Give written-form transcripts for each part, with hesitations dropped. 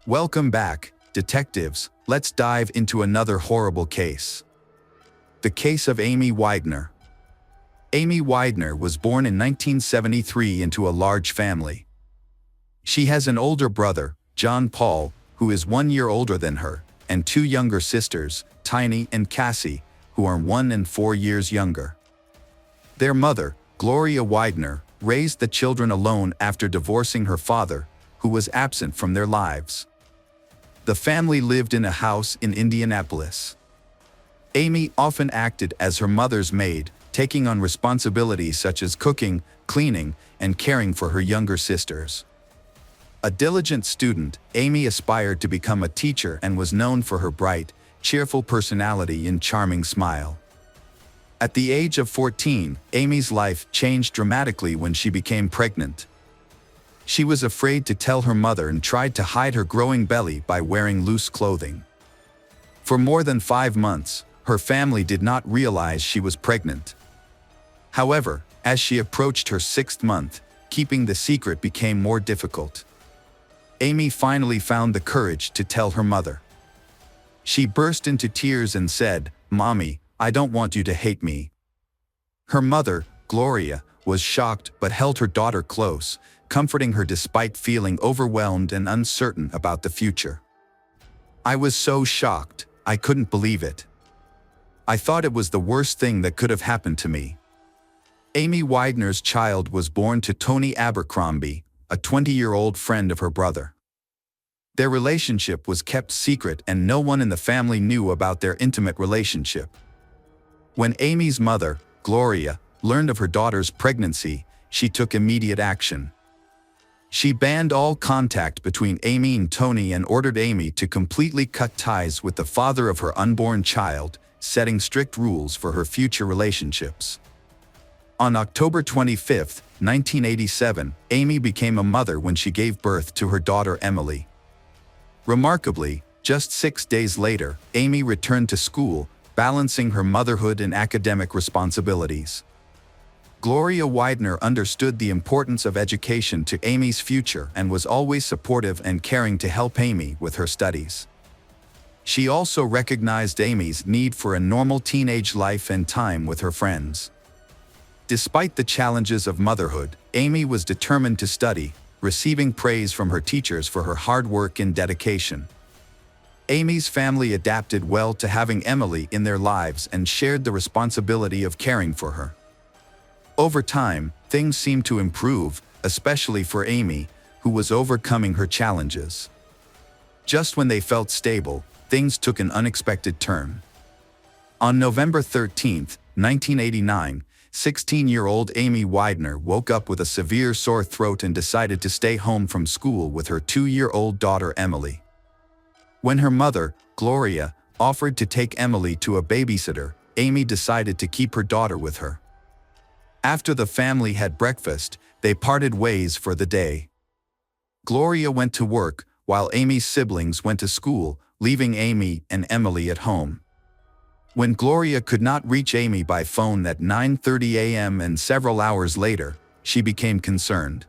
Welcome back, detectives. Let's dive into another horrible case. The case of Amy Widener. Amy Widener was born in 1973 into a large family. She has an older brother, John Paul, who is 1 year older than her, and two younger sisters, Tiny and Cassie, who are 1 and 4 years younger. Their mother, Gloria Widener, raised the children alone after divorcing her father, who was absent from their lives. The family lived in a house in Indianapolis. Amy often acted as her mother's maid, taking on responsibilities such as cooking, cleaning, and caring for her younger sisters. A diligent student, Amy aspired to become a teacher and was known for her bright, cheerful personality and charming smile. At the age of 14, Amy's life changed dramatically when she became pregnant. She was afraid to tell her mother and tried to hide her growing belly by wearing loose clothing. For more than 5 months, her family did not realize she was pregnant. However, as she approached her 6th month, keeping the secret became more difficult. Amy finally found the courage to tell her mother. She burst into tears and said, "Mommy, I don't want you to hate me." Her mother, Gloria, was shocked but held her daughter close, comforting her despite feeling overwhelmed and uncertain about the future. "I was so shocked, I couldn't believe it. I thought it was the worst thing that could have happened to me." Amy Widener's child was born to Tony Abercrombie, a 20-year-old friend of her brother. Their relationship was kept secret and no one in the family knew about their intimate relationship. When Amy's mother, Gloria, learned of her daughter's pregnancy, she took immediate action. She banned all contact between Amy and Tony and ordered Amy to completely cut ties with the father of her unborn child, setting strict rules for her future relationships. On October 25, 1987, Amy became a mother when she gave birth to her daughter Emily. Remarkably, just 6 days later, Amy returned to school, balancing her motherhood and academic responsibilities. Gloria Widener understood the importance of education to Amy's future and was always supportive and caring to help Amy with her studies. She also recognized Amy's need for a normal teenage life and time with her friends. Despite the challenges of motherhood, Amy was determined to study, receiving praise from her teachers for her hard work and dedication. Amy's family adapted well to having Emily in their lives and shared the responsibility of caring for her. Over time, things seemed to improve, especially for Amy, who was overcoming her challenges. Just when they felt stable, things took an unexpected turn. On November 13, 1989, 16-year-old Amy Widener woke up with a severe sore throat and decided to stay home from school with her 2-year-old daughter Emily. When her mother, Gloria, offered to take Emily to a babysitter, Amy decided to keep her daughter with her. After the family had breakfast, they parted ways for the day. Gloria went to work, while Amy's siblings went to school, leaving Amy and Emily at home. When Gloria could not reach Amy by phone at 9:30 a.m. and several hours later, she became concerned.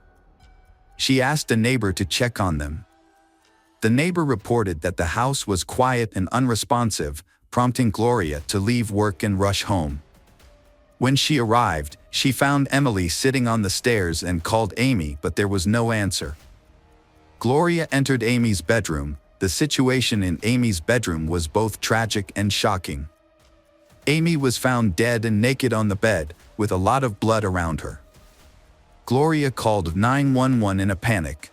She asked a neighbor to check on them. The neighbor reported that the house was quiet and unresponsive, prompting Gloria to leave work and rush home. When she arrived, she found Emily sitting on the stairs and called Amy, but there was no answer. Gloria entered Amy's bedroom. The situation in Amy's bedroom was both tragic and shocking. Amy was found dead and naked on the bed, with a lot of blood around her. Gloria called 911 in a panic.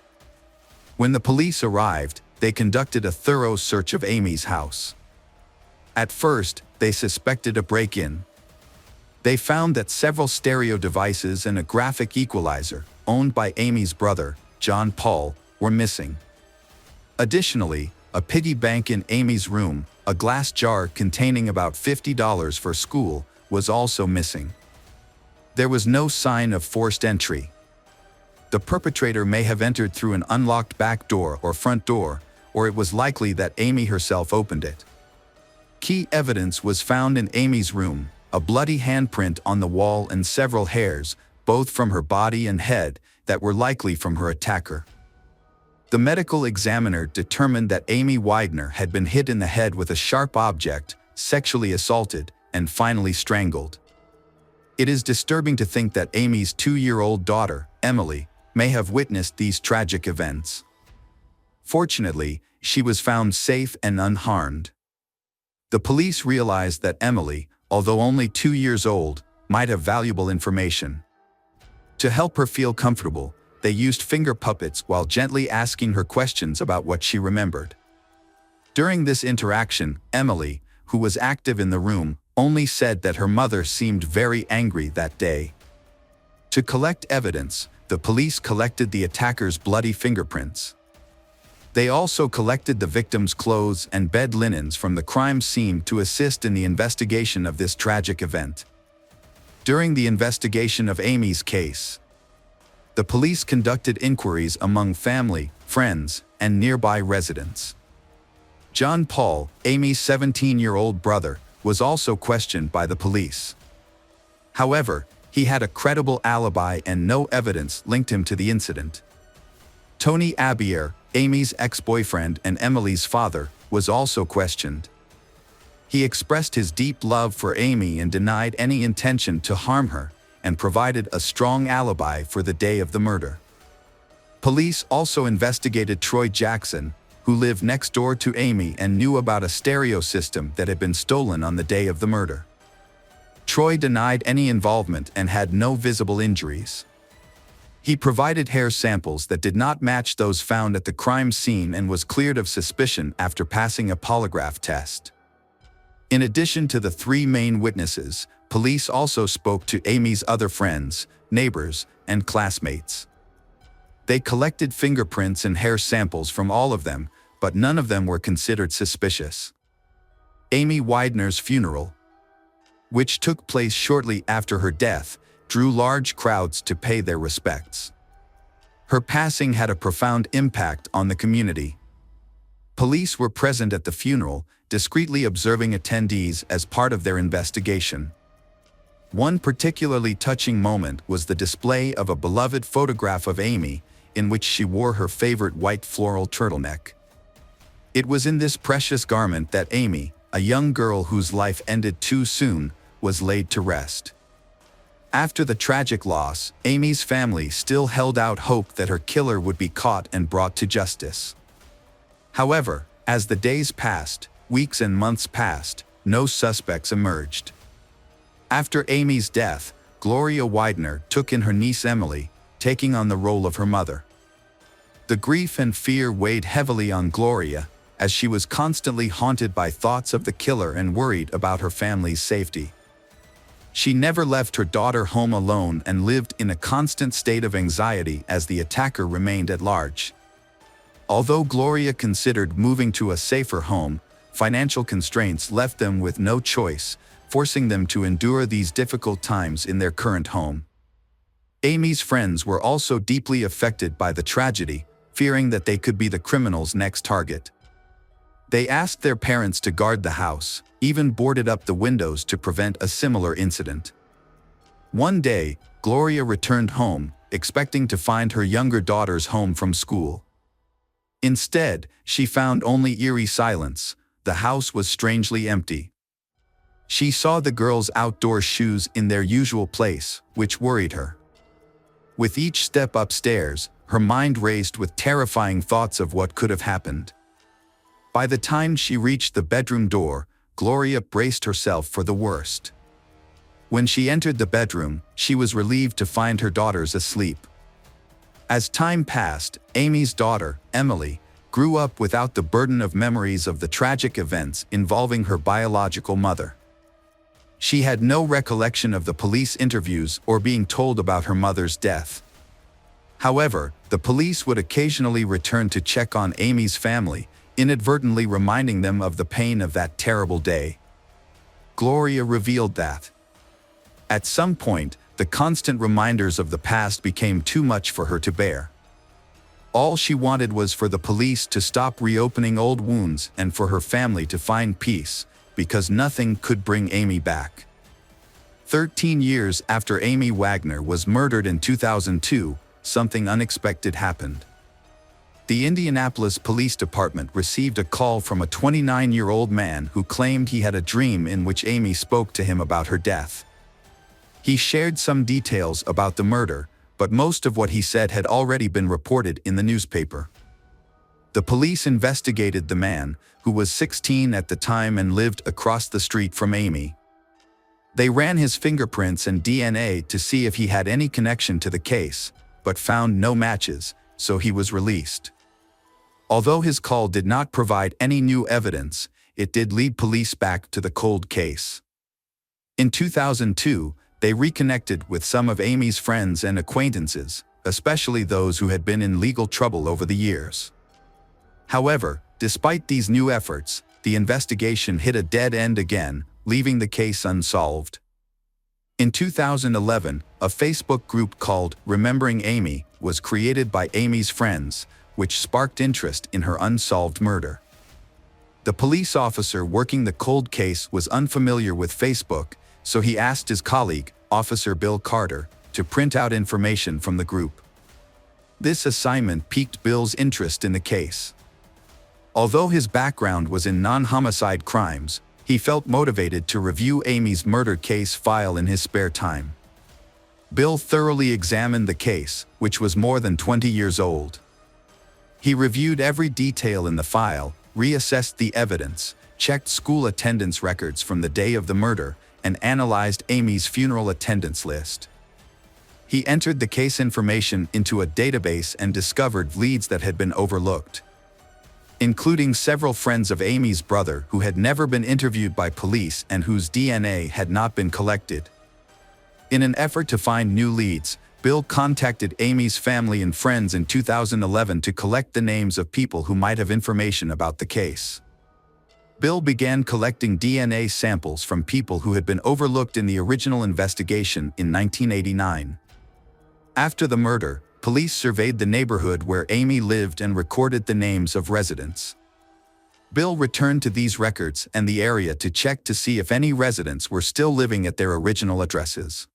When the police arrived, they conducted a thorough search of Amy's house. At first, they suspected a break-in. They found that several stereo devices and a graphic equalizer, owned by Amy's brother, John Paul, were missing. Additionally, a piggy bank in Amy's room, a glass jar containing about $50 for school, was also missing. There was no sign of forced entry. The perpetrator may have entered through an unlocked back door or front door, or it was likely that Amy herself opened it. Key evidence was found in Amy's room: a bloody handprint on the wall and several hairs, both from her body and head, that were likely from her attacker. The medical examiner determined that Amy Widener had been hit in the head with a sharp object, sexually assaulted, and finally strangled. It is disturbing to think that Amy's 2-year-old daughter, Emily, may have witnessed these tragic events. Fortunately, she was found safe and unharmed. The police realized that Emily, although only 2 years old, might have valuable information. To help her feel comfortable, they used finger puppets while gently asking her questions about what she remembered. During this interaction, Emily, who was active in the room, only said that her mother seemed very angry that day. To collect evidence, the police collected the attacker's bloody fingerprints. They also collected the victim's clothes and bed linens from the crime scene to assist in the investigation of this tragic event. During the investigation of Amy's case, the police conducted inquiries among family, friends, and nearby residents. John Paul, Amy's 17-year-old brother, was also questioned by the police. However, he had a credible alibi and no evidence linked him to the incident. Tony Abier, Amy's ex-boyfriend and Emily's father, was also questioned. He expressed his deep love for Amy and denied any intention to harm her, and provided a strong alibi for the day of the murder. Police also investigated Troy Jackson, who lived next door to Amy and knew about a stereo system that had been stolen on the day of the murder. Troy denied any involvement and had no visible injuries. He provided hair samples that did not match those found at the crime scene and was cleared of suspicion after passing a polygraph test. In addition to the 3 main witnesses, police also spoke to Amy's other friends, neighbors, and classmates. They collected fingerprints and hair samples from all of them, but none of them were considered suspicious. Amy Widener's funeral, which took place shortly after her death, drew large crowds to pay their respects. Her passing had a profound impact on the community. Police were present at the funeral, discreetly observing attendees as part of their investigation. One particularly touching moment was the display of a beloved photograph of Amy, in which she wore her favorite white floral turtleneck. It was in this precious garment that Amy, a young girl whose life ended too soon, was laid to rest. After the tragic loss, Amy's family still held out hope that her killer would be caught and brought to justice. However, as the days passed, weeks and months passed, no suspects emerged. After Amy's death, Gloria Widener took in her niece Emily, taking on the role of her mother. The grief and fear weighed heavily on Gloria, as she was constantly haunted by thoughts of the killer and worried about her family's safety. She never left her daughter home alone and lived in a constant state of anxiety as the attacker remained at large. Although Gloria considered moving to a safer home, financial constraints left them with no choice, forcing them to endure these difficult times in their current home. Amy's friends were also deeply affected by the tragedy, fearing that they could be the criminal's next target. They asked their parents to guard the house, even boarded up the windows to prevent a similar incident. One day, Gloria returned home, expecting to find her younger daughters home from school. Instead, she found only eerie silence. The house was strangely empty. She saw the girls' outdoor shoes in their usual place, which worried her. With each step upstairs, her mind raced with terrifying thoughts of what could have happened. By the time she reached the bedroom door, Gloria braced herself for the worst. When she entered the bedroom, she was relieved to find her daughters asleep. As time passed, Amy's daughter, Emily, grew up without the burden of memories of the tragic events involving her biological mother. She had no recollection of the police interviews or being told about her mother's death. However, the police would occasionally return to check on Amy's family, inadvertently reminding them of the pain of that terrible day. Gloria revealed that, at some point, the constant reminders of the past became too much for her to bear. All she wanted was for the police to stop reopening old wounds and for her family to find peace, because nothing could bring Amy back. 13 years after Amy Widener was murdered in 2002, something unexpected happened. The Indianapolis Police Department received a call from a 29-year-old man who claimed he had a dream in which Amy spoke to him about her death. He shared some details about the murder, but most of what he said had already been reported in the newspaper. The police investigated the man, who was 16 at the time and lived across the street from Amy. They ran his fingerprints and DNA to see if he had any connection to the case, but found no matches, so he was released. Although his call did not provide any new evidence, it did lead police back to the cold case. In 2002, they reconnected with some of Amy's friends and acquaintances, especially those who had been in legal trouble over the years. However, despite these new efforts, the investigation hit a dead end again, leaving the case unsolved. In 2011, a Facebook group called Remembering Amy was created by Amy's friends, which sparked interest in her unsolved murder. The police officer working the cold case was unfamiliar with Facebook, so he asked his colleague, Officer Bill Carter, to print out information from the group. This assignment piqued Bill's interest in the case. Although his background was in non-homicide crimes, he felt motivated to review Amy's murder case file in his spare time. Bill thoroughly examined the case, which was more than 20 years old. He reviewed every detail in the file, reassessed the evidence, checked school attendance records from the day of the murder, and analyzed Amy's funeral attendance list. He entered the case information into a database and discovered leads that had been overlooked, including several friends of Amy's brother who had never been interviewed by police and whose DNA had not been collected. In an effort to find new leads, Bill contacted Amy's family and friends in 2011 to collect the names of people who might have information about the case. Bill began collecting DNA samples from people who had been overlooked in the original investigation in 1989. After the murder, police surveyed the neighborhood where Amy lived and recorded the names of residents. Bill returned to these records and the area to check to see if any residents were still living at their original addresses.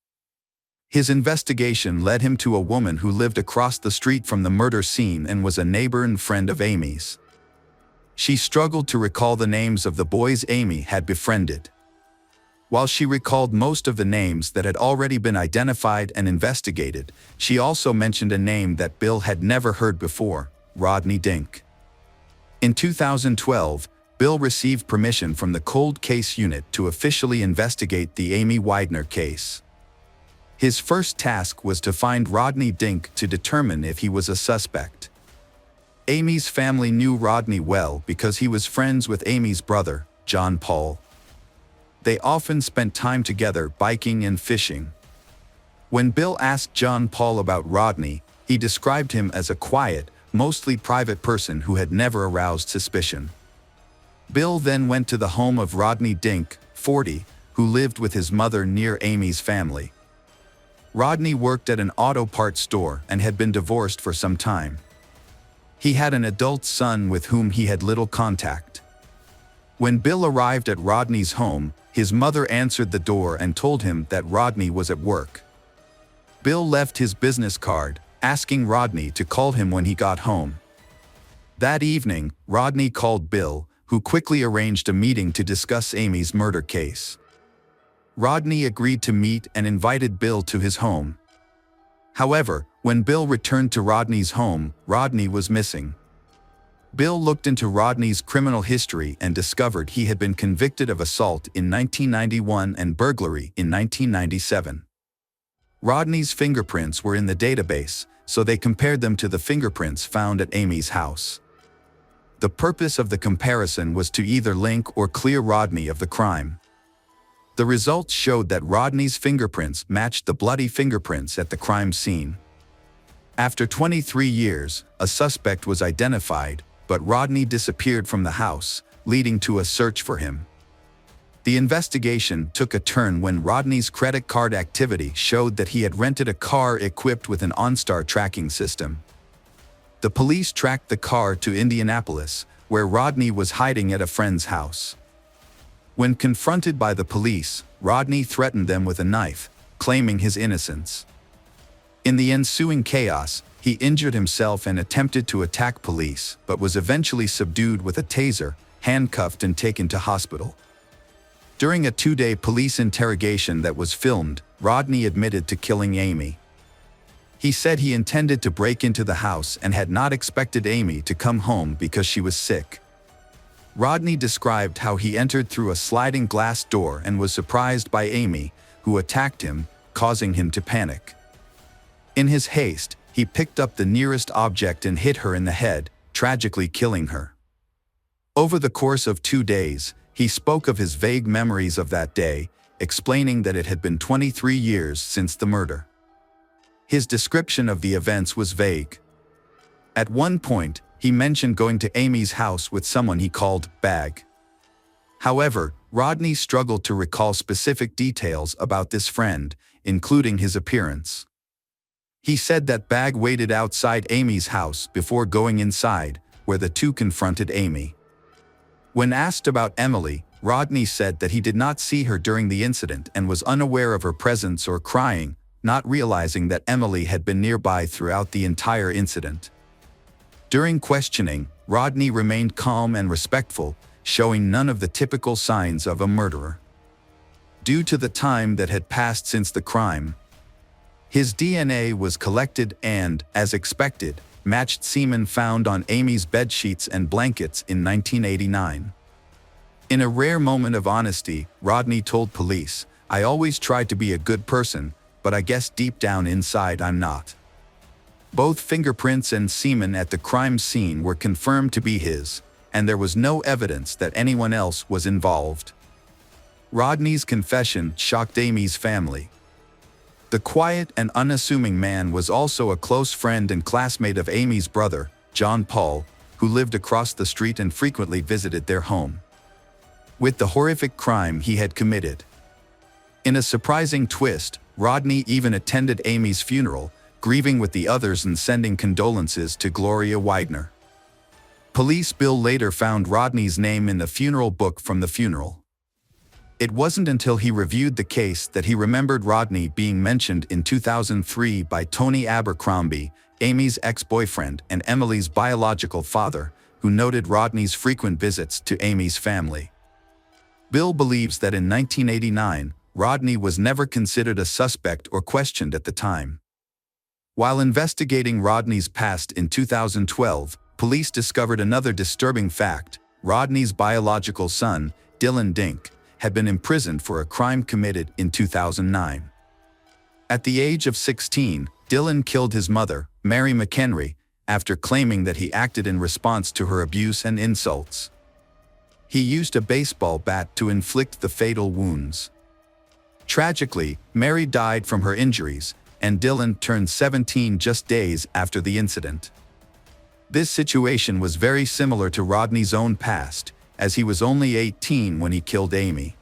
His investigation led him to a woman who lived across the street from the murder scene and was a neighbor and friend of Amy's. She struggled to recall the names of the boys Amy had befriended. While she recalled most of the names that had already been identified and investigated, she also mentioned a name that Bill had never heard before, Rodney Dink. In 2012, Bill received permission from the Cold Case Unit to officially investigate the Amy Widener case. His first task was to find Rodney Dink to determine if he was a suspect. Amy's family knew Rodney well because he was friends with Amy's brother, John Paul. They often spent time together biking and fishing. When Bill asked John Paul about Rodney, he described him as a quiet, mostly private person who had never aroused suspicion. Bill then went to the home of Rodney Dink, 40, who lived with his mother near Amy's family. Rodney worked at an auto parts store and had been divorced for some time. He had an adult son with whom he had little contact. When Bill arrived at Rodney's home, his mother answered the door and told him that Rodney was at work. Bill left his business card, asking Rodney to call him when he got home. That evening, Rodney called Bill, who quickly arranged a meeting to discuss Amy's murder case. Rodney agreed to meet and invited Bill to his home. However, when Bill returned to Rodney's home, Rodney was missing. Bill looked into Rodney's criminal history and discovered he had been convicted of assault in 1991 and burglary in 1997. Rodney's fingerprints were in the database, so they compared them to the fingerprints found at Amy's house. The purpose of the comparison was to either link or clear Rodney of the crime. The results showed that Rodney's fingerprints matched the bloody fingerprints at the crime scene. After 23 years, a suspect was identified, but Rodney disappeared from the house, leading to a search for him. The investigation took a turn when Rodney's credit card activity showed that he had rented a car equipped with an OnStar tracking system. The police tracked the car to Indianapolis, where Rodney was hiding at a friend's house. When confronted by the police, Rodney threatened them with a knife, claiming his innocence. In the ensuing chaos, he injured himself and attempted to attack police, but was eventually subdued with a taser, handcuffed and taken to hospital. During a 2-day police interrogation that was filmed, Rodney admitted to killing Amy. He said he intended to break into the house and had not expected Amy to come home because she was sick. Rodney described how he entered through a sliding glass door and was surprised by Amy, who attacked him, causing him to panic. In his haste, he picked up the nearest object and hit her in the head, tragically killing her. Over the course of 2 days, he spoke of his vague memories of that day, explaining that it had been 23 years since the murder. His description of the events was vague. At one point, he mentioned going to Amy's house with someone he called Bag. However, Rodney struggled to recall specific details about this friend, including his appearance. He said that Bag waited outside Amy's house before going inside, where the two confronted Amy. When asked about Emily, Rodney said that he did not see her during the incident and was unaware of her presence or crying, not realizing that Emily had been nearby throughout the entire incident. During questioning, Rodney remained calm and respectful, showing none of the typical signs of a murderer. Due to the time that had passed since the crime, his DNA was collected and, as expected, matched semen found on Amy's bedsheets and blankets in 1989. In a rare moment of honesty, Rodney told police, "I always tried to be a good person, but I guess deep down inside I'm not." Both fingerprints and semen at the crime scene were confirmed to be his, and there was no evidence that anyone else was involved. Rodney's confession shocked Amy's family. The quiet and unassuming man was also a close friend and classmate of Amy's brother, John Paul, who lived across the street and frequently visited their home. With the horrific crime he had committed. In a surprising twist, Rodney even attended Amy's funeral, grieving with the others and sending condolences to Gloria Widener. Police bill later found Rodney's name in the funeral book from the funeral. It wasn't until he reviewed the case that he remembered Rodney being mentioned in 2003 by Tony Abercrombie, Amy's ex-boyfriend and Emily's biological father, who noted Rodney's frequent visits to Amy's family. Bill believes that in 1989, Rodney was never considered a suspect or questioned at the time. While investigating Rodney's past in 2012, police discovered another disturbing fact: Rodney's biological son, Dylan Dink, had been imprisoned for a crime committed in 2009. At the age of 16, Dylan killed his mother, Mary McHenry, after claiming that he acted in response to her abuse and insults. He used a baseball bat to inflict the fatal wounds. Tragically, Mary died from her injuries, and Dylan turned 17 just days after the incident. This situation was very similar to Rodney's own past, as he was only 18 when he killed Amy.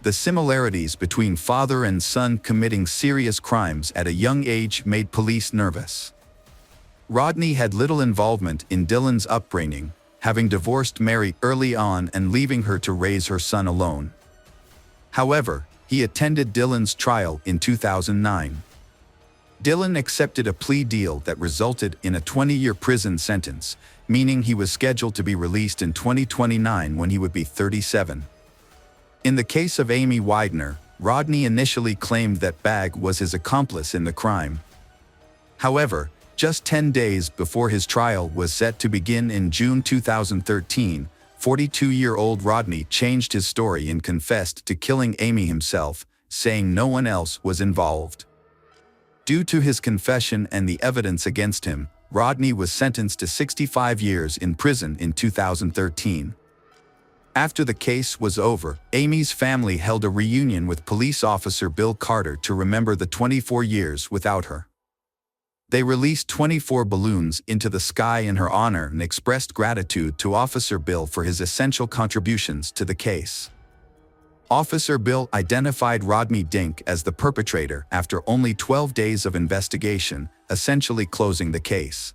The similarities between father and son committing serious crimes at a young age made police nervous. Rodney had little involvement in Dylan's upbringing, having divorced Mary early on and leaving her to raise her son alone. However, he attended Dylan's trial in 2009. Dylan accepted a plea deal that resulted in a 20-year prison sentence, meaning he was scheduled to be released in 2029 when he would be 37. In the case of Amy Widener, Rodney initially claimed that Bag was his accomplice in the crime. However, just 10 days before his trial was set to begin in June 2013, 42-year-old Rodney changed his story and confessed to killing Amy himself, saying no one else was involved. Due to his confession and the evidence against him, Rodney was sentenced to 65 years in prison in 2013. After the case was over, Amy's family held a reunion with police officer Bill Carter to remember the 24 years without her. They released 24 balloons into the sky in her honor and expressed gratitude to Officer Bill for his essential contributions to the case. Officer Bill identified Rodney Dink as the perpetrator after only 12 days of investigation, essentially closing the case.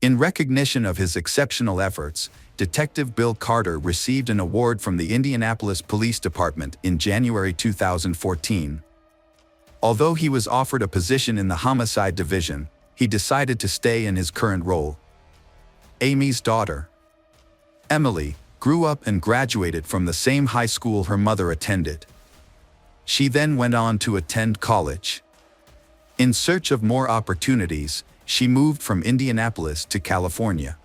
In recognition of his exceptional efforts, Detective Bill Carter received an award from the Indianapolis Police Department in January 2014. Although he was offered a position in the homicide division, he decided to stay in his current role. Amy's daughter, Emily, grew up and graduated from the same high school her mother attended. She then went on to attend college. In search of more opportunities, she moved from Indianapolis to California.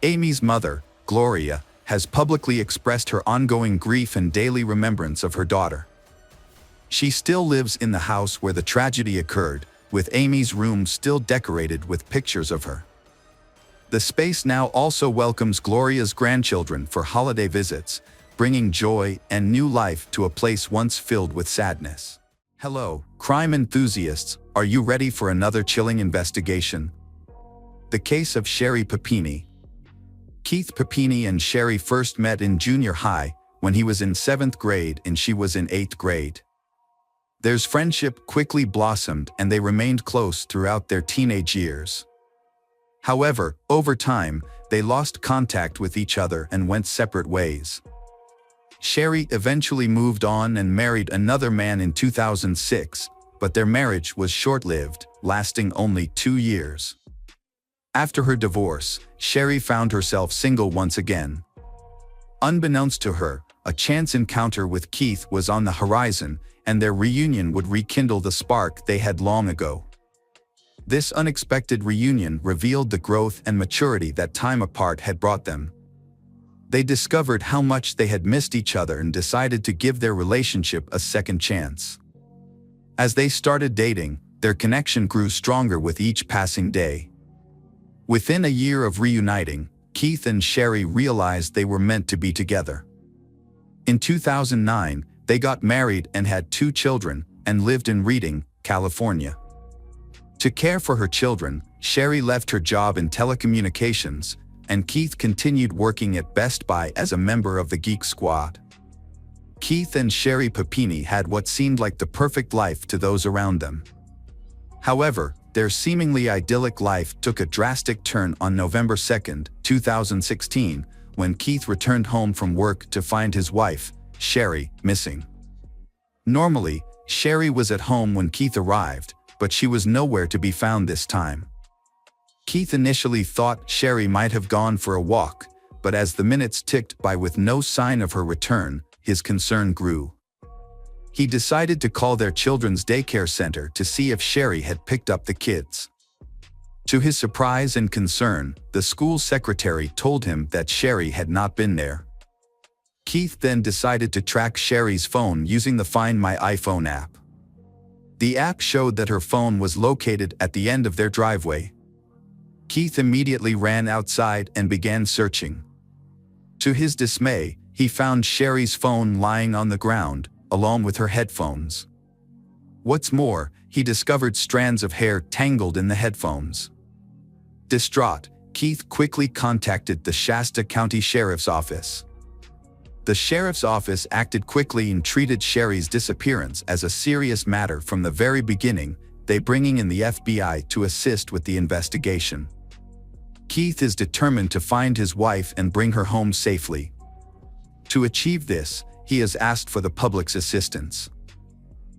Amy's mother, Gloria, has publicly expressed her ongoing grief and daily remembrance of her daughter. She still lives in the house where the tragedy occurred, with Amy's room still decorated with pictures of her. The space now also welcomes Gloria's grandchildren for holiday visits, bringing joy and new life to a place once filled with sadness. Hello, crime enthusiasts, are you ready for another chilling investigation? The case of Sherry Papini. Keith Papini and Sherry first met in junior high, when he was in 7th grade and she was in 8th grade. Their friendship quickly blossomed and they remained close throughout their teenage years. However, over time, they lost contact with each other and went separate ways. Sherry eventually moved on and married another man in 2006, but their marriage was short-lived, lasting only 2 years. After her divorce, Sherry found herself single once again. Unbeknownst to her, a chance encounter with Keith was on the horizon, and their reunion would rekindle the spark they had long ago. This unexpected reunion revealed the growth and maturity that time apart had brought them. They discovered how much they had missed each other and decided to give their relationship a second chance. As they started dating, their connection grew stronger with each passing day. Within a year of reuniting, Keith and Sherry realized they were meant to be together. In 2009, they got married and had 2 children and lived in Reading, California. To care for her children, Sherry left her job in telecommunications, and Keith continued working at Best Buy as a member of the Geek Squad. Keith and Sherry Papini had what seemed like the perfect life to those around them. However, their seemingly idyllic life took a drastic turn on November 2, 2016, when Keith returned home from work to find his wife, Sherry, missing. Normally, Sherry was at home when Keith arrived, but she was nowhere to be found this time. Keith initially thought Sherry might have gone for a walk, but as the minutes ticked by with no sign of her return, his concern grew. He decided to call their children's daycare center to see if Sherry had picked up the kids. To his surprise and concern, the school secretary told him that Sherry had not been there. Keith then decided to track Sherry's phone using the Find My iPhone app. The app showed that her phone was located at the end of their driveway. Keith immediately ran outside and began searching. To his dismay, he found Sherry's phone lying on the ground, along with her headphones. What's more, he discovered strands of hair tangled in the headphones. Distraught, Keith quickly contacted the Shasta County Sheriff's Office. The sheriff's office acted quickly and treated Sherry's disappearance as a serious matter from the very beginning, they bringing in the FBI to assist with the investigation. Keith is determined to find his wife and bring her home safely. To achieve this, he has asked for the public's assistance.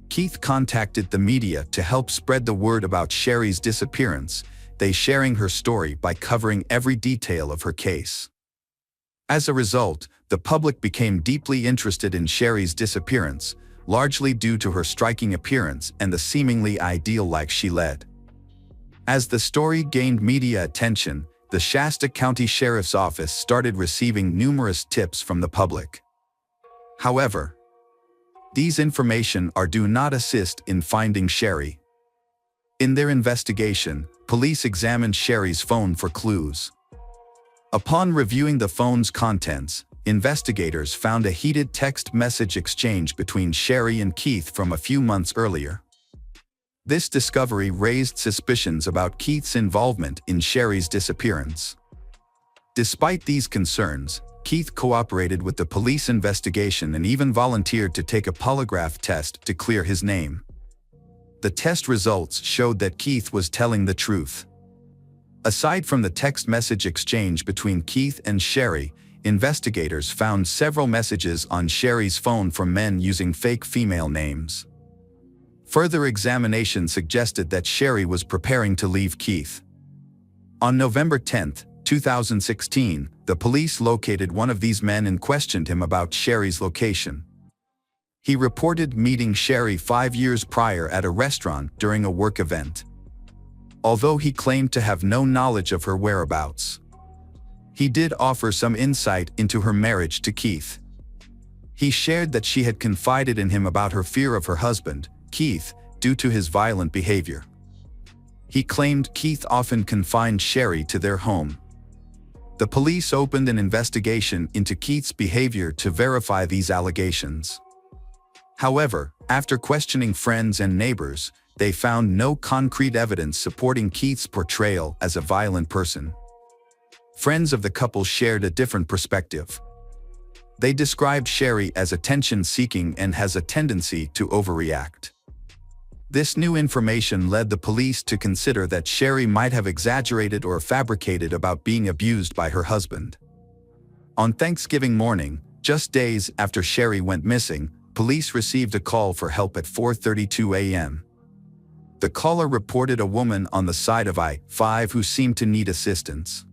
Keith contacted the media to help spread the word about Sherry's disappearance, they sharing her story by covering every detail of her case. As a result, the public became deeply interested in Sherry's disappearance, largely due to her striking appearance and the seemingly ideal life she led. As the story gained media attention, the Shasta County Sheriff's Office started receiving numerous tips from the public. However, these information do not assist in finding Sherry. In their investigation, police examined Sherry's phone for clues. Upon reviewing the phone's contents, investigators found a heated text message exchange between Sherry and Keith from a few months earlier. This discovery raised suspicions about Keith's involvement in Sherry's disappearance. Despite these concerns, Keith cooperated with the police investigation and even volunteered to take a polygraph test to clear his name. The test results showed that Keith was telling the truth. Aside from the text message exchange between Keith and Sherry, investigators found several messages on Sherry's phone from men using fake female names. Further examination suggested that Sherry was preparing to leave Keith. On November 10, 2016, the police located one of these men and questioned him about Sherry's location. He reported meeting Sherry 5 years prior at a restaurant during a work event, although he claimed to have no knowledge of her whereabouts. He did offer some insight into her marriage to Keith. He shared that she had confided in him about her fear of her husband, Keith, due to his violent behavior. He claimed Keith often confined Sherry to their home. The police opened an investigation into Keith's behavior to verify these allegations. However, after questioning friends and neighbors, they found no concrete evidence supporting Keith's portrayal as a violent person. Friends of the couple shared a different perspective. They described Sherry as attention-seeking and has a tendency to overreact. This new information led the police to consider that Sherry might have exaggerated or fabricated about being abused by her husband. On Thanksgiving morning, just days after Sherry went missing, police received a call for help at 4:32 a.m. The caller reported a woman on the side of I-5 who seemed to need assistance.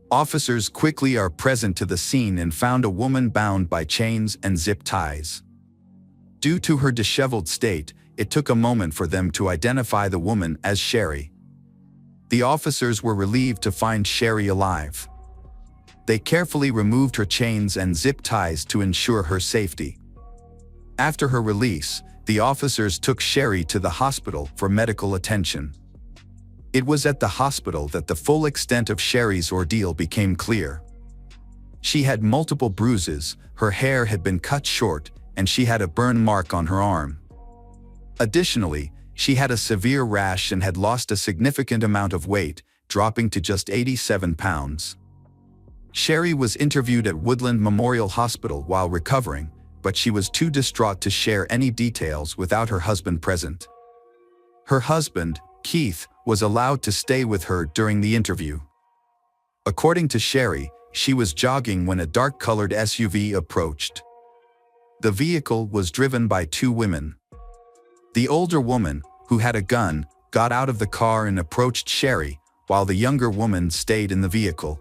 Officers quickly are present to the scene and found a woman bound by chains and zip ties. Due to her disheveled state, it took a moment for them to identify the woman as Sherry. The officers were relieved to find Sherry alive. They carefully removed her chains and zip ties to ensure her safety. After her release, the officers took Sherry to the hospital for medical attention. It was at the hospital that the full extent of Sherry's ordeal became clear. She had multiple bruises, her hair had been cut short, and she had a burn mark on her arm. Additionally, she had a severe rash and had lost a significant amount of weight, dropping to just 87 pounds. Sherry was interviewed at Woodland Memorial Hospital while recovering, but she was too distraught to share any details without her husband present. Her husband, Keith, was allowed to stay with her during the interview. According to Sherry, she was jogging when a dark-colored SUV approached. The vehicle was driven by 2 women. The older woman, who had a gun, got out of the car and approached Sherry, while the younger woman stayed in the vehicle.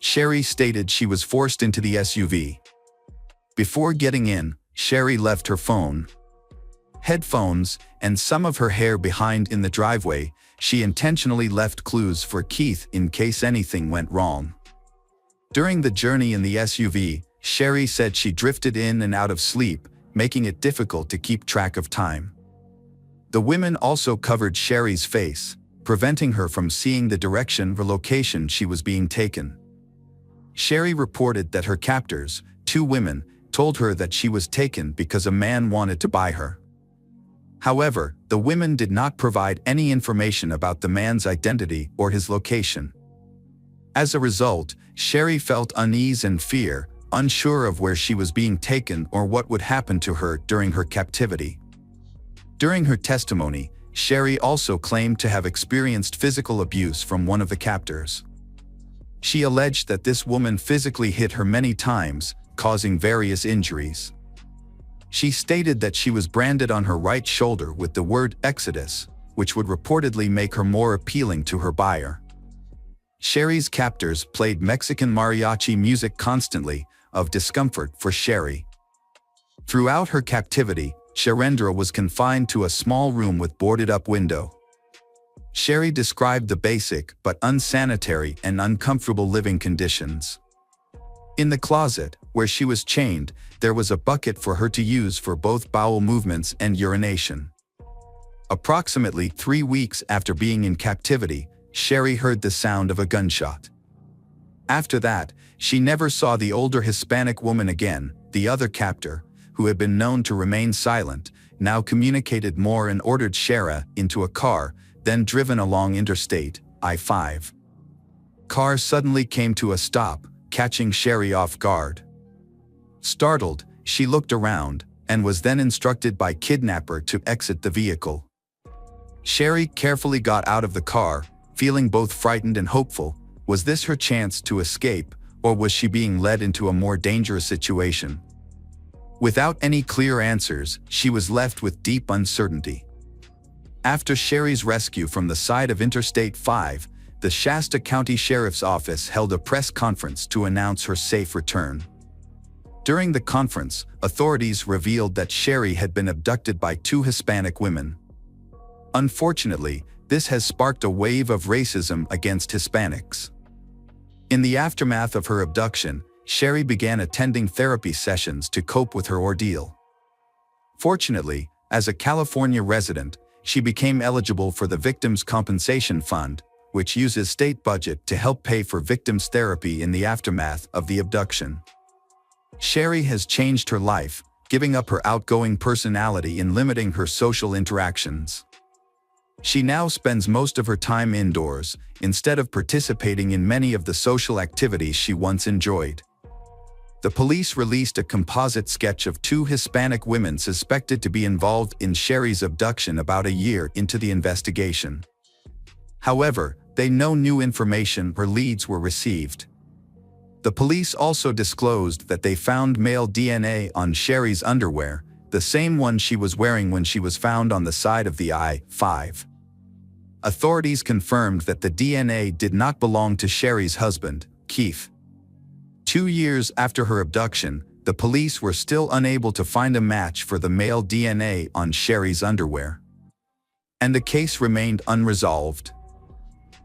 Sherry stated she was forced into the SUV. Before getting in, Sherry left her phone, headphones, and some of her hair behind in the driveway. She intentionally left clues for Keith in case anything went wrong. During the journey in the SUV, Sherry said she drifted in and out of sleep, making it difficult to keep track of time. The women also covered Sherry's face, preventing her from seeing the direction or location she was being taken. Sherry reported that her captors, 2 women, told her that she was taken because a man wanted to buy her. However, the women did not provide any information about the man's identity or his location. As a result, Sherry felt unease and fear, unsure of where she was being taken or what would happen to her during her captivity. During her testimony, Sherry also claimed to have experienced physical abuse from one of the captors. She alleged that this woman physically hit her many times, causing various injuries. She stated that she was branded on her right shoulder with the word Exodus, which would reportedly make her more appealing to her buyer. Sherry's captors played Mexican mariachi music constantly, of discomfort for Sherry. Throughout her captivity, Sherendra was confined to a small room with boarded-up window. Sherry described the basic but unsanitary and uncomfortable living conditions. In the closet, where she was chained, there was a bucket for her to use for both bowel movements and urination. Approximately 3 weeks after being in captivity, Sherry heard the sound of a gunshot. After that, she never saw the older Hispanic woman again. The other captor, who had been known to remain silent, now communicated more and ordered Sherry into a car, then driven along Interstate I-5. Car suddenly came to a stop, catching Sherry off guard. Startled, she looked around, and was then instructed by kidnapper to exit the vehicle. Sherry carefully got out of the car, feeling both frightened and hopeful. Was this her chance to escape, or was she being led into a more dangerous situation? Without any clear answers, she was left with deep uncertainty. After Sherry's rescue from the side of Interstate 5, the Shasta County Sheriff's Office held a press conference to announce her safe return. During the conference, authorities revealed that Sherry had been abducted by 2 Hispanic women. Unfortunately, this has sparked a wave of racism against Hispanics. In the aftermath of her abduction, Sherry began attending therapy sessions to cope with her ordeal. Fortunately, as a California resident, she became eligible for the Victims' Compensation Fund, which uses state budget to help pay for victims' therapy in the aftermath of the abduction. Sherry has changed her life, giving up her outgoing personality and limiting her social interactions. She now spends most of her time indoors, instead of participating in many of the social activities she once enjoyed. The police released a composite sketch of 2 Hispanic women suspected to be involved in Sherry's abduction about a year into the investigation. However, no new information or leads were received. The police also disclosed that they found male DNA on Sherry's underwear, the same one she was wearing when she was found on the side of the I-5. Authorities confirmed that the DNA did not belong to Sherry's husband, Keith. 2 years after her abduction, the police were still unable to find a match for the male DNA on Sherry's underwear. And the case remained unresolved.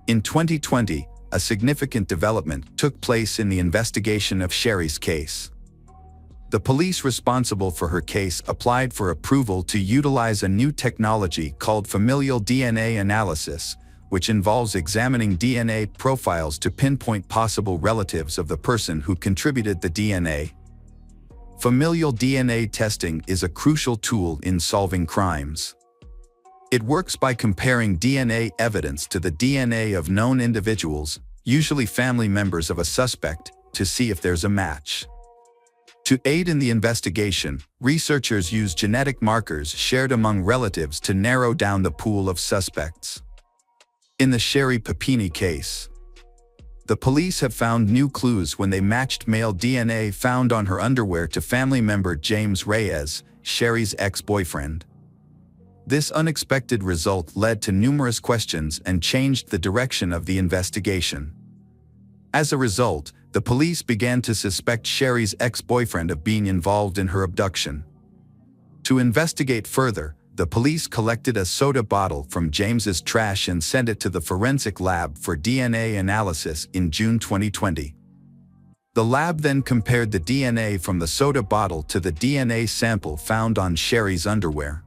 In 2020, a significant development took place in the investigation of Sherry's case. The police responsible for her case applied for approval to utilize a new technology called familial DNA analysis, which involves examining DNA profiles to pinpoint possible relatives of the person who contributed the DNA. Familial DNA testing is a crucial tool in solving crimes. It works by comparing DNA evidence to the DNA of known individuals, usually family members of a suspect, to see if there's a match. To aid in the investigation, researchers use genetic markers shared among relatives to narrow down the pool of suspects. In the Sherry Papini case, the police have found new clues when they matched male DNA found on her underwear to family member James Reyes, Sherry's ex-boyfriend. This unexpected result led to numerous questions and changed the direction of the investigation. As a result, the police began to suspect Sherry's ex-boyfriend of being involved in her abduction. To investigate further, the police collected a soda bottle from James's trash and sent it to the forensic lab for DNA analysis in June 2020. The lab then compared the DNA from the soda bottle to the DNA sample found on Sherry's underwear.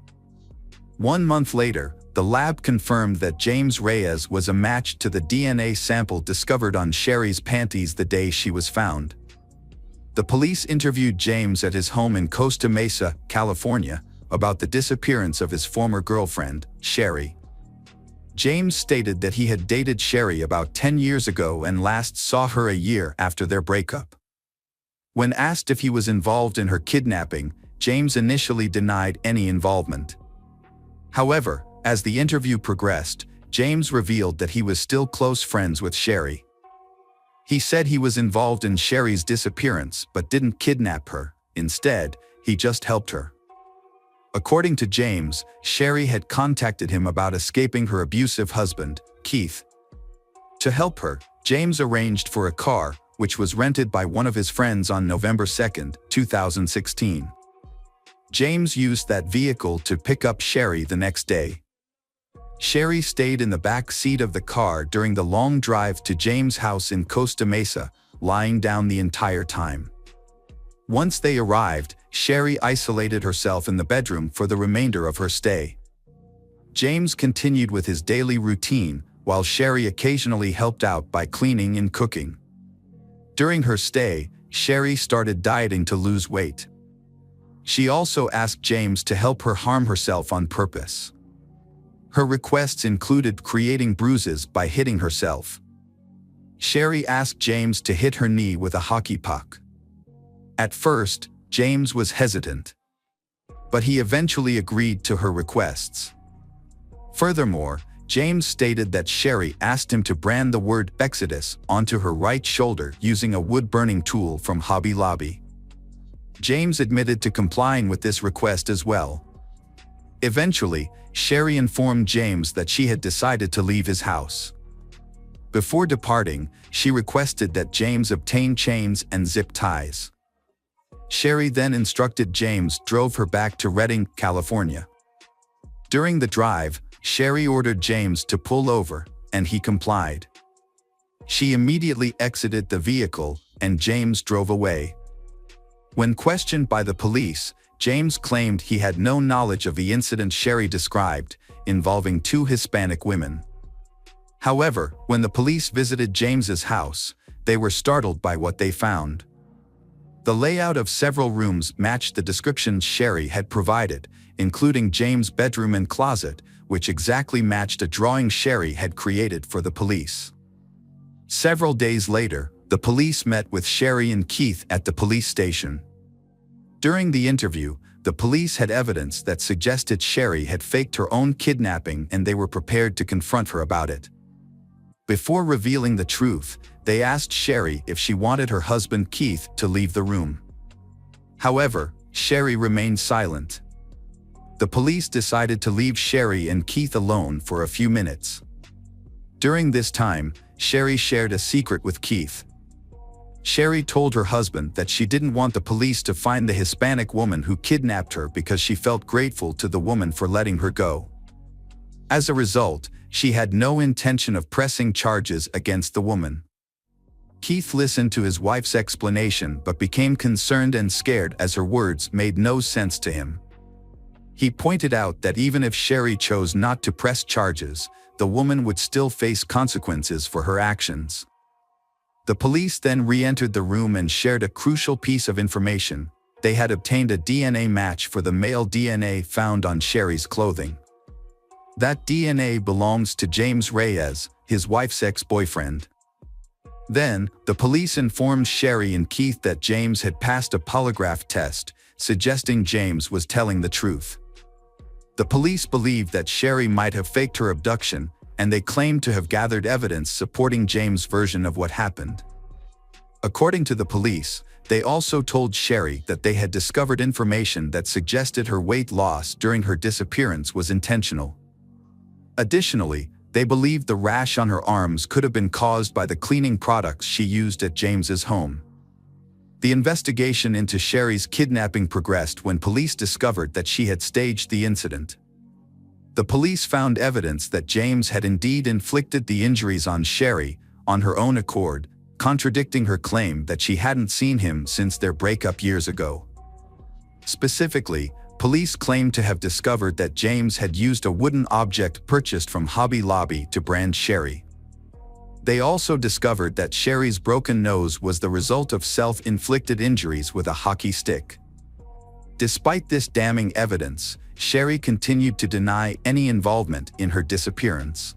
1 month later, the lab confirmed that James Reyes was a match to the DNA sample discovered on Sherry's panties the day she was found. The police interviewed James at his home in Costa Mesa, California, about the disappearance of his former girlfriend, Sherry. James stated that he had dated Sherry about 10 years ago and last saw her a year after their breakup. When asked if he was involved in her kidnapping, James initially denied any involvement. However, as the interview progressed, James revealed that he was still close friends with Sherry. He said he was involved in Sherry's disappearance but didn't kidnap her. Instead, he just helped her. According to James, Sherry had contacted him about escaping her abusive husband, Keith. To help her, James arranged for a car, which was rented by one of his friends on November 2, 2016. James used that vehicle to pick up Sherry the next day. Sherry stayed in the back seat of the car during the long drive to James' house in Costa Mesa, lying down the entire time. Once they arrived, Sherry isolated herself in the bedroom for the remainder of her stay. James continued with his daily routine, while Sherry occasionally helped out by cleaning and cooking. During her stay, Sherry started dieting to lose weight. She also asked James to help her harm herself on purpose. Her requests included creating bruises by hitting herself. Sherry asked James to hit her knee with a hockey puck. At first, James was hesitant, but he eventually agreed to her requests. Furthermore, James stated that Sherry asked him to brand the word "Exodus" onto her right shoulder using a wood-burning tool from Hobby Lobby. James admitted to complying with this request as well. Eventually, Sherry informed James that she had decided to leave his house. Before departing, she requested that James obtain chains and zip ties. Sherry then instructed James drove her back to Redding, California. During the drive, Sherry ordered James to pull over, and he complied. She immediately exited the vehicle, and James drove away. When questioned by the police, James claimed he had no knowledge of the incident Sherry described, involving two Hispanic women. However, when the police visited James's house, they were startled by what they found. The layout of several rooms matched the descriptions Sherry had provided, including James' bedroom and closet, which exactly matched a drawing Sherry had created for the police. Several days later, the police met with Sherry and Keith at the police station. During the interview, the police had evidence that suggested Sherry had faked her own kidnapping, and they were prepared to confront her about it. Before revealing the truth, they asked Sherry if she wanted her husband Keith to leave the room. However, Sherry remained silent. The police decided to leave Sherry and Keith alone for a few minutes. During this time, Sherry shared a secret with Keith. Sherry told her husband that she didn't want the police to find the Hispanic woman who kidnapped her because she felt grateful to the woman for letting her go. As a result, she had no intention of pressing charges against the woman. Keith listened to his wife's explanation but became concerned and scared as her words made no sense to him. He pointed out that even if Sherry chose not to press charges, the woman would still face consequences for her actions. The police then re-entered the room and shared a crucial piece of information. They had obtained a DNA match for the male DNA found on Sherry's clothing. That DNA belongs to James Reyes, his wife's ex-boyfriend. Then, the police informed Sherry and Keith that James had passed a polygraph test, suggesting James was telling the truth. The police believed that Sherry might have faked her abduction, and they claimed to have gathered evidence supporting James' version of what happened. According to the police, they also told Sherry that they had discovered information that suggested her weight loss during her disappearance was intentional. Additionally, they believed the rash on her arms could have been caused by the cleaning products she used at James's home. The investigation into Sherry's kidnapping progressed when police discovered that she had staged the incident. The police found evidence that James had indeed inflicted the injuries on Sherry on her own accord, contradicting her claim that she hadn't seen him since their breakup years ago. Specifically, police claimed to have discovered that James had used a wooden object purchased from Hobby Lobby to brand Sherry. They also discovered that Sherry's broken nose was the result of self-inflicted injuries with a hockey stick. Despite this damning evidence, Sherry continued to deny any involvement in her disappearance.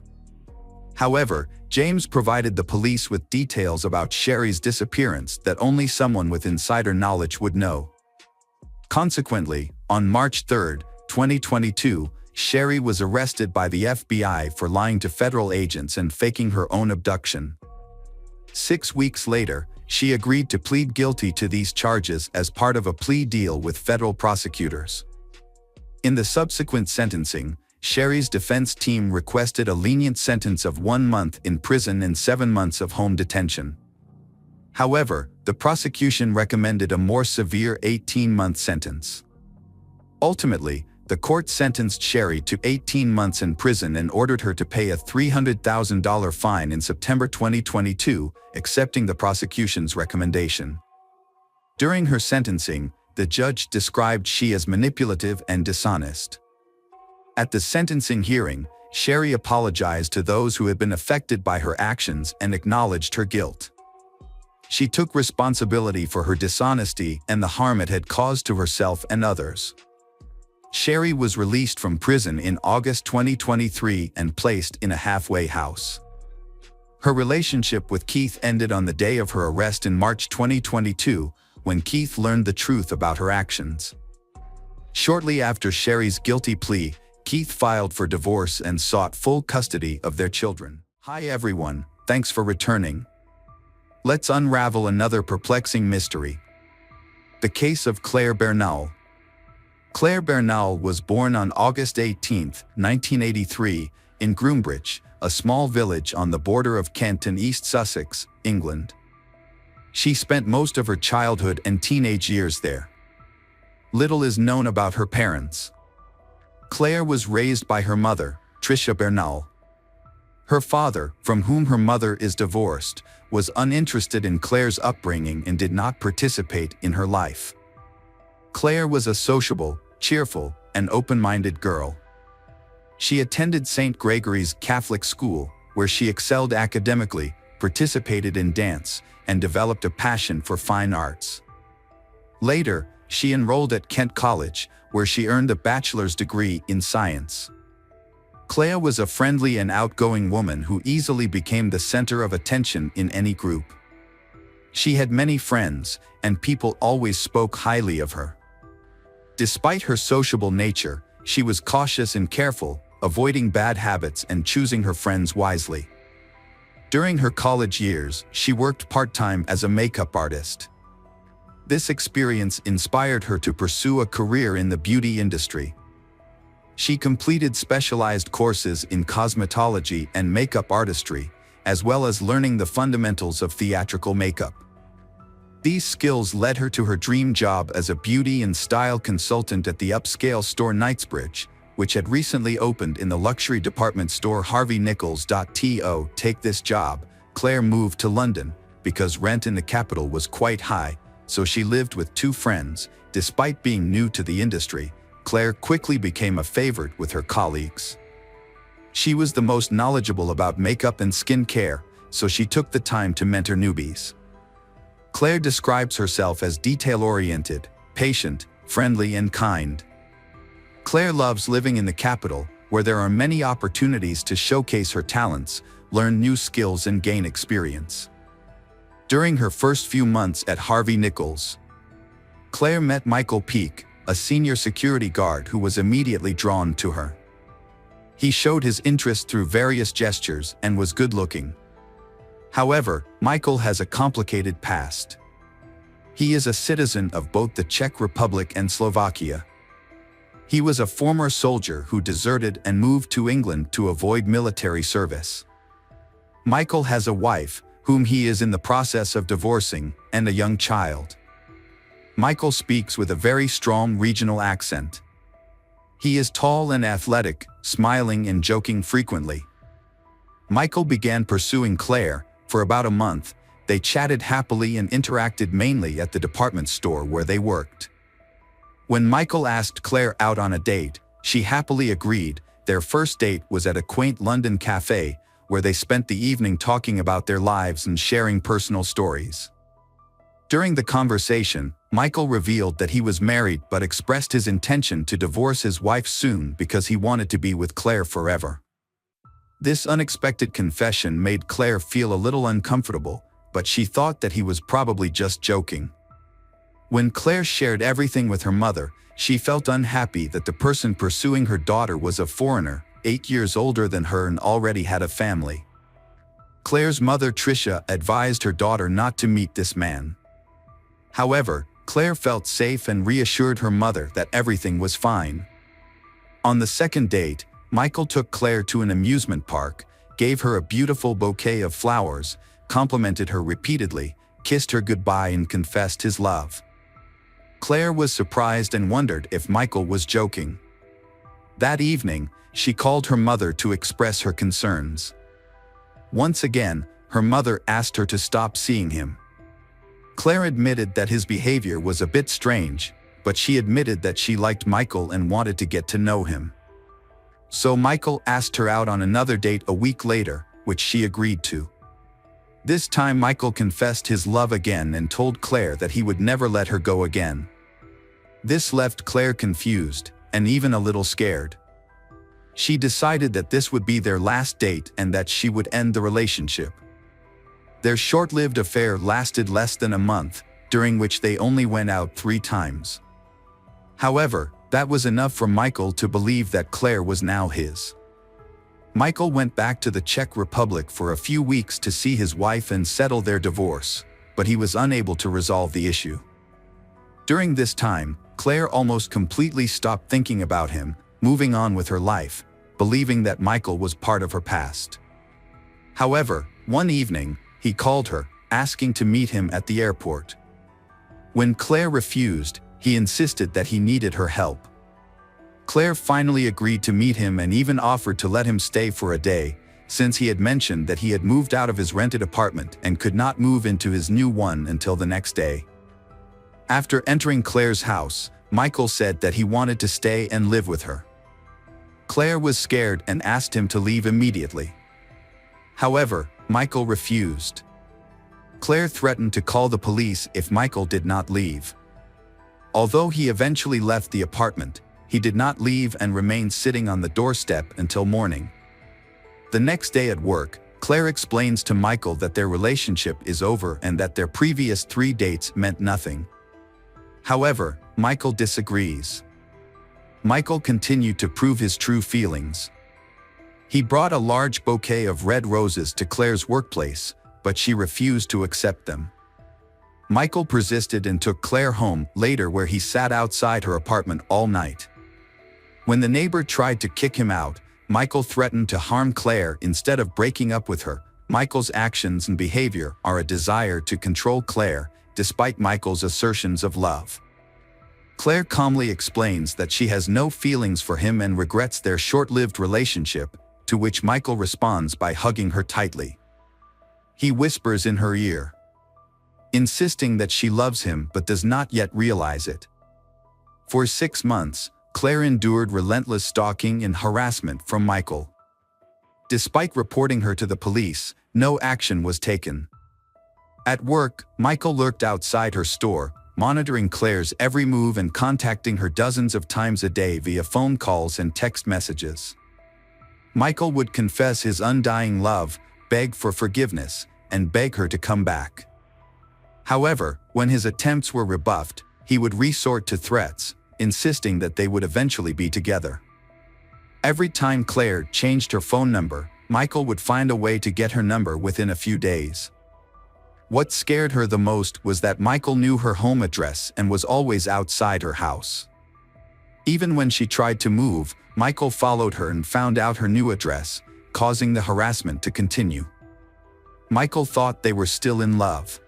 However, James provided the police with details about Sherry's disappearance that only someone with insider knowledge would know. Consequently, on March 3, 2022, Sherry was arrested by the FBI for lying to federal agents and faking her own abduction. 6 weeks later, she agreed to plead guilty to these charges as part of a plea deal with federal prosecutors. In the subsequent sentencing, Sherry's defense team requested a lenient sentence of 1 month in prison and 7 months of home detention. However, the prosecution recommended a more severe 18-month sentence. Ultimately, the court sentenced Sherry to 18 months in prison and ordered her to pay a $300,000 fine in September 2022, accepting the prosecution's recommendation. During her sentencing, the judge described she as manipulative and dishonest. At the sentencing hearing, Sherry apologized to those who had been affected by her actions and acknowledged her guilt. She took responsibility for her dishonesty and the harm it had caused to herself and others. Sherry was released from prison in August 2023 and placed in a halfway house. Her relationship with Keith ended on the day of her arrest in March 2022, when Keith learned the truth about her actions. Shortly after Sherry's guilty plea, Keith filed for divorce and sought full custody of their children. Hi everyone, thanks for returning. Let's unravel another perplexing mystery. The case of Claire Bernal. Claire Bernal was born on August 18, 1983, in Groombridge, a small village on the border of Kent and East Sussex, England. She spent most of her childhood and teenage years there. Little is known about her parents. Claire was raised by her mother, Tricia Bernal. Her father, from whom her mother is divorced, was uninterested in Claire's upbringing and did not participate in her life. Claire was a sociable, cheerful, and open-minded girl. She attended St. Gregory's Catholic School, where she excelled academically, participated in dance, and developed a passion for fine arts. Later, she enrolled at Kent College, where she earned a bachelor's degree in science. Claire was a friendly and outgoing woman who easily became the center of attention in any group. She had many friends, and people always spoke highly of her. Despite her sociable nature, she was cautious and careful, avoiding bad habits and choosing her friends wisely. During her college years, she worked part-time as a makeup artist. This experience inspired her to pursue a career in the beauty industry. She completed specialized courses in cosmetology and makeup artistry, as well as learning the fundamentals of theatrical makeup. These skills led her to her dream job as a beauty and style consultant at the upscale store Knightsbridge, which had recently opened in the luxury department store Harvey Nichols. To take this job, Claire moved to London, because rent in the capital was quite high, so she lived with two friends. Despite being new to the industry, Claire quickly became a favorite with her colleagues. She was the most knowledgeable about makeup and skin care, so she took the time to mentor newbies. Claire describes herself as detail-oriented, patient, friendly, and kind. Claire loves living in the capital, where there are many opportunities to showcase her talents, learn new skills, and gain experience. During her first few months at Harvey Nichols, Claire met Michael Peake, a senior security guard who was immediately drawn to her. He showed his interest through various gestures and was good-looking. However, Michael has a complicated past. He is a citizen of both the Czech Republic and Slovakia. He was a former soldier who deserted and moved to England to avoid military service. Michael has a wife, whom he is in the process of divorcing, and a young child. Michael speaks with a very strong regional accent. He is tall and athletic, smiling and joking frequently. Michael began pursuing Claire. For about a month, they chatted happily and interacted mainly at the department store where they worked. When Michael asked Claire out on a date, she happily agreed. Their first date was at a quaint London cafe, where they spent the evening talking about their lives and sharing personal stories. During the conversation, Michael revealed that he was married but expressed his intention to divorce his wife soon because he wanted to be with Claire forever. This unexpected confession made Claire feel a little uncomfortable, but she thought that he was probably just joking. When Claire shared everything with her mother, she felt unhappy that the person pursuing her daughter was a foreigner, 8 years older than her and already had a family. Claire's mother Tricia advised her daughter not to meet this man. However, Claire felt safe and reassured her mother that everything was fine. On the second date, Michael took Claire to an amusement park, gave her a beautiful bouquet of flowers, complimented her repeatedly, kissed her goodbye and confessed his love. Claire was surprised and wondered if Michael was joking. That evening, she called her mother to express her concerns. Once again, her mother asked her to stop seeing him. Claire admitted that his behavior was a bit strange, but she admitted that she liked Michael and wanted to get to know him. So Michael asked her out on another date a week later, which she agreed to. This time Michael confessed his love again and told Claire that he would never let her go again. This left Claire confused, and even a little scared. She decided that this would be their last date and that she would end the relationship. Their short-lived affair lasted less than a month, during which they only went out 3 times. However, that was enough for Michael to believe that Claire was now his. Michael went back to the Czech Republic for a few weeks to see his wife and settle their divorce, but he was unable to resolve the issue. During this time, Claire almost completely stopped thinking about him, moving on with her life, believing that Michael was part of her past. However, one evening, he called her, asking to meet him at the airport. When Claire refused, he insisted that he needed her help. Claire finally agreed to meet him and even offered to let him stay for a day, since he had mentioned that he had moved out of his rented apartment and could not move into his new one until the next day. After entering Claire's house, Michael said that he wanted to stay and live with her. Claire was scared and asked him to leave immediately. However, Michael refused. Claire threatened to call the police if Michael did not leave. Although he eventually left the apartment, he did not leave and remained sitting on the doorstep until morning. The next day at work, Claire explains to Michael that their relationship is over and that their previous 3 dates meant nothing. However, Michael disagrees. Michael continued to prove his true feelings. He brought a large bouquet of red roses to Claire's workplace, but she refused to accept them. Michael persisted and took Claire home later, where he sat outside her apartment all night. When the neighbor tried to kick him out, Michael threatened to harm Claire instead of breaking up with her. Michael's actions and behavior are a desire to control Claire, despite Michael's assertions of love. Claire calmly explains that she has no feelings for him and regrets their short-lived relationship, to which Michael responds by hugging her tightly. He whispers in her ear, insisting that she loves him but does not yet realize it. For 6 months, Claire endured relentless stalking and harassment from Michael. Despite reporting her to the police, no action was taken. At work, Michael lurked outside her store, monitoring Claire's every move and contacting her dozens of times a day via phone calls and text messages. Michael would confess his undying love, beg for forgiveness, and beg her to come back. However, when his attempts were rebuffed, he would resort to threats, insisting that they would eventually be together. Every time Claire changed her phone number, Michael would find a way to get her number within a few days. What scared her the most was that Michael knew her home address and was always outside her house. Even when she tried to move, Michael followed her and found out her new address, causing the harassment to continue. Michael thought they were still in love.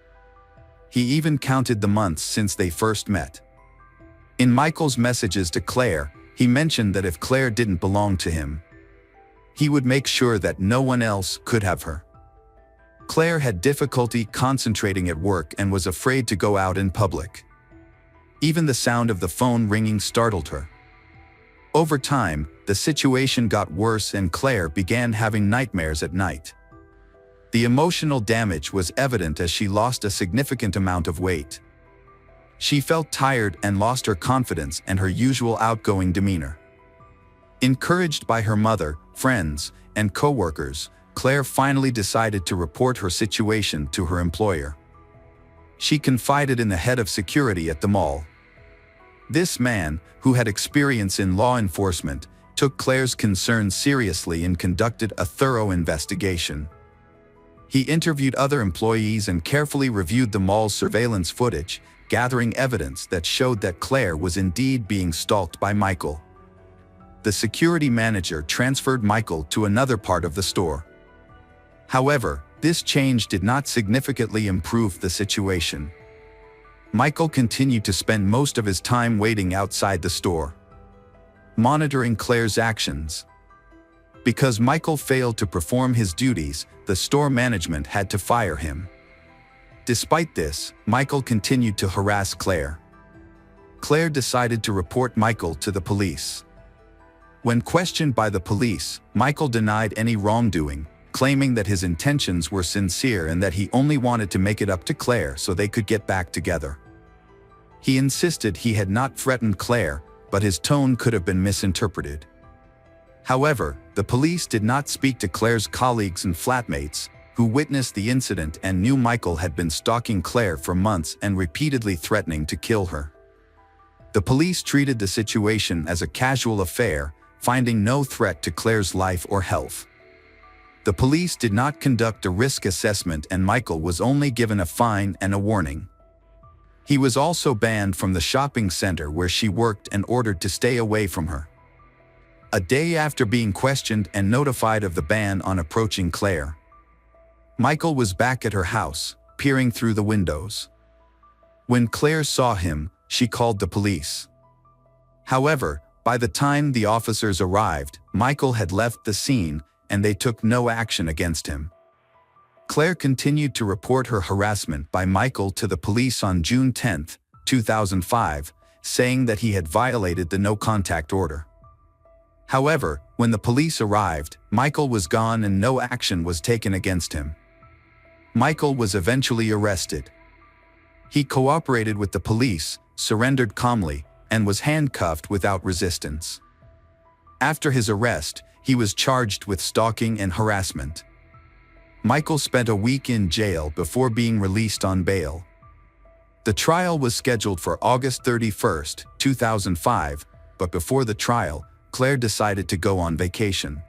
He even counted the months since they first met. In Michael's messages to Claire, he mentioned that if Claire didn't belong to him, he would make sure that no one else could have her. Claire had difficulty concentrating at work and was afraid to go out in public. Even the sound of the phone ringing startled her. Over time, the situation got worse and Claire began having nightmares at night. The emotional damage was evident as she lost a significant amount of weight. She felt tired and lost her confidence and her usual outgoing demeanor. Encouraged by her mother, friends, and co-workers, Claire finally decided to report her situation to her employer. She confided in the head of security at the mall. This man, who had experience in law enforcement, took Claire's concerns seriously and conducted a thorough investigation. He interviewed other employees and carefully reviewed the mall's surveillance footage, gathering evidence that showed that Claire was indeed being stalked by Michael. The security manager transferred Michael to another part of the store. However, this change did not significantly improve the situation. Michael continued to spend most of his time waiting outside the store, monitoring Claire's actions. Because Michael failed to perform his duties, the store management had to fire him. Despite this, Michael continued to harass Claire. Claire decided to report Michael to the police. When questioned by the police, Michael denied any wrongdoing, claiming that his intentions were sincere and that he only wanted to make it up to Claire so they could get back together. He insisted he had not threatened Claire, but his tone could have been misinterpreted. However, the police did not speak to Claire's colleagues and flatmates, who witnessed the incident and knew Michael had been stalking Claire for months and repeatedly threatening to kill her. The police treated the situation as a casual affair, finding no threat to Claire's life or health. The police did not conduct a risk assessment and Michael was only given a fine and a warning. He was also banned from the shopping center where she worked and ordered to stay away from her. A day after being questioned and notified of the ban on approaching Claire, Michael was back at her house, peering through the windows. When Claire saw him, she called the police. However, by the time the officers arrived, Michael had left the scene and they took no action against him. Claire continued to report her harassment by Michael to the police on June 10, 2005, saying that he had violated the no-contact order. However, when the police arrived, Michael was gone and no action was taken against him. Michael was eventually arrested. He cooperated with the police, surrendered calmly, and was handcuffed without resistance. After his arrest, he was charged with stalking and harassment. Michael spent a week in jail before being released on bail. The trial was scheduled for August 31, 2005, but before the trial, Claire decided to go on vacation.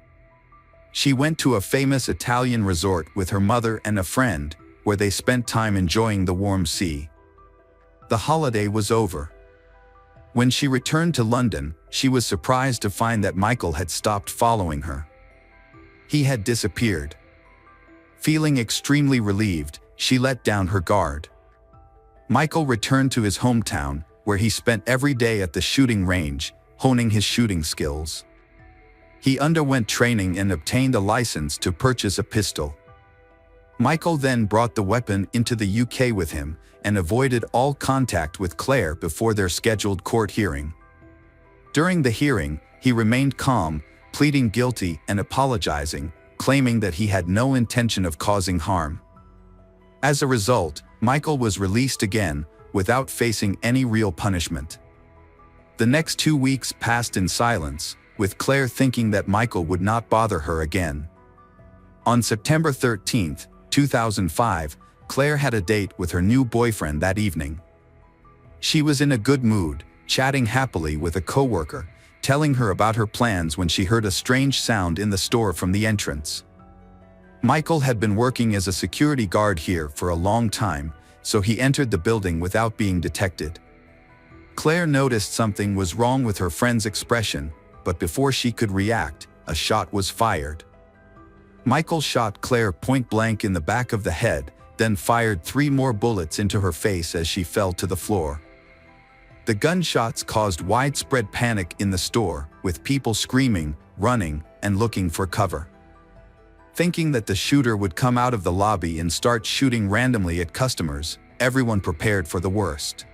She went to a famous Italian resort with her mother and a friend, where they spent time enjoying the warm sea. The holiday was over. When she returned to London, she was surprised to find that Michael had stopped following her. He had disappeared. Feeling extremely relieved, she let down her guard. Michael returned to his hometown, where he spent every day at the shooting range, honing his shooting skills. He underwent training and obtained a license to purchase a pistol. Michael then brought the weapon into the UK with him and avoided all contact with Claire before their scheduled court hearing. During the hearing, he remained calm, pleading guilty and apologizing, claiming that he had no intention of causing harm. As a result, Michael was released again, without facing any real punishment. The next 2 weeks passed in silence, with Claire thinking that Michael would not bother her again. On September 13, 2005, Claire had a date with her new boyfriend that evening. She was in a good mood, chatting happily with a coworker, telling her about her plans when she heard a strange sound in the store from the entrance. Michael had been working as a security guard here for a long time, so he entered the building without being detected. Claire noticed something was wrong with her friend's expression, but before she could react, a shot was fired. Michael shot Claire point-blank in the back of the head, then fired 3 more bullets into her face as she fell to the floor. The gunshots caused widespread panic in the store, with people screaming, running, and looking for cover. Thinking that the shooter would come out of the lobby and start shooting randomly at customers, everyone prepared for the worst.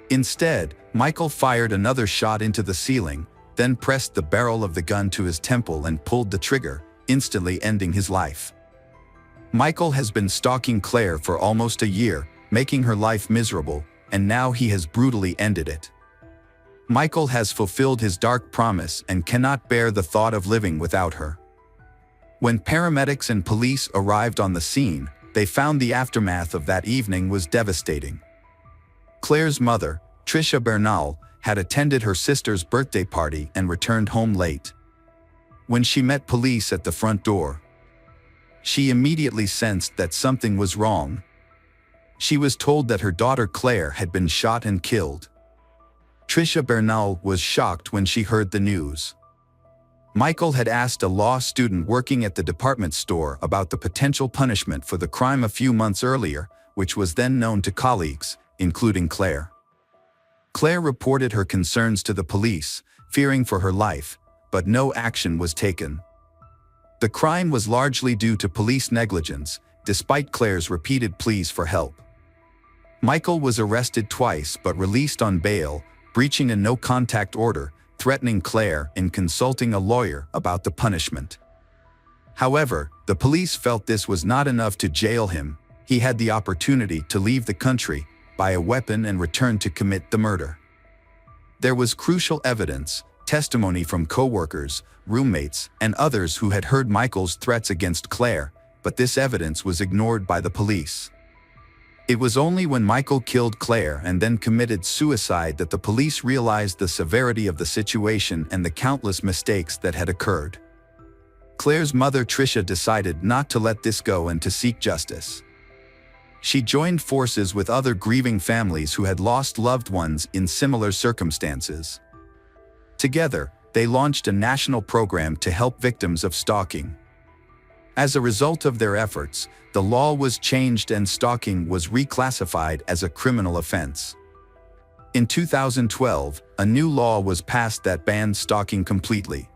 Instead, Michael fired another shot into the ceiling, then pressed the barrel of the gun to his temple and pulled the trigger, instantly ending his life. Michael has been stalking Claire for almost a year, making her life miserable, and now he has brutally ended it. Michael has fulfilled his dark promise and cannot bear the thought of living without her. When paramedics and police arrived on the scene, they found the aftermath of that evening was devastating. Claire's mother, Tricia Bernal, had attended her sister's birthday party and returned home late. When she met police at the front door, she immediately sensed that something was wrong. She was told that her daughter Claire had been shot and killed. Tricia Bernal was shocked when she heard the news. Michael had asked a law student working at the department store about the potential punishment for the crime a few months earlier, which was then known to colleagues, including Claire. Claire reported her concerns to the police, fearing for her life, but no action was taken. The crime was largely due to police negligence, despite Claire's repeated pleas for help. Michael was arrested twice but released on bail, breaching a no-contact order, threatening Claire and consulting a lawyer about the punishment. However, the police felt this was not enough to jail him. He had the opportunity to leave the country, buy a weapon and return to commit the murder. There was crucial evidence, testimony from co-workers, roommates, and others who had heard Michael's threats against Claire, but this evidence was ignored by the police. It was only when Michael killed Claire and then committed suicide that the police realized the severity of the situation and the countless mistakes that had occurred. Claire's mother Tricia decided not to let this go and to seek justice. She joined forces with other grieving families who had lost loved ones in similar circumstances. Together, they launched a national program to help victims of stalking. As a result of their efforts, the law was changed and stalking was reclassified as a criminal offense. In 2012, a new law was passed that banned stalking completely.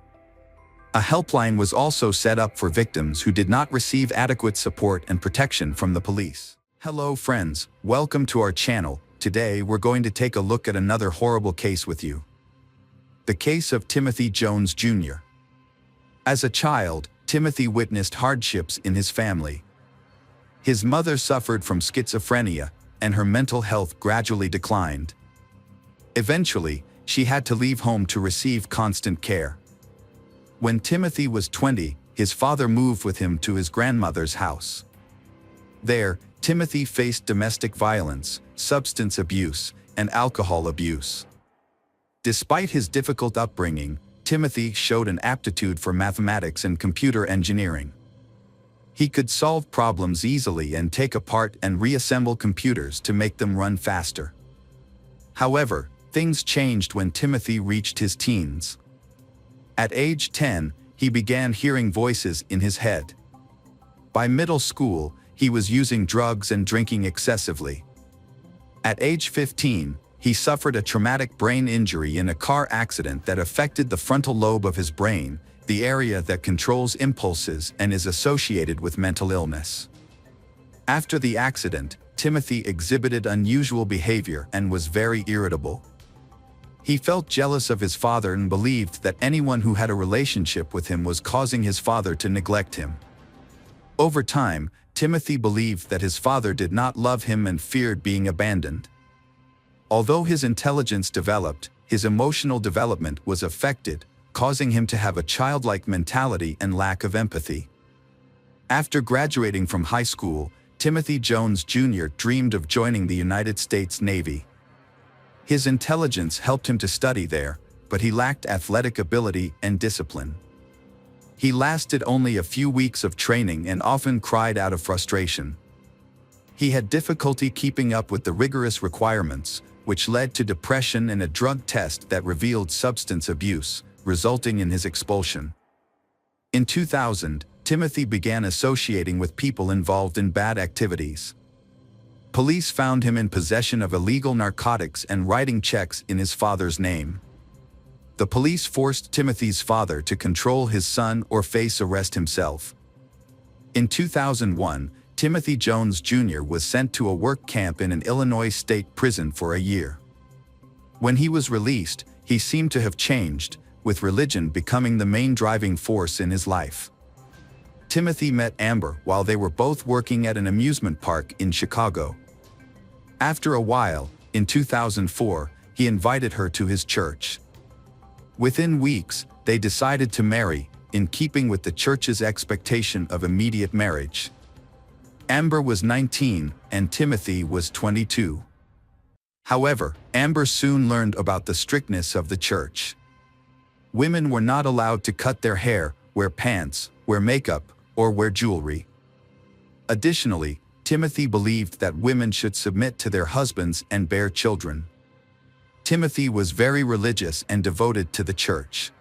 A helpline was also set up for victims who did not receive adequate support and protection from the police. Hello friends, welcome to our channel. Today we're going to take a look at another horrible case with you. The case of Timothy Jones Jr. As a child, Timothy witnessed hardships in his family. His mother suffered from schizophrenia, and her mental health gradually declined. Eventually, she had to leave home to receive constant care. When Timothy was 20, his father moved with him to his grandmother's house. There, Timothy faced domestic violence, substance abuse, and alcohol abuse. Despite his difficult upbringing, Timothy showed an aptitude for mathematics and computer engineering. He could solve problems easily and take apart and reassemble computers to make them run faster. However, things changed when Timothy reached his teens. At age 10, he began hearing voices in his head. By middle school, he was using drugs and drinking excessively. At age 15, he suffered a traumatic brain injury in a car accident that affected the frontal lobe of his brain, the area that controls impulses and is associated with mental illness. After the accident, Timothy exhibited unusual behavior and was very irritable. He felt jealous of his father and believed that anyone who had a relationship with him was causing his father to neglect him. Over time, Timothy believed that his father did not love him and feared being abandoned. Although his intelligence developed, his emotional development was affected, causing him to have a childlike mentality and lack of empathy. After graduating from high school, Timothy Jones Jr. dreamed of joining the United States Navy. His intelligence helped him to study there, but he lacked athletic ability and discipline. He lasted only a few weeks of training and often cried out of frustration. He had difficulty keeping up with the rigorous requirements, which led to depression and a drug test that revealed substance abuse, resulting in his expulsion. In 2000, Timothy began associating with people involved in bad activities. Police found him in possession of illegal narcotics and writing checks in his father's name. The police forced Timothy's father to control his son or face arrest himself. In 2001, Timothy Jones Jr. was sent to a work camp in an Illinois state prison for a year. When he was released, he seemed to have changed, with religion becoming the main driving force in his life. Timothy met Amber while they were both working at an amusement park in Chicago. After a while, in 2004, he invited her to his church. Within weeks, they decided to marry, in keeping with the church's expectation of immediate marriage. Amber was 19 and Timothy was 22. However, Amber soon learned about the strictness of the church. Women were not allowed to cut their hair, wear pants, wear makeup, or wear jewelry. Additionally, Timothy believed that women should submit to their husbands and bear children. Timothy was very religious and devoted to the church.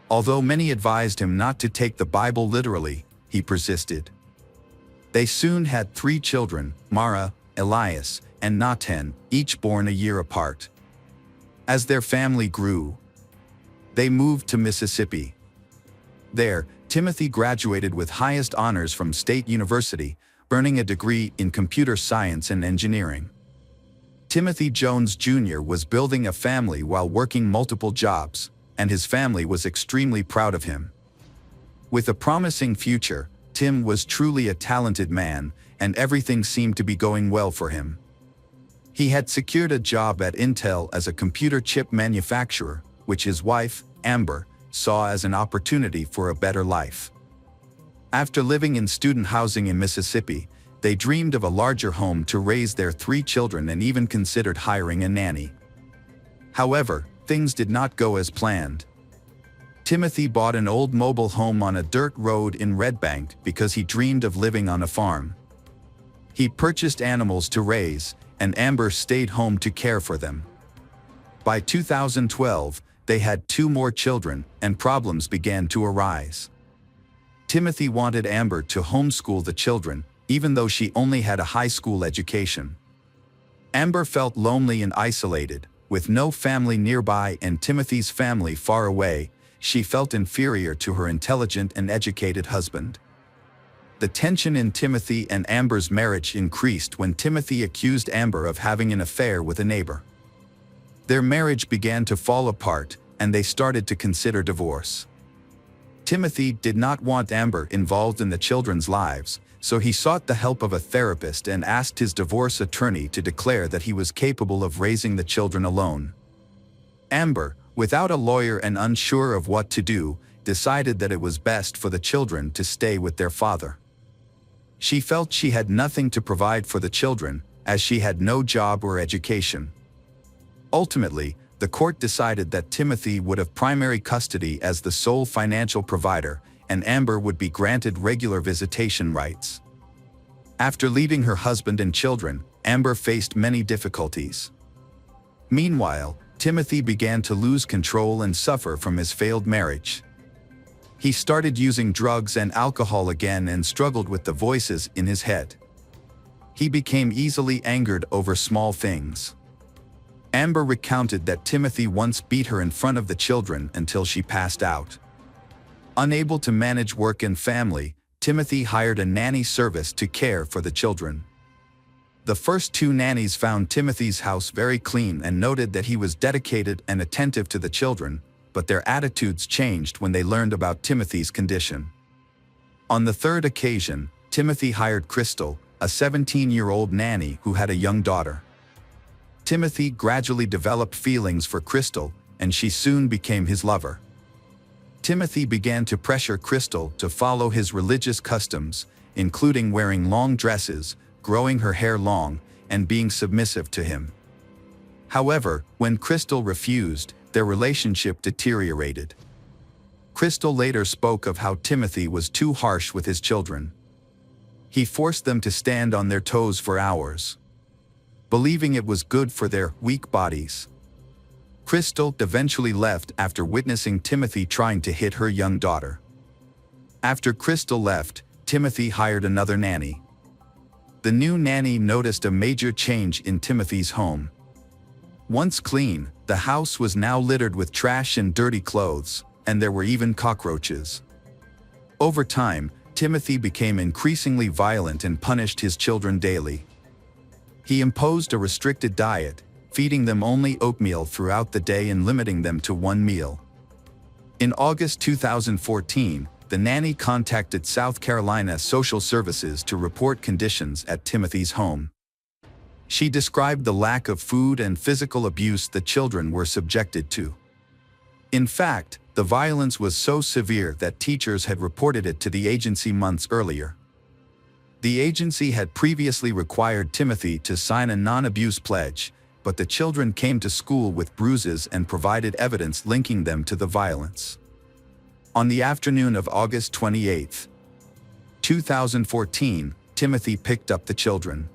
Although many advised him not to take the Bible literally, he persisted. They soon had 3 children, Mara, Elias, and Nathan, each born a year apart. As their family grew, they moved to Mississippi. There, Timothy graduated with highest honors from State University, earning a degree in computer science and engineering. Timothy Jones Jr. was building a family while working multiple jobs, and his family was extremely proud of him. With a promising future, Tim was truly a talented man, and everything seemed to be going well for him. He had secured a job at Intel as a computer chip manufacturer, which his wife, Amber, saw as an opportunity for a better life. After living in student housing in Mississippi, they dreamed of a larger home to raise their 3 children and even considered hiring a nanny. However, things did not go as planned. Timothy bought an old mobile home on a dirt road in Red Bank because he dreamed of living on a farm. He purchased animals to raise, and Amber stayed home to care for them. By 2012, they had 2 more children, and problems began to arise. Timothy wanted Amber to homeschool the children, even though she only had a high school education. Amber felt lonely and isolated, with no family nearby and Timothy's family far away. She felt inferior to her intelligent and educated husband. The tension in Timothy and Amber's marriage increased when Timothy accused Amber of having an affair with a neighbor. Their marriage began to fall apart, and they started to consider divorce. Timothy did not want Amber involved in the children's lives, so he sought the help of a therapist and asked his divorce attorney to declare that he was capable of raising the children alone. Amber, without a lawyer and unsure of what to do, decided that it was best for the children to stay with their father. She felt she had nothing to provide for the children, as she had no job or education. Ultimately, the court decided that Timothy would have primary custody as the sole financial provider, and Amber would be granted regular visitation rights. After leaving her husband and children, Amber faced many difficulties. Meanwhile, Timothy began to lose control and suffer from his failed marriage. He started using drugs and alcohol again and struggled with the voices in his head. He became easily angered over small things. Amber recounted that Timothy once beat her in front of the children until she passed out. Unable to manage work and family, Timothy hired a nanny service to care for the children. The first 2 nannies found Timothy's house very clean and noted that he was dedicated and attentive to the children, but their attitudes changed when they learned about Timothy's condition. On the 3rd occasion, Timothy hired Crystal, a 17-year-old nanny who had a young daughter. Timothy gradually developed feelings for Crystal, and she soon became his lover. Timothy began to pressure Crystal to follow his religious customs, including wearing long dresses, growing her hair long, and being submissive to him. However, when Crystal refused, their relationship deteriorated. Crystal later spoke of how Timothy was too harsh with his children. He forced them to stand on their toes for hours, believing it was good for their weak bodies. Crystal eventually left after witnessing Timothy trying to hit her young daughter. After Crystal left, Timothy hired another nanny. The new nanny noticed a major change in Timothy's home. Once clean, the house was now littered with trash and dirty clothes, and there were even cockroaches. Over time, Timothy became increasingly violent and punished his children daily. He imposed a restricted diet, feeding them only oatmeal throughout the day and limiting them to 1 meal. In August 2014, the nanny contacted South Carolina Social Services to report conditions at Timothy's home. She described the lack of food and physical abuse the children were subjected to. In fact, the violence was so severe that teachers had reported it to the agency months earlier. The agency had previously required Timothy to sign a non-abuse pledge, but the children came to school with bruises and provided evidence linking them to the violence. On the afternoon of August 28, 2014, Timothy picked up the children.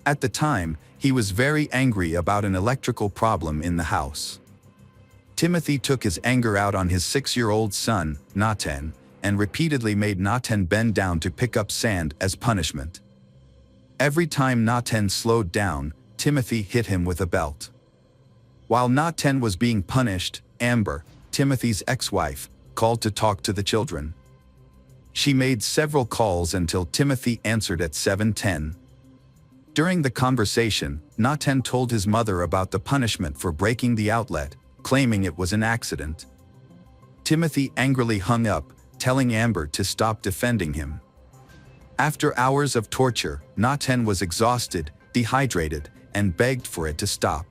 At the time, he was very angry about an electrical problem in the house. Timothy took his anger out on his 6-year-old son, Nathan, and repeatedly made Nathan bend down to pick up sand as punishment. Every time Nathan slowed down, Timothy hit him with a belt. While Nathan was being punished, Amber, Timothy's ex-wife, called to talk to the children. She made several calls until Timothy answered at 7:10. During the conversation, Nathan told his mother about the punishment for breaking the outlet, claiming it was an accident. Timothy angrily hung up, telling Amber to stop defending him. After hours of torture, Nathan was exhausted, dehydrated, and begged for it to stop.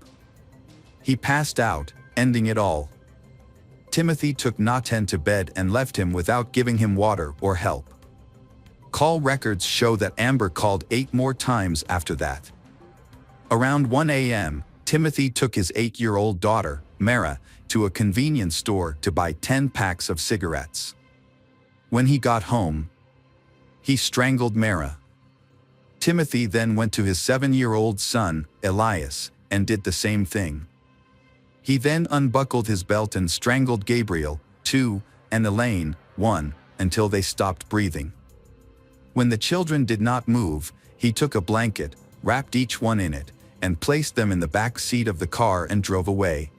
He passed out, ending it all. Timothy took Nathan to bed and left him without giving him water or help. Call records show that Amber called 8 more times after that. Around 1 a.m., Timothy took his 8-year-old daughter, Mara, to a convenience store to buy 10 packs of cigarettes. When he got home, he strangled Mara. Timothy then went to his 7-year-old son, Elias, and did the same thing. He then unbuckled his belt and strangled Gabriel, 2, and Elaine, 1, until they stopped breathing. When the children did not move, he took a blanket, wrapped each one in it, and placed them in the back seat of the car and drove away.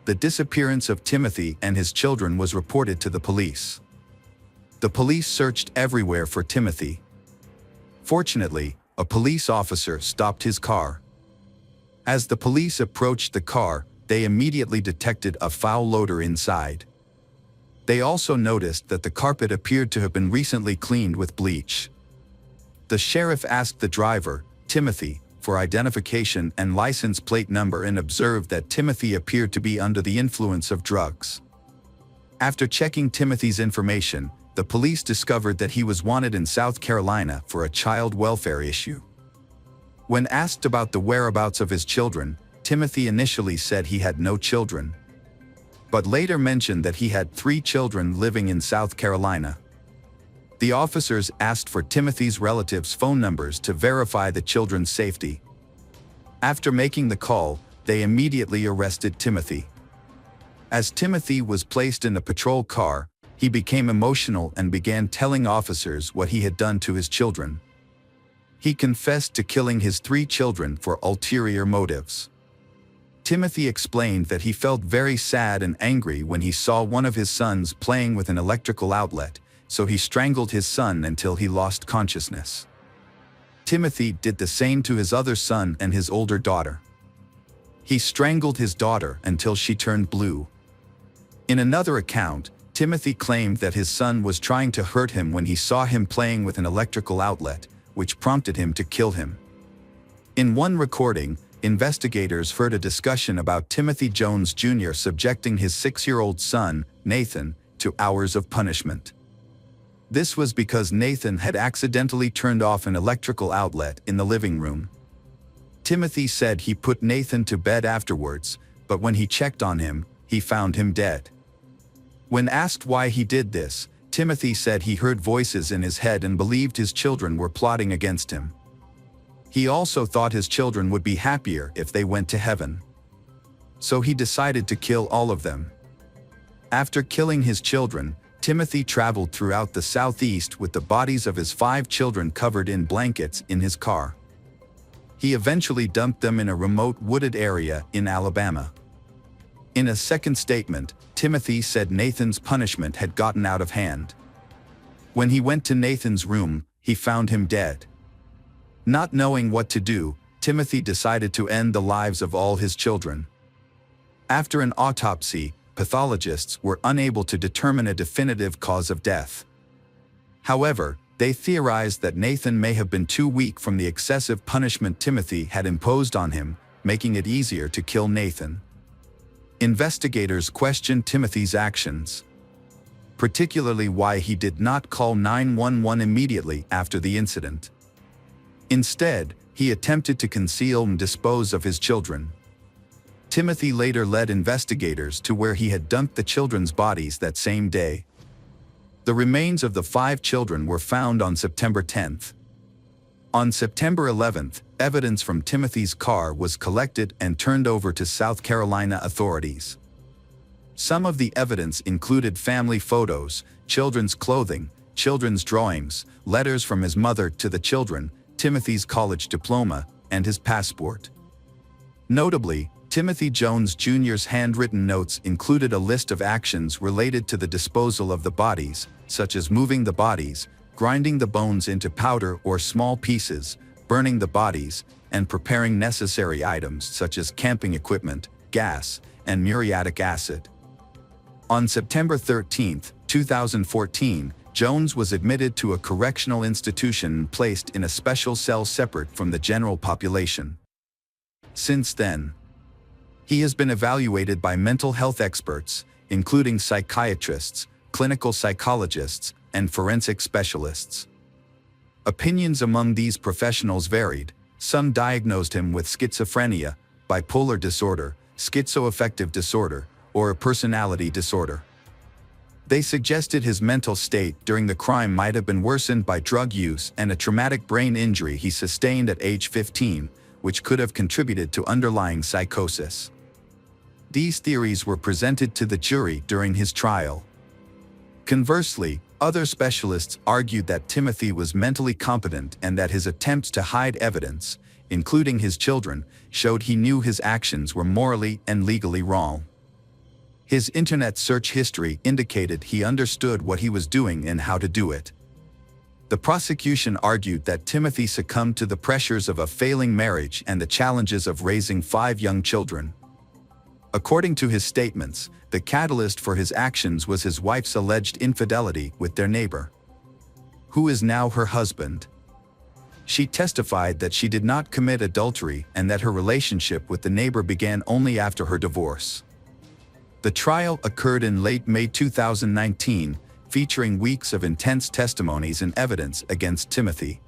The disappearance of Timothy and his children was reported to the police. The police searched everywhere for Timothy. Fortunately, a police officer stopped his car. As the police approached the car, they immediately detected a foul odor inside. They also noticed that the carpet appeared to have been recently cleaned with bleach. The sheriff asked the driver, Timothy, for identification and license plate number and observed that Timothy appeared to be under the influence of drugs. After checking Timothy's information, the police discovered that he was wanted in South Carolina for a child welfare issue. When asked about the whereabouts of his children, Timothy initially said he had no children, but later mentioned that he had 3 children living in South Carolina. The officers asked for Timothy's relatives' phone numbers to verify the children's safety. After making the call, they immediately arrested Timothy. As Timothy was placed in a patrol car, he became emotional and began telling officers what he had done to his children. He confessed to killing his 3 children for ulterior motives. Timothy explained that he felt very sad and angry when he saw one of his sons playing with an electrical outlet, so he strangled his son until he lost consciousness. Timothy did the same to his other son and his older daughter. He strangled his daughter until she turned blue. In another account, Timothy claimed that his son was trying to hurt him when he saw him playing with an electrical outlet, which prompted him to kill him. In one recording, investigators heard a discussion about Timothy Jones Jr. subjecting his 6-year-old son, Nathan, to hours of punishment. This was because Nathan had accidentally turned off an electrical outlet in the living room. Timothy said he put Nathan to bed afterwards, but when he checked on him, he found him dead. When asked why he did this, Timothy said he heard voices in his head and believed his children were plotting against him. He also thought his children would be happier if they went to heaven. So he decided to kill all of them. After killing his children, Timothy traveled throughout the Southeast with the bodies of his 5 children covered in blankets in his car. He eventually dumped them in a remote wooded area in Alabama. In a second statement, Timothy said Nathan's punishment had gotten out of hand. When he went to Nathan's room, he found him dead. Not knowing what to do, Timothy decided to end the lives of all his children. After an autopsy, pathologists were unable to determine a definitive cause of death. However, they theorized that Nathan may have been too weak from the excessive punishment Timothy had imposed on him, making it easier to kill Nathan. Investigators questioned Timothy's actions, particularly why he did not call 911 immediately after the incident. Instead, he attempted to conceal and dispose of his children. Timothy later led investigators to where he had dumped the children's bodies that same day. The remains of the 5 children were found on September 10th. On September 11th, evidence from Timothy's car was collected and turned over to South Carolina authorities. Some of the evidence included family photos, children's clothing, children's drawings, letters from his mother to the children, Timothy's college diploma, and his passport. Notably, Timothy Jones Jr.'s handwritten notes included a list of actions related to the disposal of the bodies, such as moving the bodies, grinding the bones into powder or small pieces, burning the bodies, and preparing necessary items such as camping equipment, gas, and muriatic acid. On September 13, 2014, Jones was admitted to a correctional institution and placed in a special cell separate from the general population. Since then, he has been evaluated by mental health experts, including psychiatrists, clinical psychologists, and forensic specialists. Opinions among these professionals varied. Some diagnosed him with schizophrenia, bipolar disorder, schizoaffective disorder, or a personality disorder. They suggested his mental state during the crime might have been worsened by drug use and a traumatic brain injury he sustained at age 15, which could have contributed to underlying psychosis. These theories were presented to the jury during his trial. Conversely, other specialists argued that Timothy was mentally competent and that his attempts to hide evidence, including his children, showed he knew his actions were morally and legally wrong. His internet search history indicated he understood what he was doing and how to do it. The prosecution argued that Timothy succumbed to the pressures of a failing marriage and the challenges of raising 5 young children. According to his statements, the catalyst for his actions was his wife's alleged infidelity with their neighbor, who is now her husband. She testified that she did not commit adultery and that her relationship with the neighbor began only after her divorce. The trial occurred in late May 2019, featuring weeks of intense testimonies and evidence against Timothy.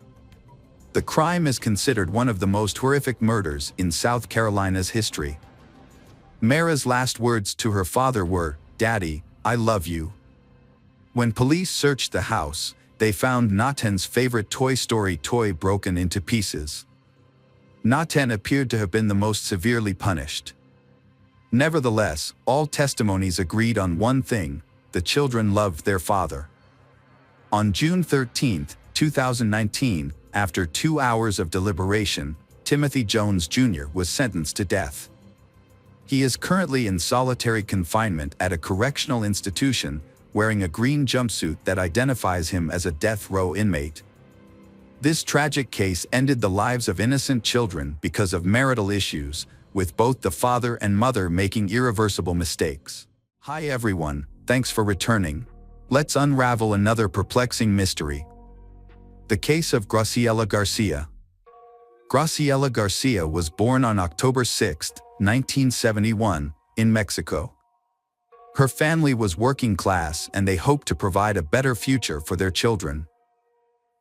The crime is considered one of the most horrific murders in South Carolina's history. Mara's last words to her father were, "Daddy, I love you." When police searched the house, they found Naten's favorite Toy Story toy broken into pieces. Naten appeared to have been the most severely punished. Nevertheless, all testimonies agreed on one thing: the children loved their father. On June 13, 2019, after 2 hours of deliberation, Timothy Jones Jr. was sentenced to death. He is currently in solitary confinement at a correctional institution, wearing a green jumpsuit that identifies him as a death row inmate. This tragic case ended the lives of innocent children because of marital issues, with both the father and mother making irreversible mistakes. Hi everyone, thanks for returning. Let's unravel another perplexing mystery. The case of Graciela Garcia. Graciela Garcia was born on October 6, 1971, in Mexico. Her family was working class and they hoped to provide a better future for their children.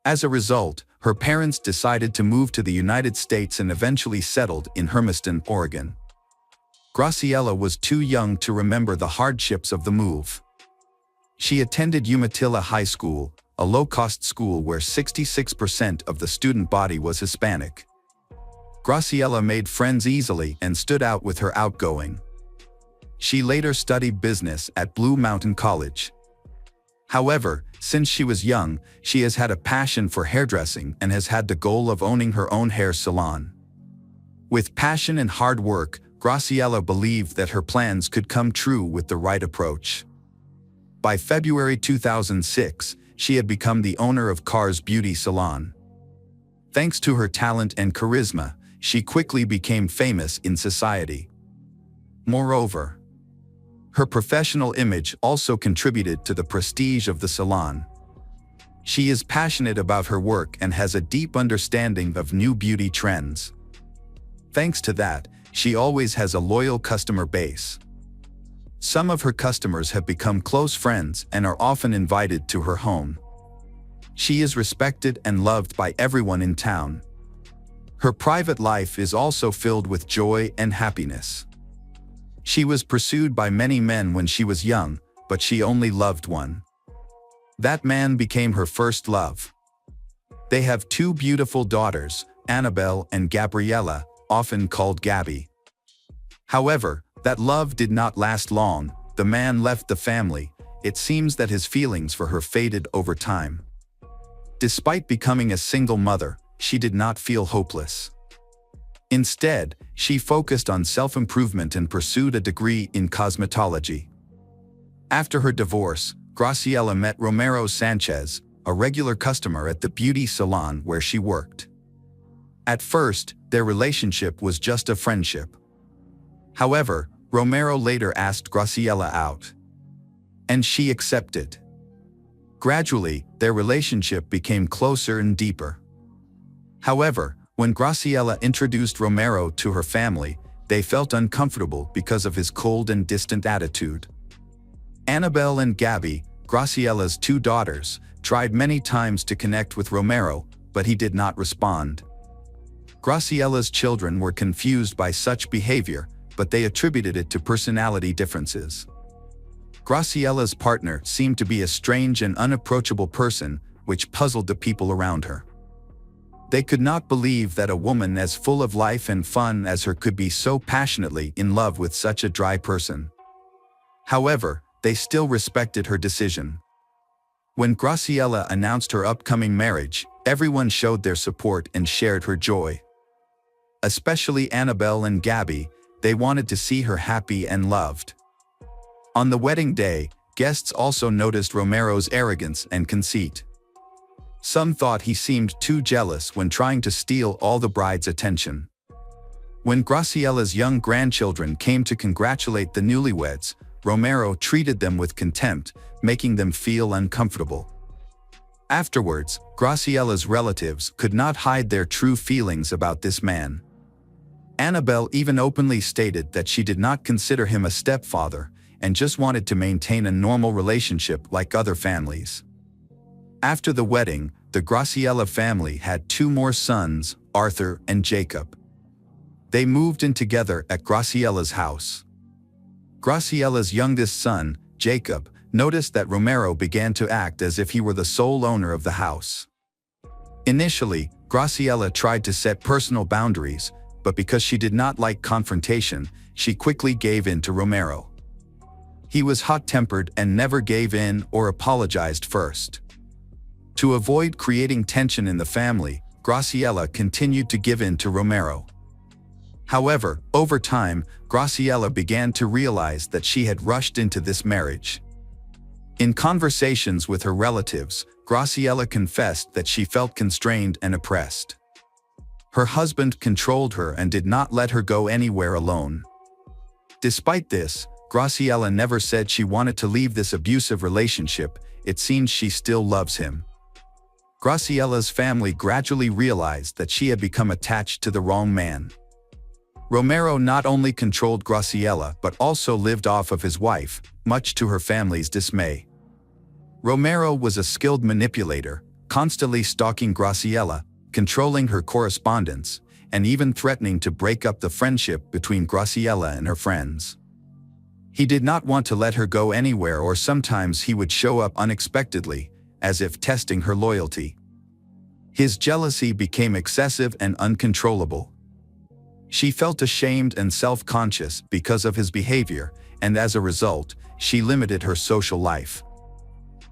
As a result, her parents decided to move to the United States and eventually settled in Hermiston, Oregon. Graciela was too young to remember the hardships of the move. She attended Umatilla High School, a low-cost school where 66% of the student body was Hispanic. Graciela made friends easily and stood out with her outgoing. She later studied business at Blue Mountain College. However, since she was young, she has had a passion for hairdressing and has had the goal of owning her own hair salon. With passion and hard work, Graciela believed that her plans could come true with the right approach. By February 2006, she had become the owner of Carr's Beauty Salon. Thanks to her talent and charisma, she quickly became famous in society. Moreover, her professional image also contributed to the prestige of the salon. She is passionate about her work and has a deep understanding of new beauty trends. Thanks to that, she always has a loyal customer base. Some of her customers have become close friends and are often invited to her home. She is respected and loved by everyone in town. Her private life is also filled with joy and happiness. She was pursued by many men when she was young, but she only loved one. That man became her first love. They have 2 beautiful daughters, Annabelle and Gabriella, often called Gabby. However, that love did not last long. The man left the family. It seems that his feelings for her faded over time. Despite becoming a single mother, she did not feel hopeless. Instead, she focused on self-improvement and pursued a degree in cosmetology. After her divorce, Graciela met Romero Sanchez, a regular customer at the beauty salon where she worked. At first, their relationship was just a friendship. However, Romero later asked Graciela out, and she accepted. Gradually, their relationship became closer and deeper. However, when Graciela introduced Romero to her family, they felt uncomfortable because of his cold and distant attitude. Annabelle and Gabby, Graciela's 2 daughters, tried many times to connect with Romero, but he did not respond. Graciela's children were confused by such behavior, but they attributed it to personality differences. Graciella's partner seemed to be a strange and unapproachable person, which puzzled the people around her. They could not believe that a woman as full of life and fun as her could be so passionately in love with such a dry person. However, they still respected her decision. When Graciella announced her upcoming marriage, everyone showed their support and shared her joy. Especially Annabelle and Gabby, they wanted to see her happy and loved. On the wedding day, guests also noticed Romero's arrogance and conceit. Some thought he seemed too jealous when trying to steal all the bride's attention. When Graciella's young grandchildren came to congratulate the newlyweds, Romero treated them with contempt, making them feel uncomfortable. Afterwards, Graciella's relatives could not hide their true feelings about this man. Annabelle even openly stated that she did not consider him a stepfather and just wanted to maintain a normal relationship like other families. After the wedding, the Graciella family had 2 more sons, Arthur and Jacob. They moved in together at Graciella's house. Graciella's youngest son, Jacob, noticed that Romero began to act as if he were the sole owner of the house. Initially, Graciella tried to set personal boundaries, but because she did not like confrontation, she quickly gave in to Romero. He was hot-tempered and never gave in or apologized first. To avoid creating tension in the family, Graciella continued to give in to Romero. However, over time, Graciella began to realize that she had rushed into this marriage. In conversations with her relatives, Graciella confessed that she felt constrained and oppressed. Her husband controlled her and did not let her go anywhere alone. Despite this, Graciella never said she wanted to leave this abusive relationship. It seems she still loves him. Graciella's family gradually realized that she had become attached to the wrong man. Romero not only controlled Graciella but also lived off of his wife, much to her family's dismay. Romero was a skilled manipulator, constantly stalking Graciella, controlling her correspondence, and even threatening to break up the friendship between Graciella and her friends. He did not want to let her go anywhere, or sometimes he would show up unexpectedly, as if testing her loyalty. His jealousy became excessive and uncontrollable. She felt ashamed and self-conscious because of his behavior, and as a result, she limited her social life.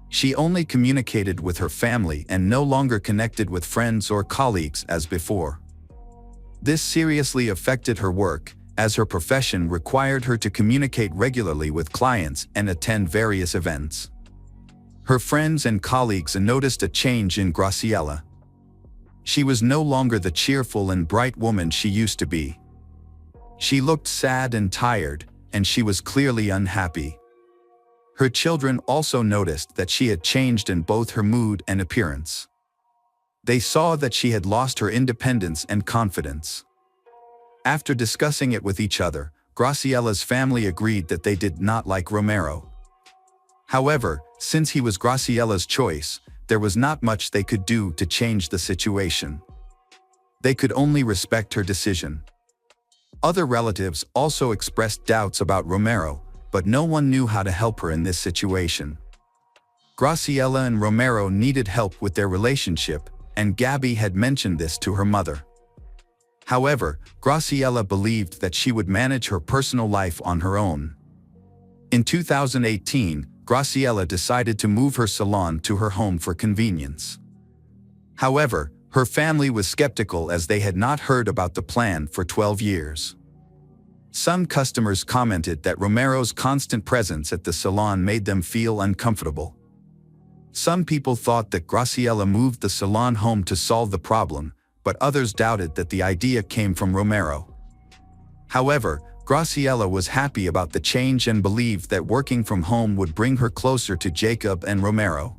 She only communicated with her family and no longer connected with friends or colleagues as before. This seriously affected her work, as her profession required her to communicate regularly with clients and attend various events. Her friends and colleagues noticed a change in Graciella. She was no longer the cheerful and bright woman she used to be. She looked sad and tired, and she was clearly unhappy. Her children also noticed that she had changed in both her mood and appearance. They saw that she had lost her independence and confidence. After discussing it with each other, Graciella's family agreed that they did not like Romero. However, since he was Graciella's choice, there was not much they could do to change the situation. They could only respect her decision. Other relatives also expressed doubts about Romero, but no one knew how to help her in this situation. Graciella and Romero needed help with their relationship, and Gabby had mentioned this to her mother. However, Graciella believed that she would manage her personal life on her own. In 2018, Graciella decided to move her salon to her home for convenience. However, her family was skeptical as they had not heard about the plan for 12 years. Some customers commented that Romero's constant presence at the salon made them feel uncomfortable. Some people thought that Graciella moved the salon home to solve the problem, but others doubted that the idea came from Romero. However, Graciella was happy about the change and believed that working from home would bring her closer to Jacob and Romero.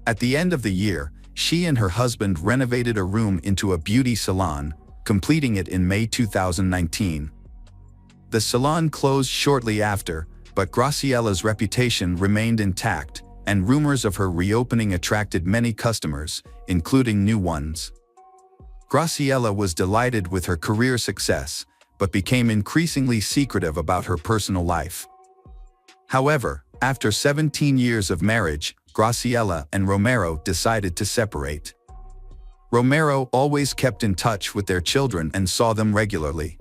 At the end of the year, she and her husband renovated a room into a beauty salon, completing it in May 2019. The salon closed shortly after, but Graciella's reputation remained intact, and rumors of her reopening attracted many customers, including new ones. Graciella was delighted with her career success, but became increasingly secretive about her personal life. However, After 17 years of marriage, Graciela and Romero decided to separate. Romero always kept in touch with their children and saw them regularly.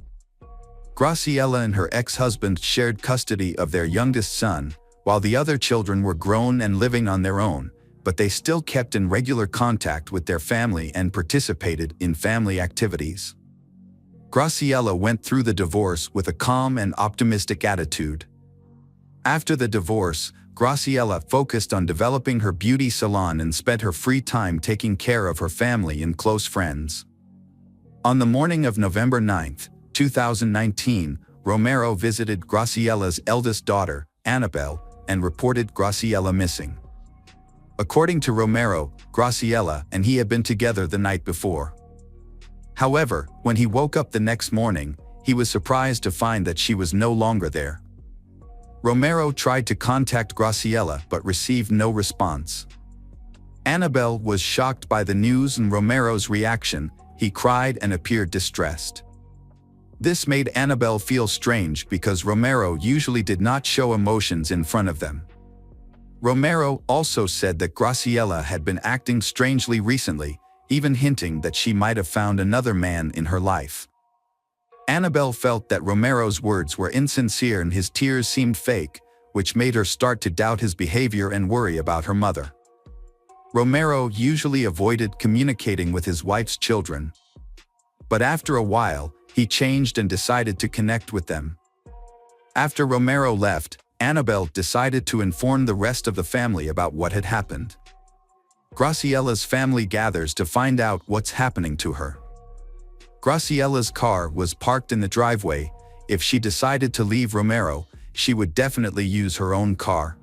Graciela and her ex-husband shared custody of their youngest son, while the other children were grown and living on their own, but they still kept in regular contact with their family and participated in family activities. Graciela went through the divorce with a calm and optimistic attitude. After the divorce, Graciela focused on developing her beauty salon and spent her free time taking care of her family and close friends. On the morning of November 9, 2019, Romero visited Graciela's eldest daughter, Annabelle, and reported Graciela missing. According to Romero, Graciela and he had been together the night before. However, when he woke up the next morning, he was surprised to find that she was no longer there. Romero tried to contact Graciela but received no response. Annabelle was shocked by the news and Romero's reaction. He cried and appeared distressed. This made Annabelle feel strange because Romero usually did not show emotions in front of them. Romero also said that Graciela had been acting strangely recently, even hinting that she might have found another man in her life. Annabelle felt that Romero's words were insincere and his tears seemed fake, which made her start to doubt his behavior and worry about her mother. Romero usually avoided communicating with his wife's children. But after a while, he changed and decided to connect with them. After Romero left, Annabelle decided to inform the rest of the family about what had happened. Graciela's family gathers to find out what's happening to her. Graciela's car was parked in the driveway. If she decided to leave Romero, she would definitely use her own car.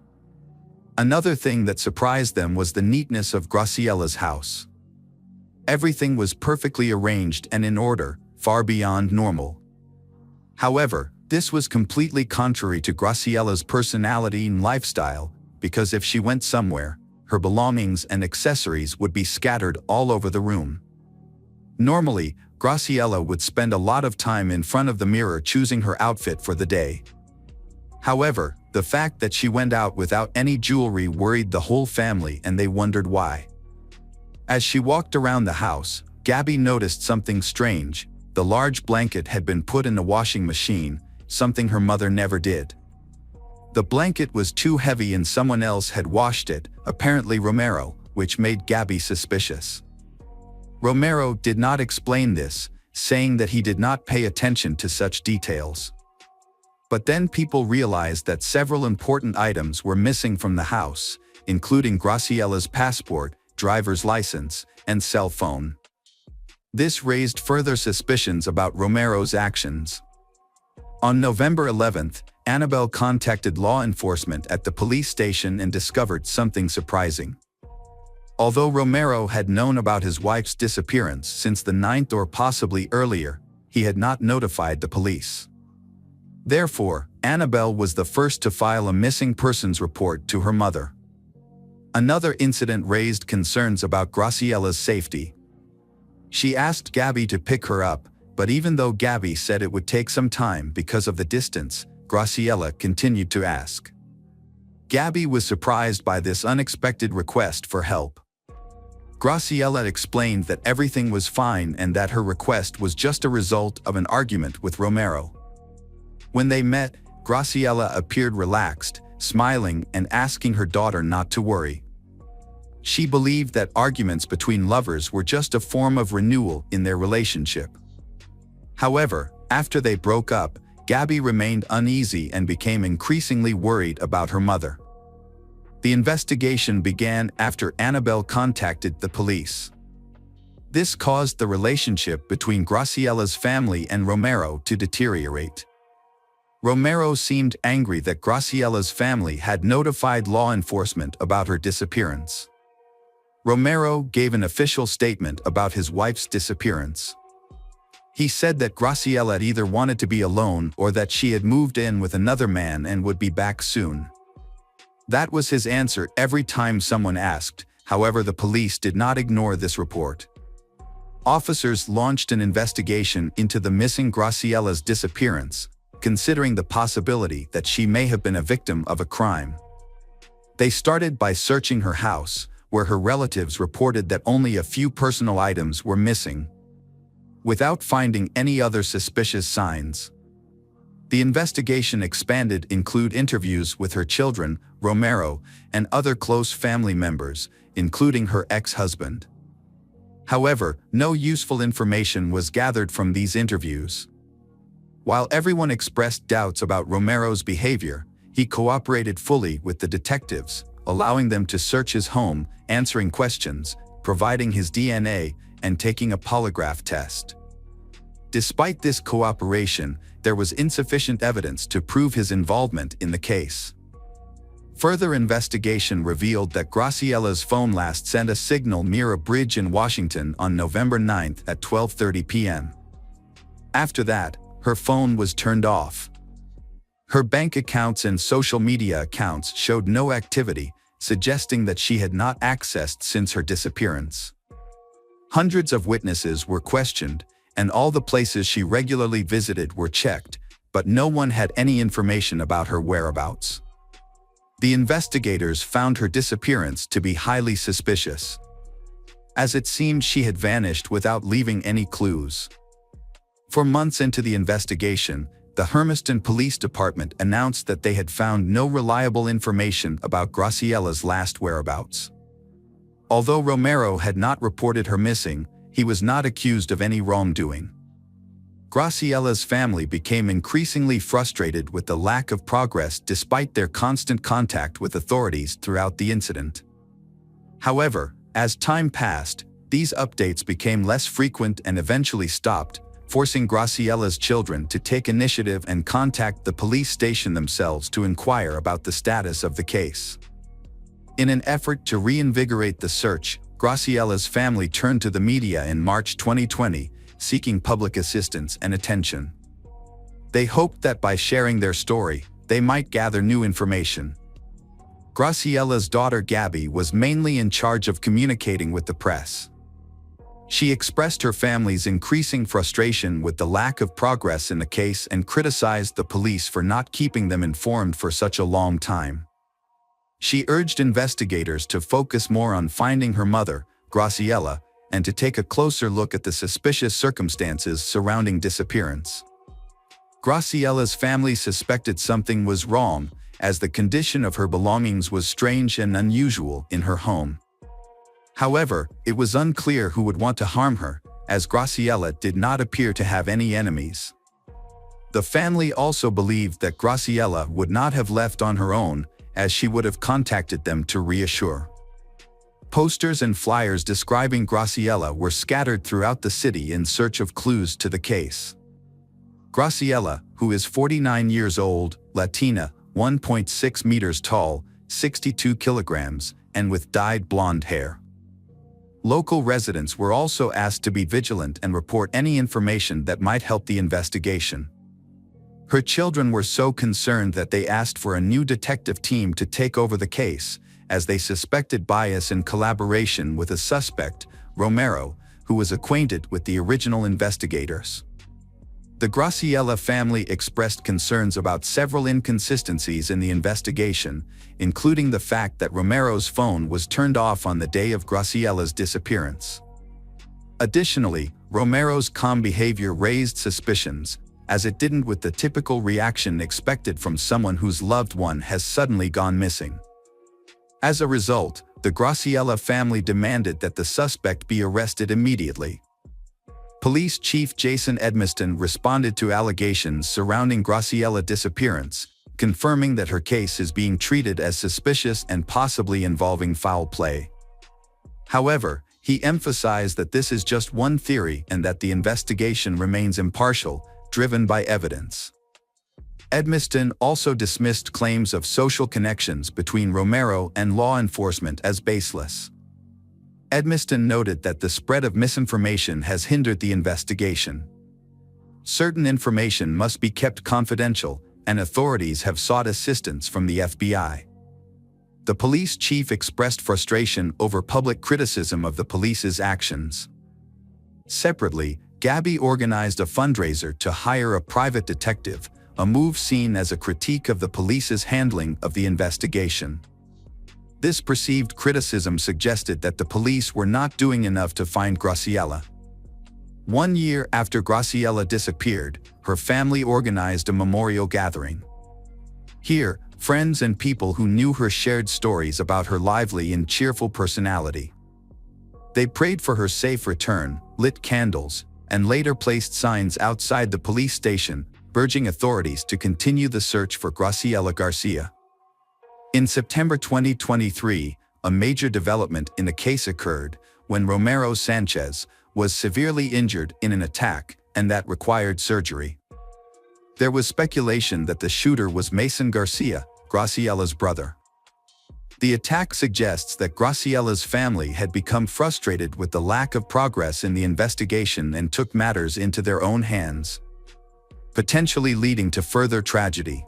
Another thing that surprised them was the neatness of Graciela's house. Everything was perfectly arranged and in order, far beyond normal. However, this was completely contrary to Graciela's personality and lifestyle, because if she went somewhere, her belongings and accessories would be scattered all over the room. Normally, Graciela would spend a lot of time in front of the mirror choosing her outfit for the day. However, the fact that she went out without any jewelry worried the whole family and they wondered why. As she walked around the house, Gabby noticed something strange. The large blanket had been put in the washing machine, something her mother never did. The blanket was too heavy and someone else had washed it, apparently Romero, which made Gabby suspicious. Romero did not explain this, saying that he did not pay attention to such details. But then people realized that several important items were missing from the house, including Graciela's passport, driver's license, and cell phone. This raised further suspicions about Romero's actions. On November 11th, Annabelle contacted law enforcement at the police station and discovered something surprising. Although Romero had known about his wife's disappearance since the 9th or possibly earlier, he had not notified the police. Therefore, Annabelle was the first to file a missing persons report to her mother. Another incident raised concerns about Graciela's safety. She asked Gabby to pick her up, but even though Gabby said it would take some time because of the distance, Graciela continued to ask. Gabby was surprised by this unexpected request for help. Graciela explained that everything was fine and that her request was just a result of an argument with Romero. When they met, Graciela appeared relaxed, smiling and asking her daughter not to worry. She believed that arguments between lovers were just a form of renewal in their relationship. However, after they broke up, Gabby remained uneasy and became increasingly worried about her mother. The investigation began after Annabelle contacted the police. This caused the relationship between Graciela's family and Romero to deteriorate. Romero seemed angry that Graciela's family had notified law enforcement about her disappearance. Romero gave an official statement about his wife's disappearance. He said that Graciela had either wanted to be alone or that she had moved in with another man and would be back soon. That was his answer every time someone asked. However, the police did not ignore this report. Officers launched an investigation into the missing Graciela's disappearance, considering the possibility that she may have been a victim of a crime. They started by searching her house, where her relatives reported that only a few personal items were missing, without finding any other suspicious signs. The investigation expanded to include interviews with her children, Romero, and other close family members, including her ex-husband. However, no useful information was gathered from these interviews. While everyone expressed doubts about Romero's behavior, he cooperated fully with the detectives, allowing them to search his home, answering questions, providing his DNA, and taking a polygraph test. Despite this cooperation, there was insufficient evidence to prove his involvement in the case. Further investigation revealed that Graciella's phone last sent a signal near a bridge in Washington on November 9 at 12:30 p.m. After that, her phone was turned off. Her bank accounts and social media accounts showed no activity, suggesting that she had not accessed since her disappearance. Hundreds of witnesses were questioned, and all the places she regularly visited were checked, but no one had any information about her whereabouts. The investigators found her disappearance to be highly suspicious, as it seemed she had vanished without leaving any clues. For months into the investigation, the Hermiston Police Department announced that they had found no reliable information about Graciella's last whereabouts. Although Romero had not reported her missing, he was not accused of any wrongdoing. Graciella's family became increasingly frustrated with the lack of progress despite their constant contact with authorities throughout the incident. However, as time passed, these updates became less frequent and eventually stopped, forcing Graciella's children to take initiative and contact the police station themselves to inquire about the status of the case. In an effort to reinvigorate the search, Graciella's family turned to the media in March 2020, seeking public assistance and attention. They hoped that by sharing their story, they might gather new information. Graciella's daughter Gabby was mainly in charge of communicating with the press. She expressed her family's increasing frustration with the lack of progress in the case and criticized the police for not keeping them informed for such a long time. She urged investigators to focus more on finding her mother, Graciella, and to take a closer look at the suspicious circumstances surrounding disappearance. Graciella's family suspected something was wrong, as the condition of her belongings was strange and unusual in her home. However, it was unclear who would want to harm her, as Graciella did not appear to have any enemies. The family also believed that Graciella would not have left on her own, as she would have contacted them to reassure. Posters and flyers describing Graciella were scattered throughout the city in search of clues to the case. Graciella, who is 49 years old, Latina, 1.6 meters tall, 62 kilograms, and with dyed blonde hair. Local residents were also asked to be vigilant and report any information that might help the investigation. Her children were so concerned that they asked for a new detective team to take over the case, as they suspected bias in collaboration with a suspect, Romero, who was acquainted with the original investigators. The Graciella family expressed concerns about several inconsistencies in the investigation, including the fact that Romero's phone was turned off on the day of Graciella's disappearance. Additionally, Romero's calm behavior raised suspicions, as it didn't with the typical reaction expected from someone whose loved one has suddenly gone missing. As a result, the Graciella family demanded that the suspect be arrested immediately. Police Chief Jason Edmiston responded to allegations surrounding Graciella's disappearance, confirming that her case is being treated as suspicious and possibly involving foul play. However, he emphasized that this is just one theory and that the investigation remains impartial, driven by evidence. Edmiston also dismissed claims of social connections between Romero and law enforcement as baseless. Edmiston noted that the spread of misinformation has hindered the investigation. Certain information must be kept confidential, and authorities have sought assistance from the FBI. The police chief expressed frustration over public criticism of the police's actions. Separately, Gabby organized a fundraiser to hire a private detective, a move seen as a critique of the police's handling of the investigation. This perceived criticism suggested that the police were not doing enough to find Graciela. 1 year after Graciela disappeared, her family organized a memorial gathering. Here, friends and people who knew her shared stories about her lively and cheerful personality. They prayed for her safe return, lit candles, and later placed signs outside the police station, urging authorities to continue the search for Graciela Garcia. In September 2023, a major development in the case occurred when Romero Sanchez was severely injured in an attack and that required surgery. There was speculation that the shooter was Mason Garcia, Graciela's brother. The attack suggests that Graciela's family had become frustrated with the lack of progress in the investigation and took matters into their own hands, potentially leading to further tragedy.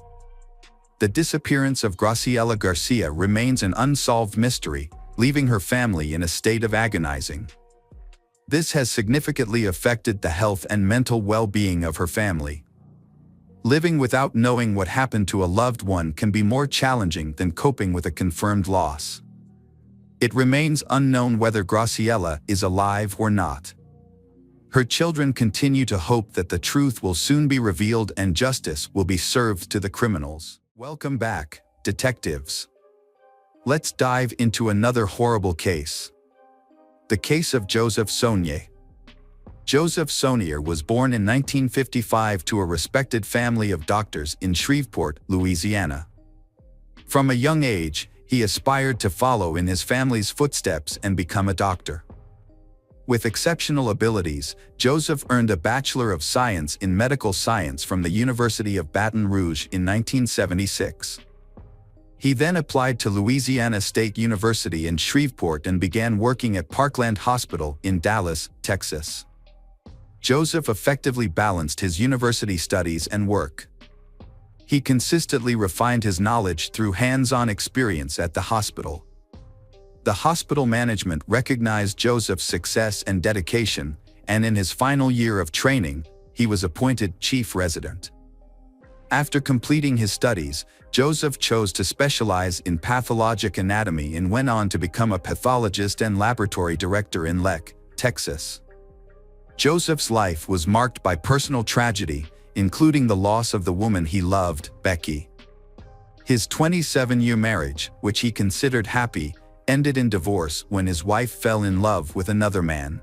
The disappearance of Graciela Garcia remains an unsolved mystery, leaving her family in a state of agonizing. This has significantly affected the health and mental well-being of her family. Living without knowing what happened to a loved one can be more challenging than coping with a confirmed loss. It remains unknown whether Graciela is alive or not. Her children continue to hope that the truth will soon be revealed and justice will be served to the criminals. Welcome back, detectives. Let's dive into another horrible case. The case of Joseph Saunier. Joseph Saunier was born in 1955 to a respected family of doctors in Shreveport, Louisiana. From a young age, he aspired to follow in his family's footsteps and become a doctor. With exceptional abilities, Joseph earned a Bachelor of Science in Medical Science from the University of Baton Rouge in 1976. He then applied to Louisiana State University in Shreveport and began working at Parkland Hospital in Dallas, Texas. Joseph effectively balanced his university studies and work. He consistently refined his knowledge through hands-on experience at the hospital. The hospital management recognized Joseph's success and dedication, and in his final year of training, he was appointed chief resident. After completing his studies, Joseph chose to specialize in pathologic anatomy and went on to become a pathologist and laboratory director in Leck, Texas. Joseph's life was marked by personal tragedy, including the loss of the woman he loved, Becky. His 27-year marriage, which he considered happy, ended in divorce when his wife fell in love with another man.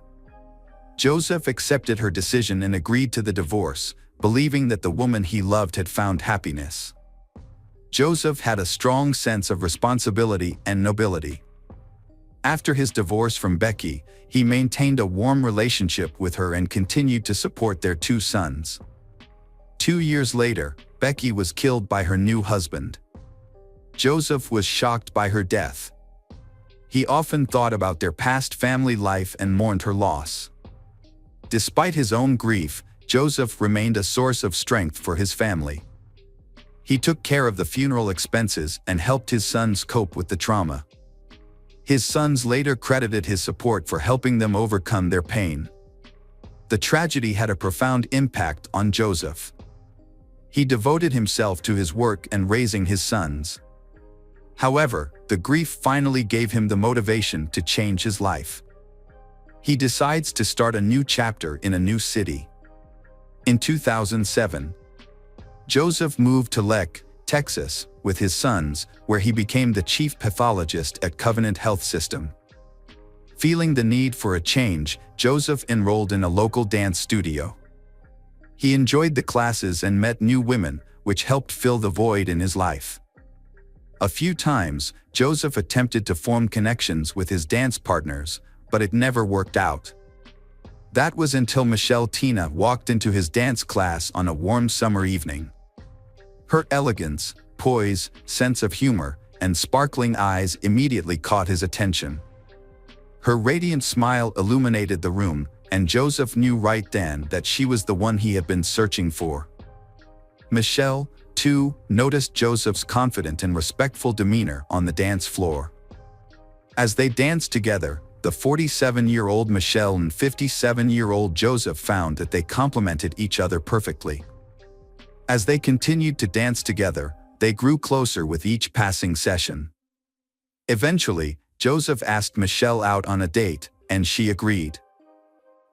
Joseph accepted her decision and agreed to the divorce, believing that the woman he loved had found happiness. Joseph had a strong sense of responsibility and nobility. After his divorce from Becky, he maintained a warm relationship with her and continued to support their 2 sons. 2 years later, Becky was killed by her new husband. Joseph was shocked by her death. He often thought about their past family life and mourned her loss. Despite his own grief, Joseph remained a source of strength for his family. He took care of the funeral expenses and helped his sons cope with the trauma. His sons later credited his support for helping them overcome their pain. The tragedy had a profound impact on Joseph. He devoted himself to his work and raising his sons. However, the grief finally gave him the motivation to change his life. He decides to start a new chapter in a new city. In 2007, Joseph moved to Leck, Texas, with his sons, where he became the chief pathologist at Covenant Health System. Feeling the need for a change, Joseph enrolled in a local dance studio. He enjoyed the classes and met new women, which helped fill the void in his life. A few times, Joseph attempted to form connections with his dance partners, but it never worked out. That was until Michelle Tina walked into his dance class on a warm summer evening. Her elegance, poise, sense of humor, and sparkling eyes immediately caught his attention. Her radiant smile illuminated the room, and Joseph knew right then that she was the one he had been searching for. Michelle, too, noticed Joseph's confident and respectful demeanor on the dance floor. As they danced together, the 47-year-old Michelle and 57-year-old Joseph found that they complemented each other perfectly. As they continued to dance together, they grew closer with each passing session. Eventually, Joseph asked Michelle out on a date, and she agreed.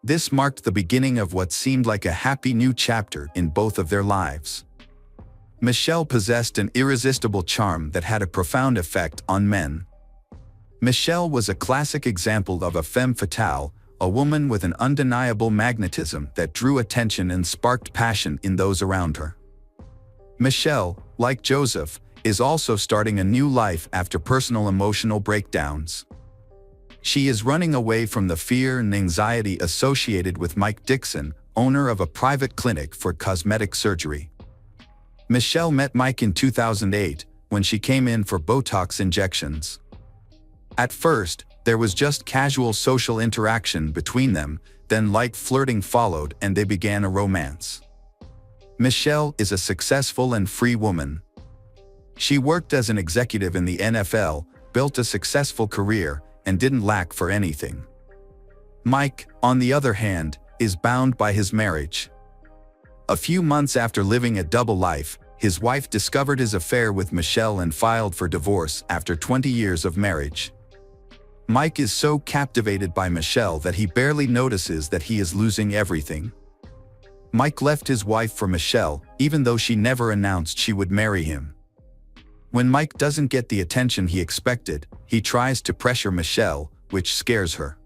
This marked the beginning of what seemed like a happy new chapter in both of their lives. Michelle possessed an irresistible charm that had a profound effect on men. Michelle was a classic example of a femme fatale, a woman with an undeniable magnetism that drew attention and sparked passion in those around her. Michelle, like Joseph, is also starting a new life after personal emotional breakdowns. She is running away from the fear and anxiety associated with Mike Dixon, owner of a private clinic for cosmetic surgery. Michelle met Mike in 2008 when she came in for Botox injections. At first, there was just casual social interaction between them, then light flirting followed and they began a romance. Michelle is a successful and free woman. She worked as an executive in the NFL, built a successful career, and didn't lack for anything. Mike, on the other hand, is bound by his marriage. A few months after living a double life, his wife discovered his affair with Michelle and filed for divorce after 20 years of marriage. Mike is so captivated by Michelle that he barely notices that he is losing everything. Mike left his wife for Michelle, even though she never announced she would marry him. When Mike doesn't get the attention he expected, he tries to pressure Michelle, which scares her.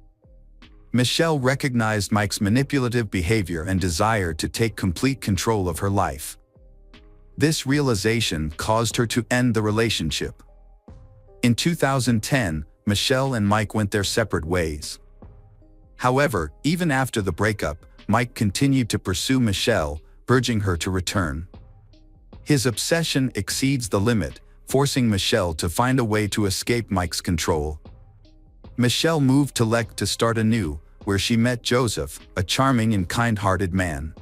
Michelle recognized Mike's manipulative behavior and desire to take complete control of her life. This realization caused her to end the relationship. In 2010, Michelle and Mike went their separate ways. However, even after the breakup, Mike continued to pursue Michelle, urging her to return. His obsession exceeds the limit, forcing Michelle to find a way to escape Mike's control. Michelle moved to Lek to start anew, where she met Joseph, a charming and kind-hearted man.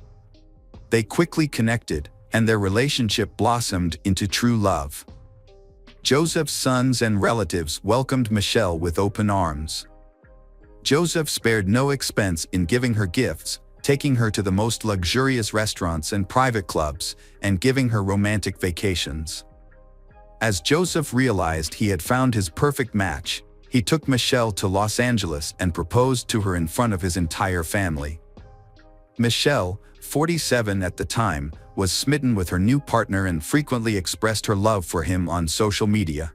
They quickly connected, and their relationship blossomed into true love. Joseph's sons and relatives welcomed Michelle with open arms. Joseph spared no expense in giving her gifts, taking her to the most luxurious restaurants and private clubs, and giving her romantic vacations. As Joseph realized he had found his perfect match, he took Michelle to Los Angeles and proposed to her in front of his entire family. Michelle, 47 at the time, was smitten with her new partner and frequently expressed her love for him on social media.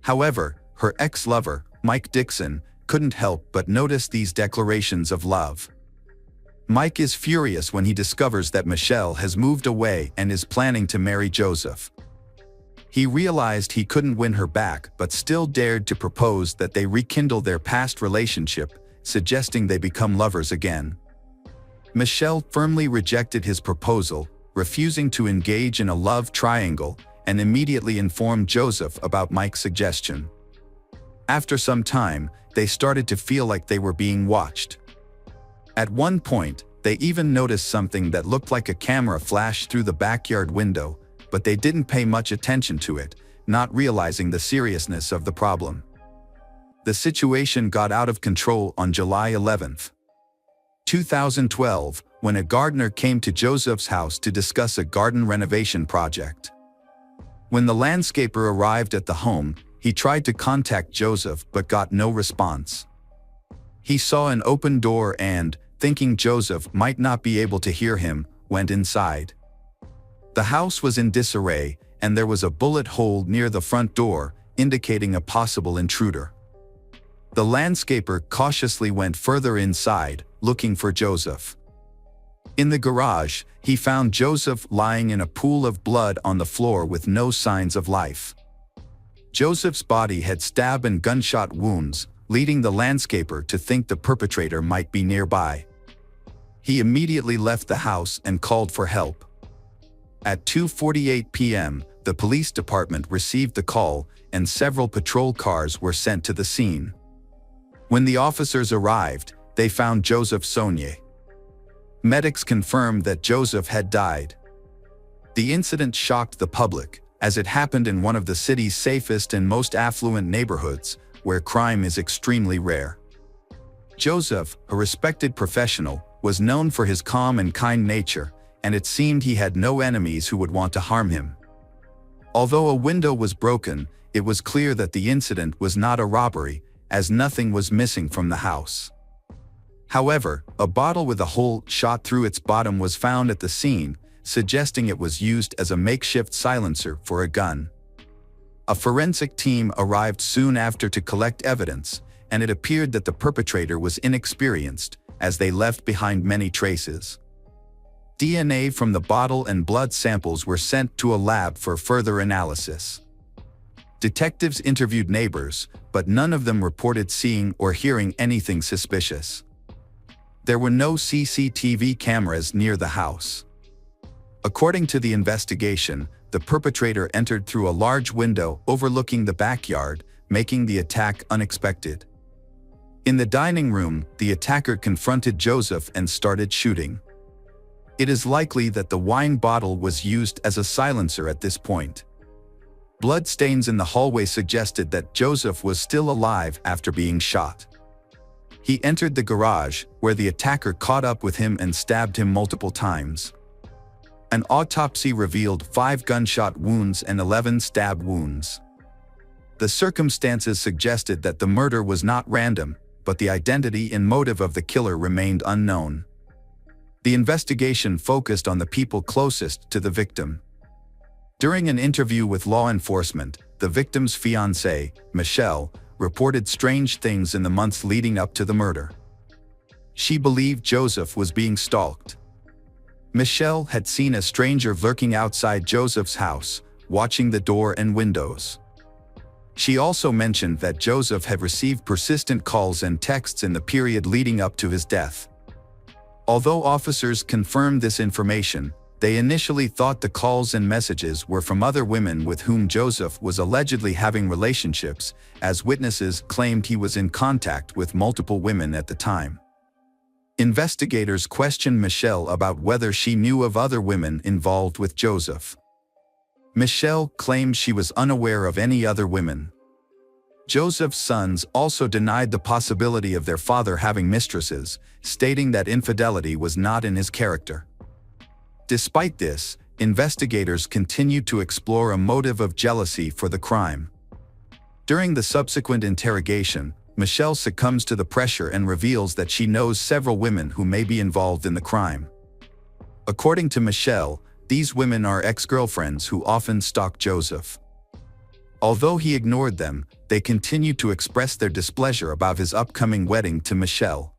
However, her ex-lover, Mike Dixon, couldn't help but notice these declarations of love. Mike is furious when he discovers that Michelle has moved away and is planning to marry Joseph. He realized he couldn't win her back but still dared to propose that they rekindle their past relationship, suggesting they become lovers again. Michelle firmly rejected his proposal, refusing to engage in a love triangle, and immediately informed Joseph about Mike's suggestion. After some time, they started to feel like they were being watched. At one point, they even noticed something that looked like a camera flash through the backyard window, but they didn't pay much attention to it, not realizing the seriousness of the problem. The situation got out of control on July 11, 2012, when a gardener came to Joseph's house to discuss a garden renovation project. When the landscaper arrived at the home, he tried to contact Joseph but got no response. He saw an open door and, thinking Joseph might not be able to hear him, went inside. The house was in disarray, and there was a bullet hole near the front door, indicating a possible intruder. The landscaper cautiously went further inside, looking for Joseph. In the garage, he found Joseph lying in a pool of blood on the floor with no signs of life. Joseph's body had stab and gunshot wounds, leading the landscaper to think the perpetrator might be nearby. He immediately left the house and called for help. At 2:48 p.m., the police department received the call, and several patrol cars were sent to the scene. When the officers arrived, they found Joseph Sonnier. Medics confirmed that Joseph had died. The incident shocked the public, as it happened in one of the city's safest and most affluent neighborhoods, where crime is extremely rare. Joseph, a respected professional, was known for his calm and kind nature, and it seemed he had no enemies who would want to harm him. Although a window was broken, it was clear that the incident was not a robbery, as nothing was missing from the house. However, a bottle with a hole shot through its bottom was found at the scene, suggesting it was used as a makeshift silencer for a gun. A forensic team arrived soon after to collect evidence, and it appeared that the perpetrator was inexperienced, as they left behind many traces. DNA from the bottle and blood samples were sent to a lab for further analysis. Detectives interviewed neighbors, but none of them reported seeing or hearing anything suspicious. There were no CCTV cameras near the house. According to the investigation, the perpetrator entered through a large window overlooking the backyard, making the attack unexpected. In the dining room, the attacker confronted Joseph and started shooting. It is likely that the wine bottle was used as a silencer at this point. Blood stains in the hallway suggested that Joseph was still alive after being shot. He entered the garage, where the attacker caught up with him and stabbed him multiple times. An autopsy revealed 5 gunshot wounds and 11 stab wounds. The circumstances suggested that the murder was not random, but the identity and motive of the killer remained unknown. The investigation focused on the people closest to the victim. During an interview with law enforcement, the victim's fiancée, Michelle, reported strange things in the months leading up to the murder. She believed Joseph was being stalked. Michelle had seen a stranger lurking outside Joseph's house, watching the door and windows. She also mentioned that Joseph had received persistent calls and texts in the period leading up to his death. Although officers confirmed this information, they initially thought the calls and messages were from other women with whom Joseph was allegedly having relationships, as witnesses claimed he was in contact with multiple women at the time. Investigators questioned Michelle about whether she knew of other women involved with Joseph. Michelle claimed she was unaware of any other women. Joseph's sons also denied the possibility of their father having mistresses, stating that infidelity was not in his character. Despite this, investigators continued to explore a motive of jealousy for the crime. During the subsequent interrogation, Michelle succumbs to the pressure and reveals that she knows several women who may be involved in the crime. According to Michelle, these women are ex-girlfriends who often stalk Joseph. Although he ignored them, they continued to express their displeasure about his upcoming wedding to Michelle.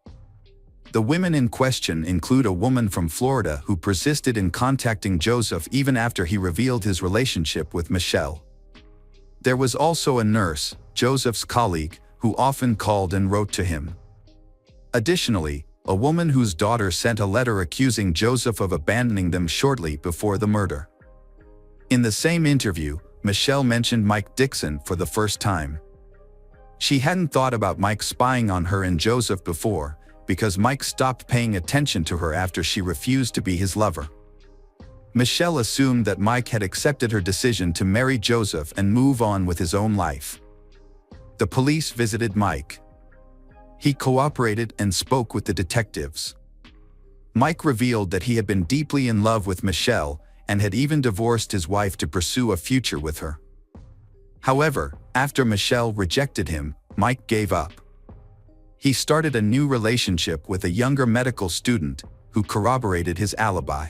The women in question include a woman from Florida who persisted in contacting Joseph even after he revealed his relationship with Michelle. There was also a nurse, Joseph's colleague, who often called and wrote to him. Additionally, a woman whose daughter sent a letter accusing Joseph of abandoning them shortly before the murder. In the same interview, Michelle mentioned Mike Dixon for the first time. She hadn't thought about Mike spying on her and Joseph before, because Mike stopped paying attention to her after she refused to be his lover. Michelle assumed that Mike had accepted her decision to marry Joseph and move on with his own life. The police visited Mike. He cooperated and spoke with the detectives. Mike revealed that he had been deeply in love with Michelle and had even divorced his wife to pursue a future with her. However, after Michelle rejected him, Mike gave up. He started a new relationship with a younger medical student who corroborated his alibi.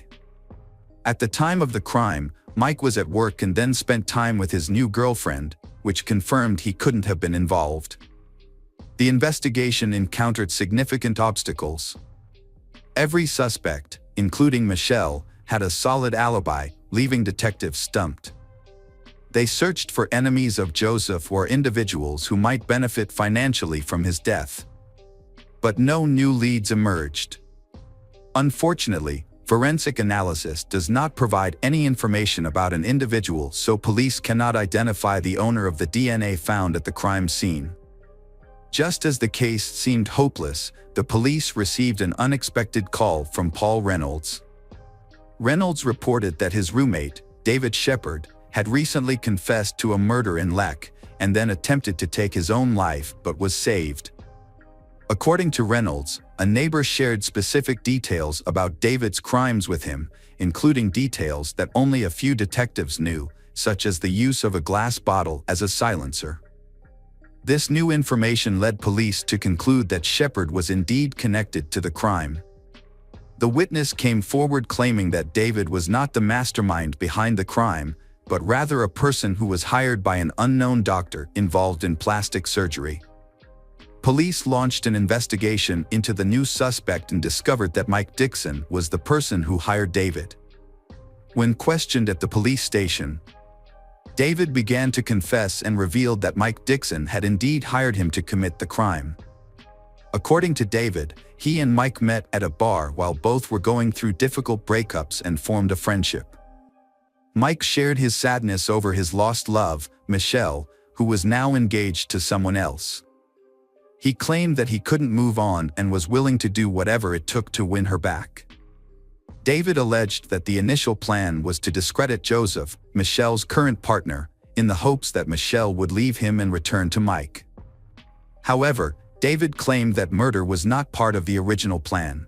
At the time of the crime, Mike was at work and then spent time with his new girlfriend, which confirmed he couldn't have been involved. The investigation encountered significant obstacles. Every suspect, including Michelle, had a solid alibi, leaving detectives stumped. They searched for enemies of Joseph or individuals who might benefit financially from his death. But no new leads emerged. Unfortunately, forensic analysis does not provide any information about an individual, so police cannot identify the owner of the DNA found at the crime scene. Just as the case seemed hopeless, the police received an unexpected call from Paul Reynolds. Reynolds reported that his roommate, David Shepard, had recently confessed to a murder in Leck and then attempted to take his own life but was saved. According to Reynolds, a neighbor shared specific details about David's crimes with him, including details that only a few detectives knew, such as the use of a glass bottle as a silencer. This new information led police to conclude that Shepard was indeed connected to the crime. The witness came forward claiming that David was not the mastermind behind the crime, but rather a person who was hired by an unknown doctor involved in plastic surgery. Police launched an investigation into the new suspect and discovered that Mike Dixon was the person who hired David. When questioned at the police station, David began to confess and revealed that Mike Dixon had indeed hired him to commit the crime. According to David, he and Mike met at a bar while both were going through difficult breakups and formed a friendship. Mike shared his sadness over his lost love, Michelle, who was now engaged to someone else. He claimed that he couldn't move on and was willing to do whatever it took to win her back. David alleged that the initial plan was to discredit Joseph, Michelle's current partner, in the hopes that Michelle would leave him and return to Mike. However, David claimed that murder was not part of the original plan.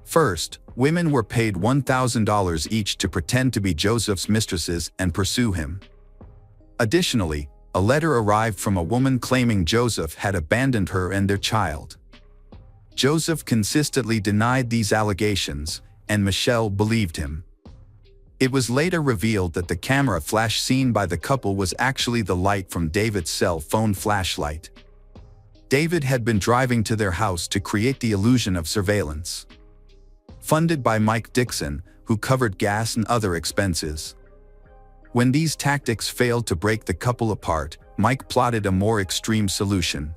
First, women were paid $1,000 each to pretend to be Joseph's mistresses and pursue him. Additionally, a letter arrived from a woman claiming Joseph had abandoned her and their child. Joseph consistently denied these allegations, and Michelle believed him. It was later revealed that the camera flash seen by the couple was actually the light from David's cell phone flashlight. David had been driving to their house to create the illusion of surveillance. Funded by Mike Dixon, who covered gas and other expenses. When these tactics failed to break the couple apart, Mike plotted a more extreme solution.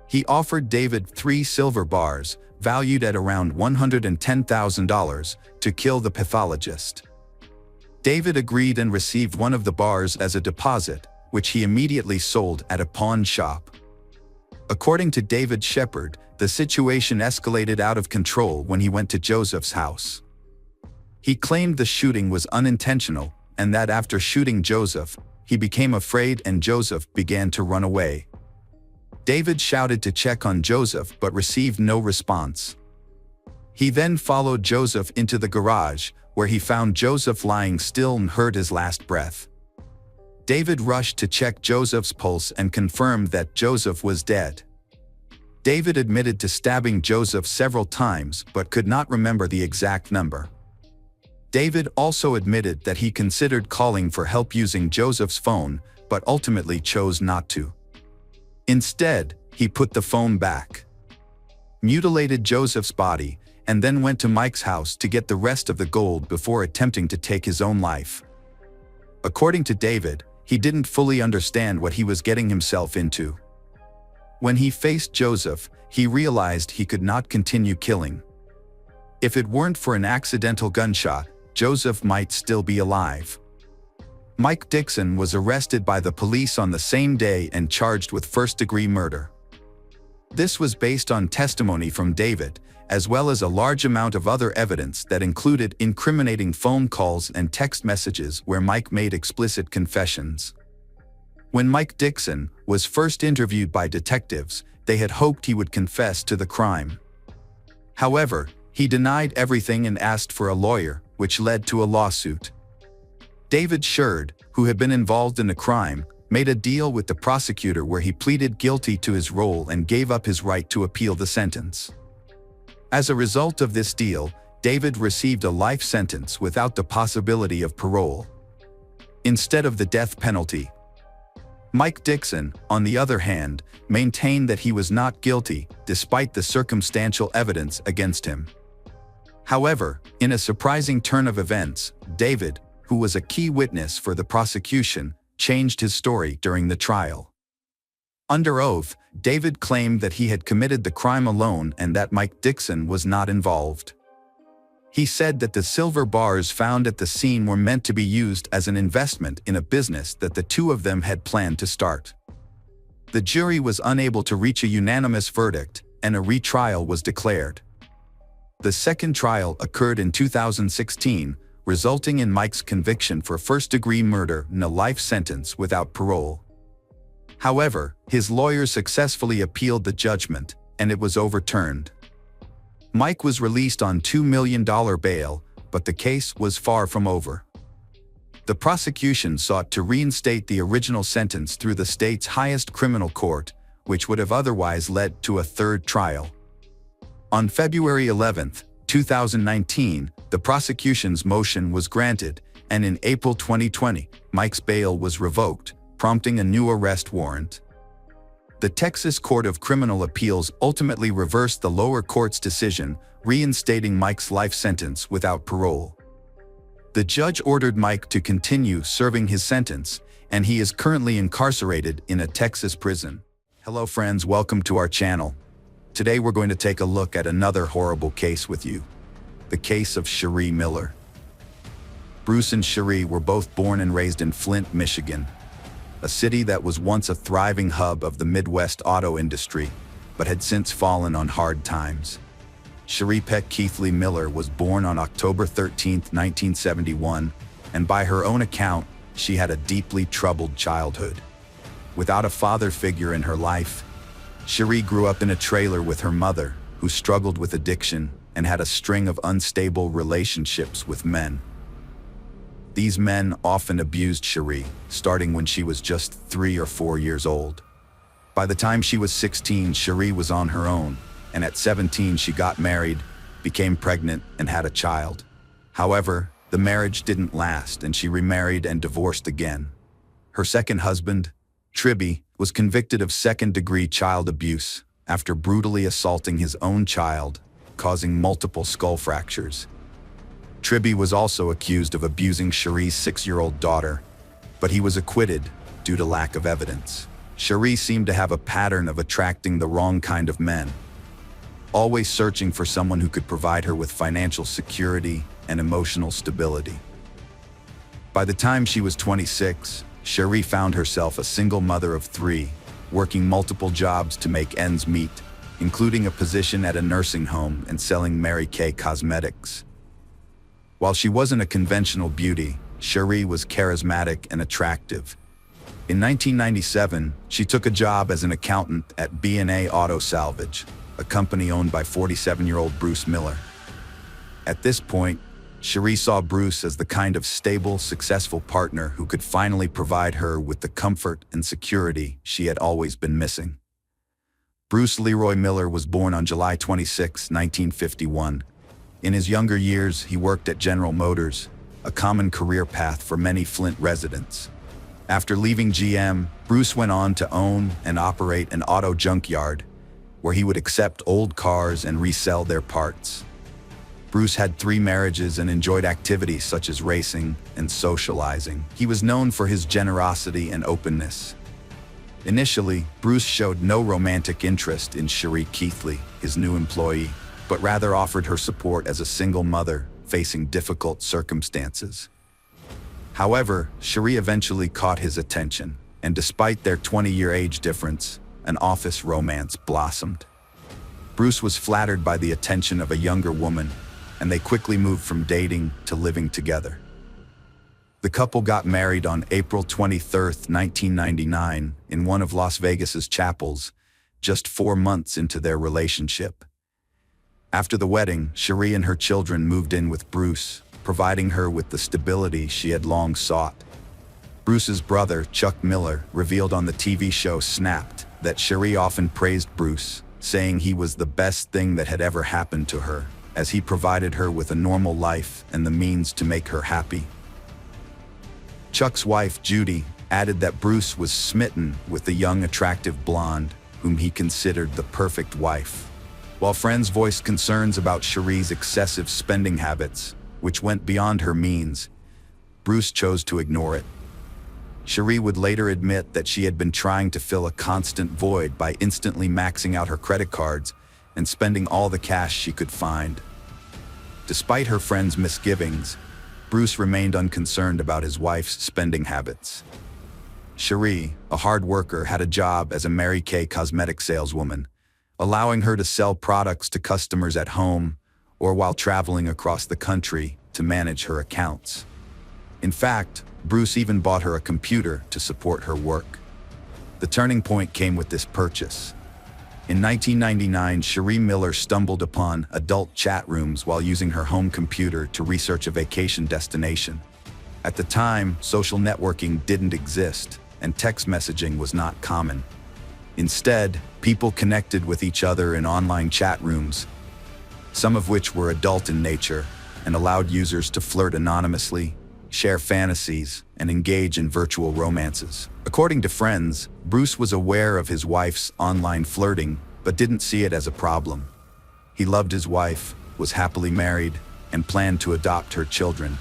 He offered David 3 silver bars, valued at around $110,000, to kill the pathologist. David agreed and received one of the bars as a deposit, which he immediately sold at a pawn shop. According to David Shepard, the situation escalated out of control when he went to Joseph's house. He claimed the shooting was unintentional, and that after shooting Joseph, he became afraid and Joseph began to run away. David shouted to check on Joseph but received no response. He then followed Joseph into the garage, where he found Joseph lying still and heard his last breath. David rushed to check Joseph's pulse and confirmed that Joseph was dead. David admitted to stabbing Joseph several times but could not remember the exact number. David also admitted that he considered calling for help using Joseph's phone, but ultimately chose not to. Instead, he put the phone back, mutilated Joseph's body, and then went to Mike's house to get the rest of the gold before attempting to take his own life. According to David, he didn't fully understand what he was getting himself into. When he faced Joseph, he realized he could not continue killing. If it weren't for an accidental gunshot, Joseph might still be alive. Mike Dixon was arrested by the police on the same day and charged with first-degree murder. This was based on testimony from David, as well as a large amount of other evidence that included incriminating phone calls and text messages where Mike made explicit confessions. When Mike Dixon was first interviewed by detectives, they had hoped he would confess to the crime. However, he denied everything and asked for a lawyer, which led to a lawsuit. David Shepard, who had been involved in the crime, made a deal with the prosecutor where he pleaded guilty to his role and gave up his right to appeal the sentence. As a result of this deal, David received a life sentence without the possibility of parole, instead of the death penalty. Mike Dixon, on the other hand, maintained that he was not guilty, despite the circumstantial evidence against him. However, in a surprising turn of events, David, who was a key witness for the prosecution, changed his story during the trial. Under oath, David claimed that he had committed the crime alone and that Mike Dixon was not involved. He said that the silver bars found at the scene were meant to be used as an investment in a business that the two of them had planned to start. The jury was unable to reach a unanimous verdict, and a retrial was declared. The second trial occurred in 2016, resulting in Mike's conviction for first-degree murder and a life sentence without parole. However, his lawyers successfully appealed the judgment, and it was overturned. Mike was released on $2 million bail, but the case was far from over. The prosecution sought to reinstate the original sentence through the state's highest criminal court, which would have otherwise led to a third trial. On February 11, 2019, the prosecution's motion was granted, and in April 2020, Mike's bail was revoked, prompting a new arrest warrant. The Texas Court of Criminal Appeals ultimately reversed the lower court's decision, reinstating Mike's life sentence without parole. The judge ordered Mike to continue serving his sentence, and he is currently incarcerated in a Texas prison. Hello friends, welcome to our channel. Today we're going to take a look at another horrible case with you. The case of Cherie Miller. Bruce and Cherie were both born and raised in Flint, Michigan, a city that was once a thriving hub of the Midwest auto industry, but had since fallen on hard times. Cherie Peck Keithley Miller was born on October 13, 1971, and by her own account, she had a deeply troubled childhood. Without a father figure in her life, Cherie grew up in a trailer with her mother, who struggled with addiction and had a string of unstable relationships with men. These men often abused Cherie, starting when she was just 3 or 4 years old. By the time she was 16, Cherie was on her own, and at 17 she got married, became pregnant, and had a child. However, the marriage didn't last, and she remarried and divorced again. Her second husband, Tribby, was convicted of second-degree child abuse after brutally assaulting his own child, causing multiple skull fractures. Tribby was also accused of abusing Cherie's 6-year-old daughter, but he was acquitted due to lack of evidence. Cherie seemed to have a pattern of attracting the wrong kind of men, always searching for someone who could provide her with financial security and emotional stability. By the time she was 26, Cherie found herself a single mother of 3, working multiple jobs to make ends meet, including a position at a nursing home and selling Mary Kay cosmetics. While she wasn't a conventional beauty, Cherie was charismatic and attractive. In 1997, she took a job as an accountant at B&A Auto Salvage, a company owned by 47-year-old Bruce Miller. At this point, Cherie saw Bruce as the kind of stable, successful partner who could finally provide her with the comfort and security she had always been missing. Bruce Leroy Miller was born on July 26, 1951. In his younger years, he worked at General Motors, a common career path for many Flint residents. After leaving GM, Bruce went on to own and operate an auto junkyard, where he would accept old cars and resell their parts. Bruce had 3 marriages and enjoyed activities such as racing and socializing. He was known for his generosity and openness. Initially, Bruce showed no romantic interest in Cherie Keithley, his new employee, but rather offered her support as a single mother facing difficult circumstances. However, Cherie eventually caught his attention, and despite their 20-year age difference, an office romance blossomed. Bruce was flattered by the attention of a younger woman, and they quickly moved from dating to living together. The couple got married on April 23, 1999, in one of Las Vegas's chapels, just 4 months into their relationship. After the wedding, Cherie and her children moved in with Bruce, providing her with the stability she had long sought. Bruce's brother, Chuck Miller, revealed on the TV show Snapped that Cherie often praised Bruce, saying he was the best thing that had ever happened to her, as he provided her with a normal life and the means to make her happy. Chuck's wife, Judy, added that Bruce was smitten with the young, attractive blonde, whom he considered the perfect wife. While friends voiced concerns about Cherie's excessive spending habits, which went beyond her means, Bruce chose to ignore it. Cherie would later admit that she had been trying to fill a constant void by instantly maxing out her credit cards and spending all the cash she could find. Despite her friends' misgivings, Bruce remained unconcerned about his wife's spending habits. Cherie, a hard worker, had a job as a Mary Kay cosmetic saleswoman, allowing her to sell products to customers at home or while traveling across the country to manage her accounts. In fact, Bruce even bought her a computer to support her work. The turning point came with this purchase. In 1999, Cherie Miller stumbled upon adult chat rooms while using her home computer to research a vacation destination. At the time, social networking didn't exist, and text messaging was not common. Instead, people connected with each other in online chat rooms, some of which were adult in nature and allowed users to flirt anonymously, share fantasies, and engage in virtual romances. According to friends, Bruce was aware of his wife's online flirting, but didn't see it as a problem. He loved his wife, was happily married, and planned to adopt her children.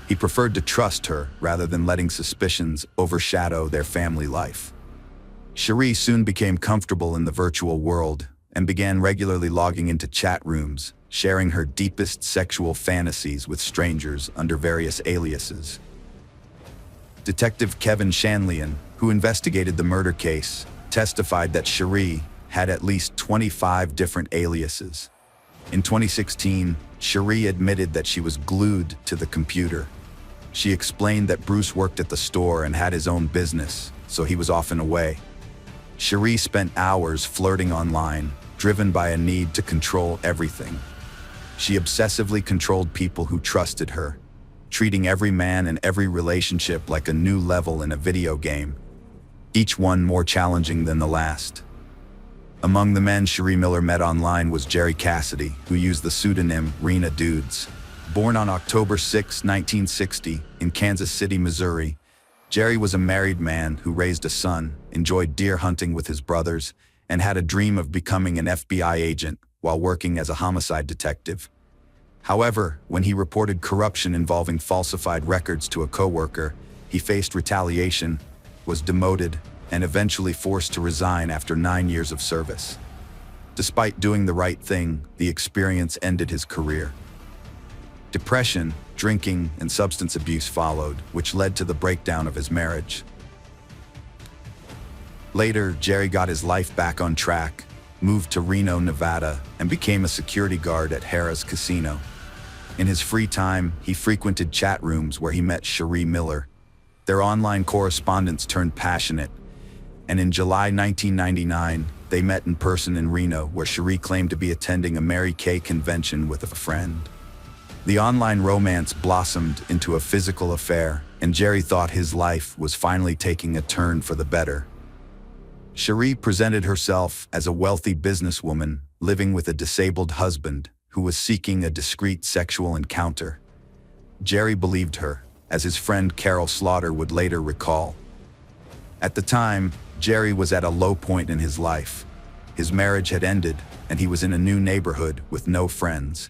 He preferred to trust her rather than letting suspicions overshadow their family life. Cherie soon became comfortable in the virtual world and began regularly logging into chat rooms, sharing her deepest sexual fantasies with strangers under various aliases. Detective Kevin Shanlian, who investigated the murder case, testified that Cherie had at least 25 different aliases. In 2016, Cherie admitted that she was glued to the computer. She explained that Bruce worked at the store and had his own business, so he was often away. Cherie spent hours flirting online, driven by a need to control everything. She obsessively controlled people who trusted her, treating every man and every relationship like a new level in a video game, each one more challenging than the last. Among the men Cherie Miller met online was Jerry Cassidy, who used the pseudonym Rena Dudes. Born on October 6, 1960, in Kansas City, Missouri, Jerry was a married man who raised a son, enjoyed deer hunting with his brothers, and had a dream of becoming an FBI agent while working as a homicide detective. However, when he reported corruption involving falsified records to a coworker, he faced retaliation, was demoted, and eventually forced to resign after 9 years of service. Despite doing the right thing, the experience ended his career. Depression, drinking, and substance abuse followed, which led to the breakdown of his marriage. Later, Jerry got his life back on track, moved to Reno, Nevada, and became a security guard at Harrah's Casino. In his free time, he frequented chat rooms where he met Cherie Miller. Their online correspondence turned passionate, and in July 1999, they met in person in Reno, where Cherie claimed to be attending a Mary Kay convention with a friend. The online romance blossomed into a physical affair, and Jerry thought his life was finally taking a turn for the better. Cherie presented herself as a wealthy businesswoman living with a disabled husband who was seeking a discreet sexual encounter. Jerry believed her, as his friend Carol Slaughter would later recall. At the time, Jerry was at a low point in his life. His marriage had ended, and he was in a new neighborhood with no friends.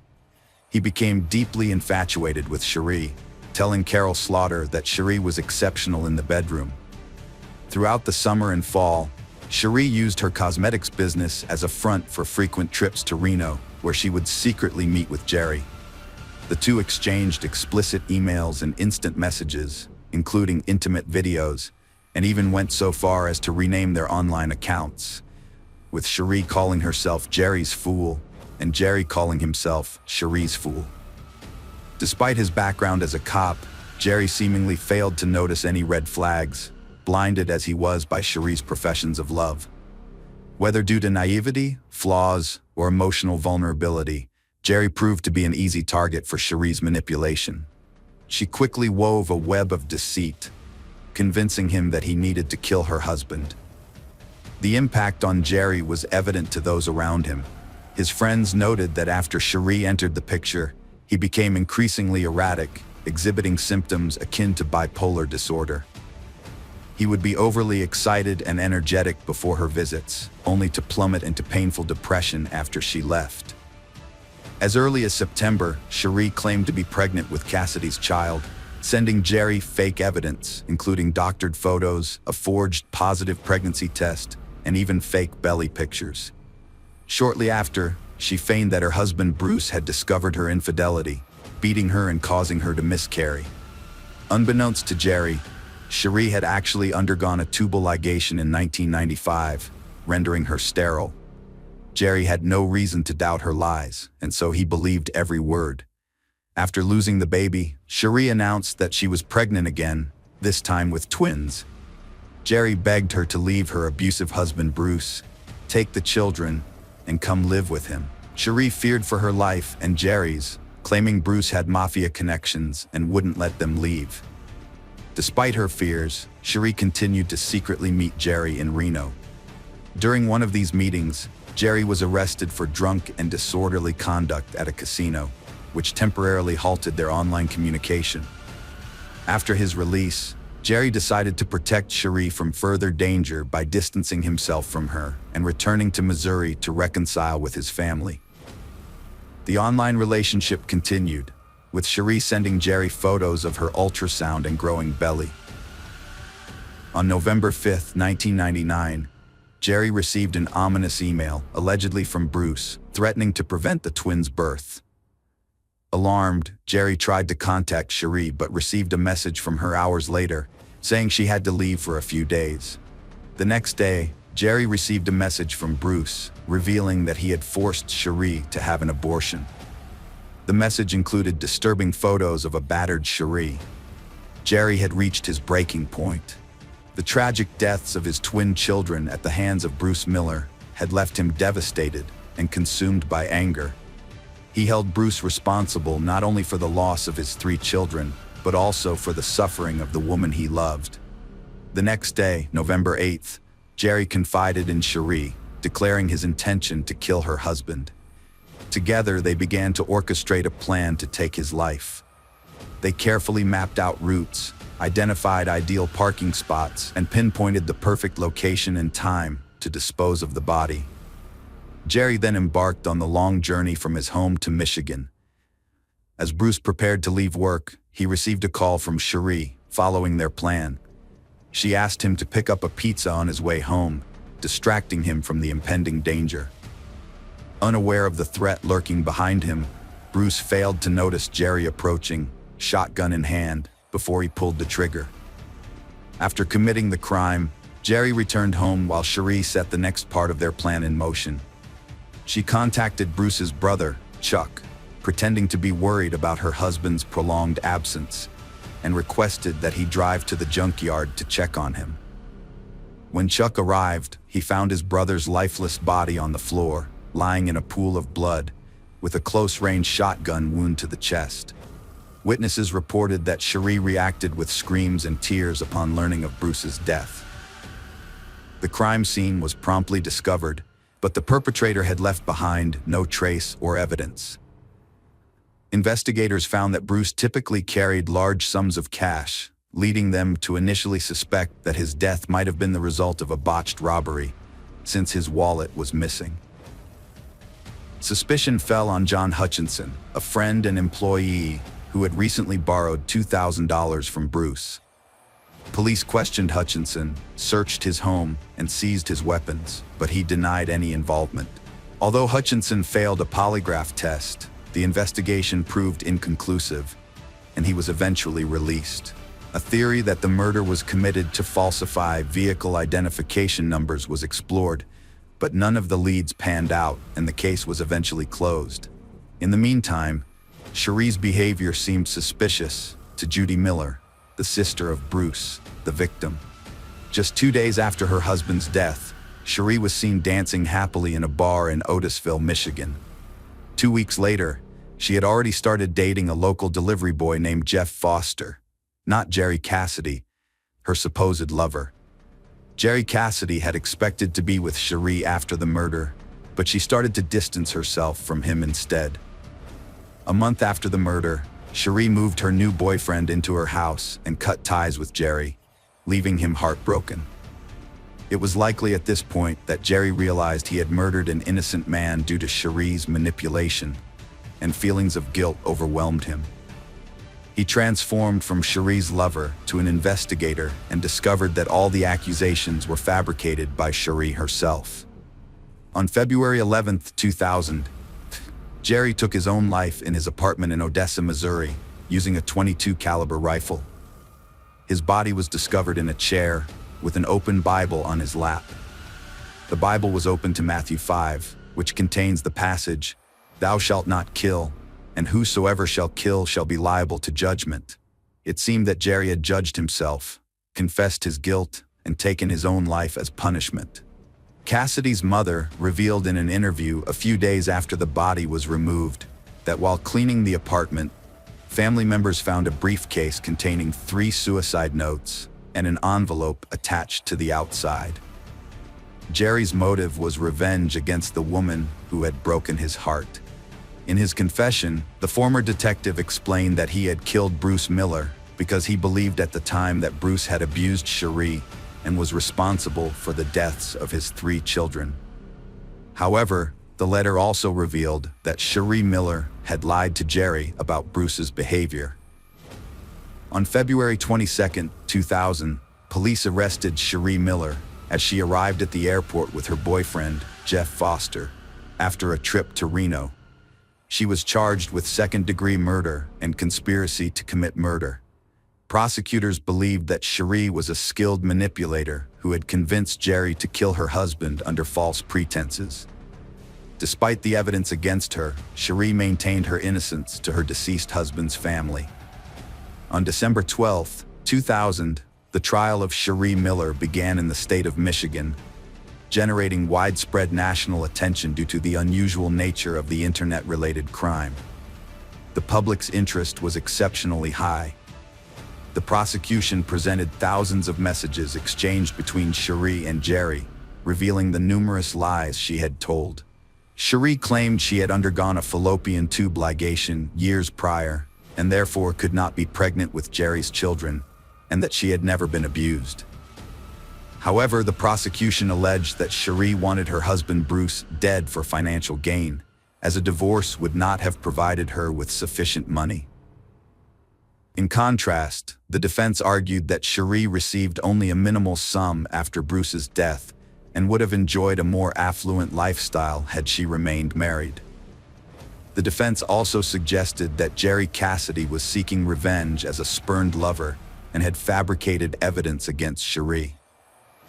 He became deeply infatuated with Cherie, telling Carol Slaughter that Cherie was exceptional in the bedroom. Throughout the summer and fall, Cherie used her cosmetics business as a front for frequent trips to Reno, where she would secretly meet with Jerry. The two exchanged explicit emails and instant messages, including intimate videos, and even went so far as to rename their online accounts, with Cherie calling herself Jerry's Fool and Jerry calling himself Cherie's Fool. Despite his background as a cop, Jerry seemingly failed to notice any red flags, blinded as he was by Cherie's professions of love. Whether due to naivety, flaws, or emotional vulnerability, Jerry proved to be an easy target for Cherie's manipulation. She quickly wove a web of deceit, convincing him that he needed to kill her husband. The impact on Jerry was evident to those around him. His friends noted that after Cherie entered the picture, he became increasingly erratic, exhibiting symptoms akin to bipolar disorder. He would be overly excited and energetic before her visits, only to plummet into painful depression after she left. As early as September, Cherie claimed to be pregnant with Cassidy's child, sending Jerry fake evidence, including doctored photos, a forged positive pregnancy test, and even fake belly pictures. Shortly after, she feigned that her husband Bruce had discovered her infidelity, beating her and causing her to miscarry. Unbeknownst to Jerry, Cherie had actually undergone a tubal ligation in 1995, rendering her sterile. Jerry had no reason to doubt her lies, and so he believed every word. After losing the baby, Cherie announced that she was pregnant again, this time with twins. Jerry begged her to leave her abusive husband Bruce, take the children, and come live with him. Cherie feared for her life and Jerry's, claiming Bruce had mafia connections and wouldn't let them leave. Despite her fears, Cherie continued to secretly meet Jerry in Reno. During one of these meetings, Jerry was arrested for drunk and disorderly conduct at a casino, which temporarily halted their online communication. After his release, Jerry decided to protect Cherie from further danger by distancing himself from her and returning to Missouri to reconcile with his family. The online relationship continued, with Cherie sending Jerry photos of her ultrasound and growing belly. On November 5, 1999, Jerry received an ominous email, allegedly from Bruce, threatening to prevent the twins' birth. Alarmed, Jerry tried to contact Cherie but received a message from her hours later, saying she had to leave for a few days. The next day, Jerry received a message from Bruce, revealing that he had forced Cherie to have an abortion. The message included disturbing photos of a battered Cherie. Jerry had reached his breaking point. The tragic deaths of his twin children at the hands of Bruce Miller had left him devastated and consumed by anger. He held Bruce responsible not only for the loss of his 3 children, but also for the suffering of the woman he loved. The next day, November 8th, Jerry confided in Cherie, declaring his intention to kill her husband. Together, they began to orchestrate a plan to take his life. They carefully mapped out routes, identified ideal parking spots, and pinpointed the perfect location and time to dispose of the body. Jerry then embarked on the long journey from his home to Michigan. As Bruce prepared to leave work, he received a call from Cherie, following their plan. She asked him to pick up a pizza on his way home, distracting him from the impending danger. Unaware of the threat lurking behind him, Bruce failed to notice Jerry approaching, shotgun in hand, before he pulled the trigger. After committing the crime, Jerry returned home while Cherie set the next part of their plan in motion. She contacted Bruce's brother, Chuck, pretending to be worried about her husband's prolonged absence, and requested that he drive to the junkyard to check on him. When Chuck arrived, he found his brother's lifeless body on the floor, lying in a pool of blood, with a close-range shotgun wound to the chest. Witnesses reported that Cherie reacted with screams and tears upon learning of Bruce's death. The crime scene was promptly discovered, but the perpetrator had left behind no trace or evidence. Investigators found that Bruce typically carried large sums of cash, leading them to initially suspect that his death might have been the result of a botched robbery, since his wallet was missing. Suspicion fell on John Hutchinson, a friend and employee who had recently borrowed $2,000 from Bruce. Police questioned Hutchinson, searched his home, and seized his weapons, but he denied any involvement. Although Hutchinson failed a polygraph test, the investigation proved inconclusive, and he was eventually released. A theory that the murder was committed to falsify vehicle identification numbers was explored, but none of the leads panned out, and the case was eventually closed. In the meantime, Cherie's behavior seemed suspicious to Judy Miller, the sister of Bruce, the victim. Just 2 days after her husband's death, Cherie was seen dancing happily in a bar in Otisville, Michigan. 2 weeks later, she had already started dating a local delivery boy named Jeff Foster, not Jerry Cassidy, her supposed lover. Jerry Cassidy had expected to be with Cherie after the murder, but she started to distance herself from him instead. A month after the murder, Cherie moved her new boyfriend into her house and cut ties with Jerry, leaving him heartbroken. It was likely at this point that Jerry realized he had murdered an innocent man due to Cherie's manipulation, and feelings of guilt overwhelmed him. He transformed from Cherie's lover to an investigator and discovered that all the accusations were fabricated by Cherie herself. On February 11, 2000, Jerry took his own life in his apartment in Odessa, Missouri, using a .22 caliber rifle. His body was discovered in a chair with an open Bible on his lap. The Bible was open to Matthew 5, which contains the passage, "Thou shalt not kill, and whosoever shall kill shall be liable to judgment." It seemed that Jerry had judged himself, confessed his guilt, and taken his own life as punishment. Cassidy's mother revealed in an interview a few days after the body was removed that while cleaning the apartment, family members found a briefcase containing 3 suicide notes and an envelope attached to the outside. Jerry's motive was revenge against the woman who had broken his heart. In his confession, the former detective explained that he had killed Bruce Miller because he believed at the time that Bruce had abused Cherie and was responsible for the deaths of his 3 children. However, the letter also revealed that Cherie Miller had lied to Jerry about Bruce's behavior. On February 22, 2000, police arrested Cherie Miller as she arrived at the airport with her boyfriend, Jeff Foster, after a trip to Reno. She was charged with second-degree murder and conspiracy to commit murder. Prosecutors believed that Cherie was a skilled manipulator who had convinced Jerry to kill her husband under false pretenses. Despite the evidence against her, Cherie maintained her innocence to her deceased husband's family. On December 12, 2000, the trial of Cherie Miller began in the state of Michigan, generating widespread national attention due to the unusual nature of the internet-related crime. The public's interest was exceptionally high. The prosecution presented thousands of messages exchanged between Cherie and Jerry, revealing the numerous lies she had told. Cherie claimed she had undergone a fallopian tube ligation years prior and therefore could not be pregnant with Jerry's children, and that she had never been abused. However, the prosecution alleged that Cherie wanted her husband Bruce dead for financial gain, as a divorce would not have provided her with sufficient money. In contrast, the defense argued that Cherie received only a minimal sum after Bruce's death and would have enjoyed a more affluent lifestyle had she remained married. The defense also suggested that Jerry Cassidy was seeking revenge as a spurned lover and had fabricated evidence against Cherie.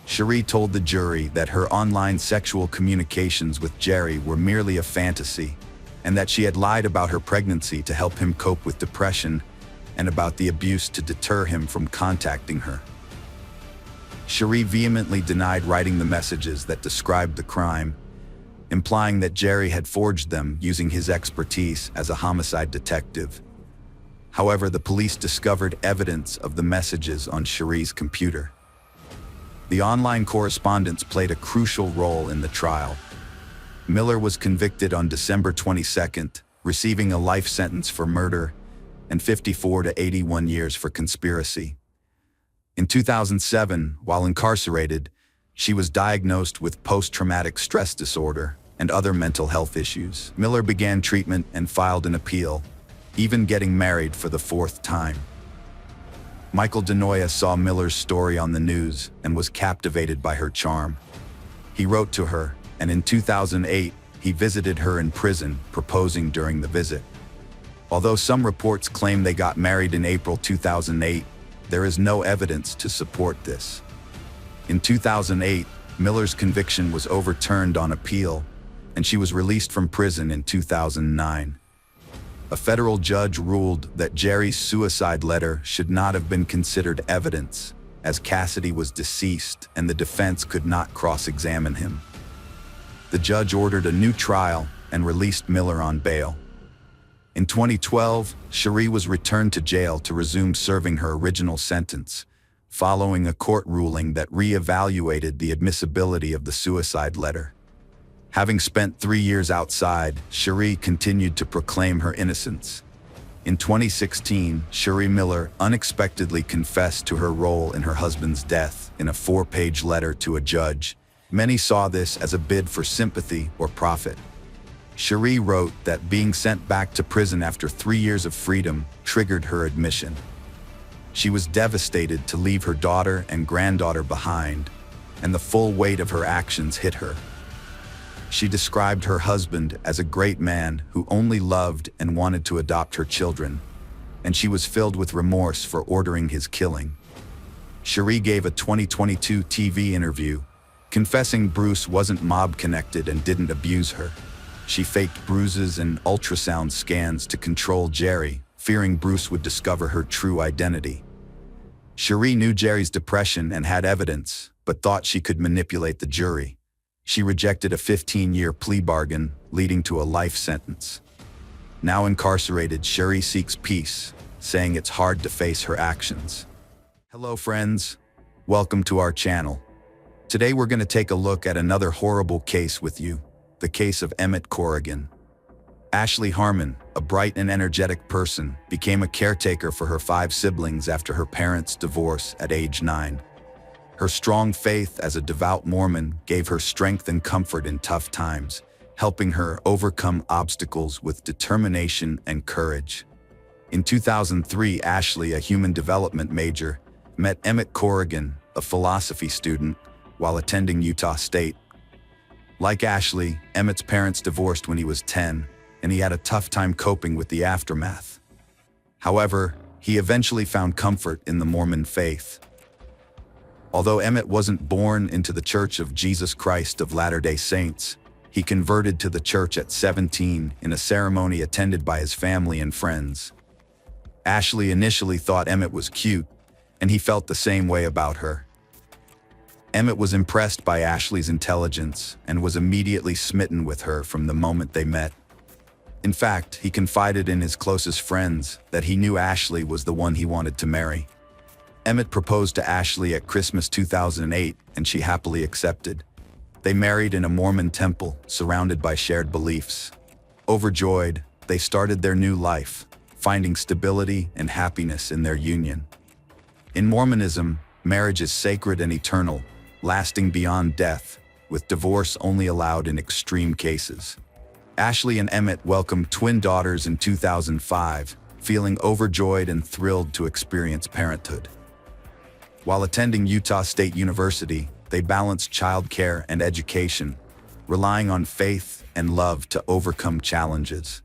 Cherie told the jury that her online sexual communications with Jerry were merely a fantasy, and that she had lied about her pregnancy to help him cope with depression and about the abuse to deter him from contacting her. Cherie vehemently denied writing the messages that described the crime, implying that Jerry had forged them using his expertise as a homicide detective. However, the police discovered evidence of the messages on Cherie's computer. The online correspondence played a crucial role in the trial. Miller was convicted on December 22nd, receiving a life sentence for murder and 54 to 81 years for conspiracy. In 2007, while incarcerated, she was diagnosed with post-traumatic stress disorder and other mental health issues. Miller began treatment and filed an appeal, even getting married for the 4th time. Michael DeNoia saw Miller's story on the news and was captivated by her charm. He wrote to her, and in 2008, he visited her in prison, proposing during the visit. Although some reports claim they got married in April 2008, there is no evidence to support this. In 2008, Miller's conviction was overturned on appeal, and she was released from prison in 2009. A federal judge ruled that Jerry's suicide letter should not have been considered evidence, as Cassidy was deceased and the defense could not cross-examine him. The judge ordered a new trial and released Miller on bail. In 2012, Cherie was returned to jail to resume serving her original sentence, following a court ruling that re-evaluated the admissibility of the suicide letter. Having spent 3 years outside, Cherie continued to proclaim her innocence. In 2016, Cherie Miller unexpectedly confessed to her role in her husband's death in a 4-page letter to a judge. Many saw this as a bid for sympathy or profit. Cherie wrote that being sent back to prison after 3 years of freedom triggered her admission. She was devastated to leave her daughter and granddaughter behind, and the full weight of her actions hit her. She described her husband as a great man who only loved and wanted to adopt her children, and she was filled with remorse for ordering his killing. Cherie gave a 2022 TV interview, confessing Bruce wasn't mob-connected and didn't abuse her. She faked bruises and ultrasound scans to control Jerry, fearing Bruce would discover her true identity. Cherie knew Jerry's depression and had evidence, but thought she could manipulate the jury. She rejected a 15-year plea bargain, leading to a life sentence. Now incarcerated, Shuri seeks peace, saying it's hard to face her actions. Hello friends, welcome to our channel. Today we're going to take a look at another horrible case with you, the case of Emmett Corrigan. Ashley Harmon, a bright and energetic person, became a caretaker for her 5 siblings after her parents' divorce at age 9. Her strong faith as a devout Mormon gave her strength and comfort in tough times, helping her overcome obstacles with determination and courage. In 2003, Ashley, a human development major, met Emmett Corrigan, a philosophy student, while attending Utah State. Like Ashley, Emmett's parents divorced when he was 10, and he had a tough time coping with the aftermath. However, he eventually found comfort in the Mormon faith. Although Emmett wasn't born into the Church of Jesus Christ of Latter-day Saints, he converted to the church at 17 in a ceremony attended by his family and friends. Ashley initially thought Emmett was cute, and he felt the same way about her. Emmett was impressed by Ashley's intelligence and was immediately smitten with her from the moment they met. In fact, he confided in his closest friends that he knew Ashley was the one he wanted to marry. Emmett proposed to Ashley at Christmas 2008, and she happily accepted. They married in a Mormon temple, surrounded by shared beliefs. Overjoyed, they started their new life, finding stability and happiness in their union. In Mormonism, marriage is sacred and eternal, lasting beyond death, with divorce only allowed in extreme cases. Ashley and Emmett welcomed twin daughters in 2005, feeling overjoyed and thrilled to experience parenthood. While attending Utah State University, they balanced childcare and education, relying on faith and love to overcome challenges.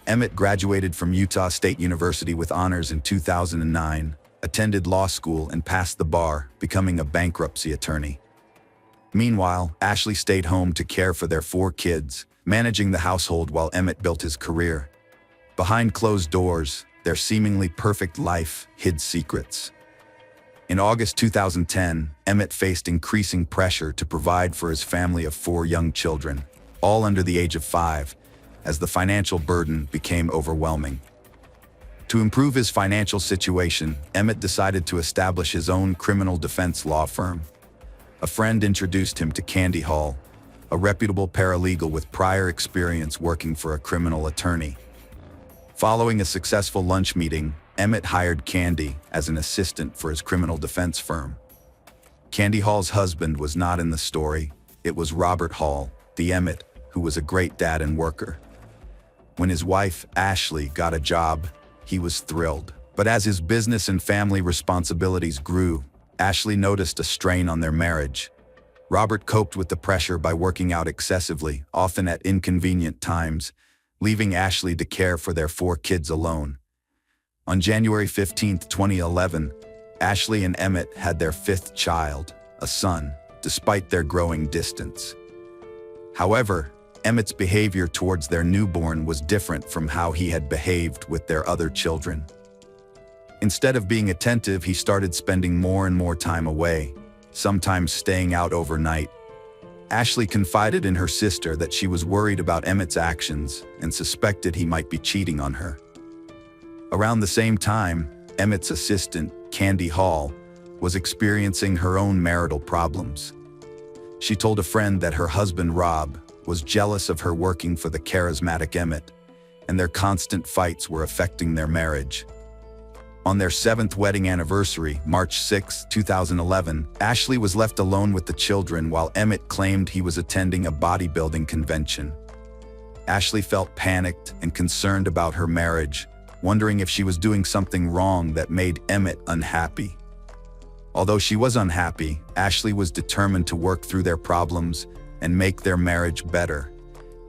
Emmett graduated from Utah State University with honors in 2009, attended law school and passed the bar, becoming a bankruptcy attorney. Meanwhile, Ashley stayed home to care for their 4 kids, managing the household while Emmett built his career. Behind closed doors, their seemingly perfect life hid secrets. In August 2010, Emmett faced increasing pressure to provide for his family of 4 young children, all under the age of 5, as the financial burden became overwhelming. To improve his financial situation, Emmett decided to establish his own criminal defense law firm. A friend introduced him to Candy Hall, a reputable paralegal with prior experience working for a criminal attorney. Following a successful lunch meeting, Emmett hired Candy as an assistant for his criminal defense firm. Candy Hall's husband was not in the story. It was Robert Hall, the Emmett, who was a great dad and worker. When his wife, Ashley, got a job, he was thrilled. But as his business and family responsibilities grew, Ashley noticed a strain on their marriage. Robert coped with the pressure by working out excessively, often at inconvenient times, leaving Ashley to care for their 4 kids alone. On January 15, 2011, Ashley and Emmett had their 5th child, a son, despite their growing distance. However, Emmett's behavior towards their newborn was different from how he had behaved with their other children. Instead of being attentive, he started spending more and more time away, sometimes staying out overnight. Ashley confided in her sister that she was worried about Emmett's actions and suspected he might be cheating on her. Around the same time, Emmett's assistant, Candy Hall, was experiencing her own marital problems. She told a friend that her husband, Rob, was jealous of her working for the charismatic Emmett, and their constant fights were affecting their marriage. On their 7th wedding anniversary, March 6, 2011, Ashley was left alone with the children while Emmett claimed he was attending a bodybuilding convention. Ashley felt panicked and concerned about her marriage, wondering if she was doing something wrong that made Emmett unhappy. Although she was unhappy, Ashley was determined to work through their problems and make their marriage better,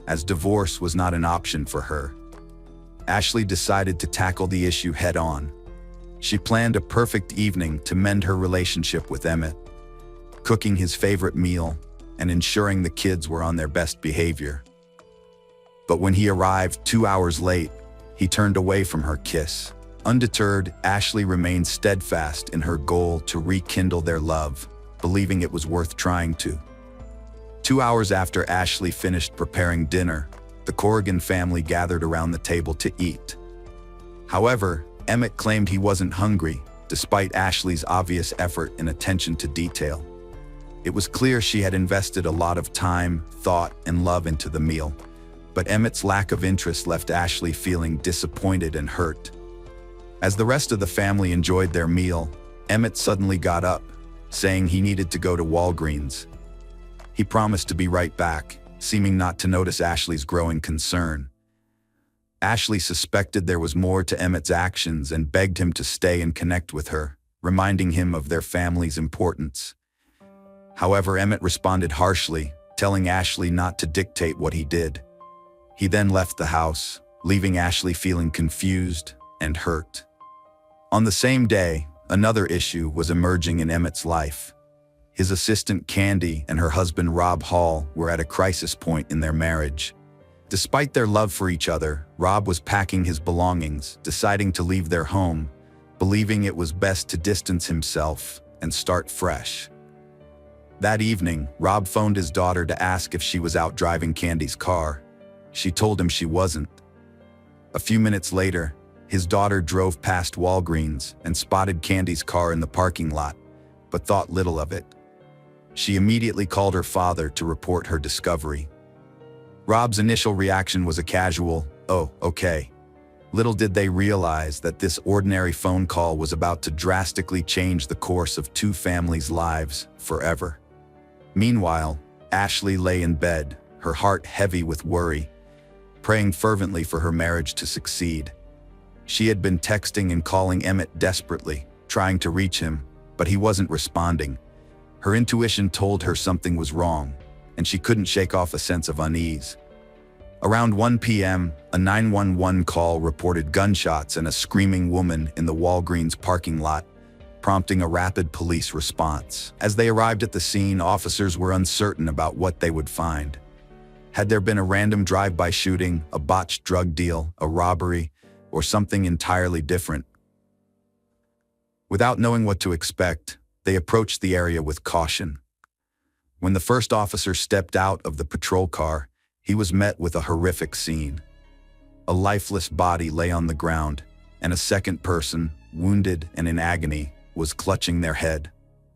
as divorce was not an option for her. Ashley decided to tackle the issue head-on. She planned a perfect evening to mend her relationship with Emmett, cooking his favorite meal and ensuring the kids were on their best behavior. But when he arrived 2 hours late, he turned away from her kiss. Undeterred, Ashley remained steadfast in her goal to rekindle their love, believing it was worth trying to. 2 hours after Ashley finished preparing dinner, The Corrigan family gathered around the table to eat. However, Emmett claimed he wasn't hungry, despite Ashley's obvious effort and attention to detail. It was clear she had invested a lot of time, thought, and love into the meal, but Emmett's lack of interest left Ashley feeling disappointed and hurt. As the rest of the family enjoyed their meal, Emmett suddenly got up, saying he needed to go to Walgreens. He promised to be right back, seeming not to notice Ashley's growing concern. Ashley suspected there was more to Emmett's actions and begged him to stay and connect with her, reminding him of their family's importance. However, Emmett responded harshly, telling Ashley not to dictate what he did. He then left the house, leaving Ashley feeling confused and hurt. On the same day, another issue was emerging in Emmett's life. His assistant Candy and her husband Rob Hall were at a crisis point in their marriage. Despite their love for each other, Rob was packing his belongings, deciding to leave their home, believing it was best to distance himself and start fresh. That evening, Rob phoned his daughter to ask if she was out driving Candy's car. She told him she wasn't. A few minutes later, his daughter drove past Walgreens and spotted Candy's car in the parking lot, but thought little of it. She immediately called her father to report her discovery. Rob's initial reaction was a casual, "Oh, okay." Little did they realize that this ordinary phone call was about to drastically change the course of two families' lives forever. Meanwhile, Ashley lay in bed, her heart heavy with worry, praying fervently for her marriage to succeed. She had been texting and calling Emmett desperately, trying to reach him, but he wasn't responding. Her intuition told her something was wrong, and she couldn't shake off a sense of unease. Around 1 p.m., a 911 call reported gunshots and a screaming woman in the Walgreens parking lot, prompting a rapid police response. As they arrived at the scene, officers were uncertain about what they would find. Had there been a random drive-by shooting, a botched drug deal, a robbery, or something entirely different? Without knowing what to expect, they approached the area with caution. When the first officer stepped out of the patrol car, he was met with a horrific scene. A lifeless body lay on the ground, and a second person, wounded and in agony, was clutching their head.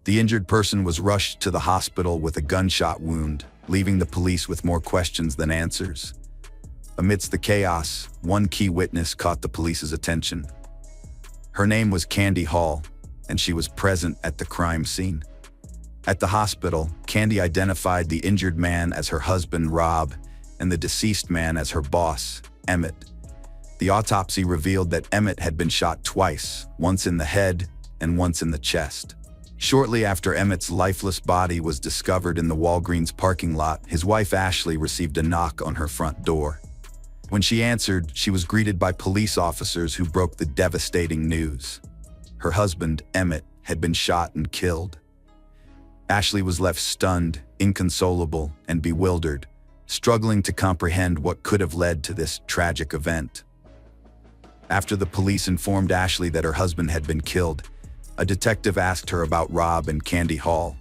The injured person was rushed to the hospital with a gunshot wound, leaving the police with more questions than answers. Amidst the chaos, one key witness caught the police's attention. Her name was Candy Hall, and she was present at the crime scene. At the hospital, Candy identified the injured man as her husband, Rob, and the deceased man as her boss, Emmett. The autopsy revealed that Emmett had been shot twice, once in the head and once in the chest. Shortly after Emmett's lifeless body was discovered in the Walgreens parking lot, his wife Ashley received a knock on her front door. When she answered, she was greeted by police officers who broke the devastating news. Her husband, Emmett, had been shot and killed. Ashley was left stunned, inconsolable, and bewildered, struggling to comprehend what could have led to this tragic event. After the police informed Ashley that her husband had been killed, a detective asked her about Rob and Candy Hall.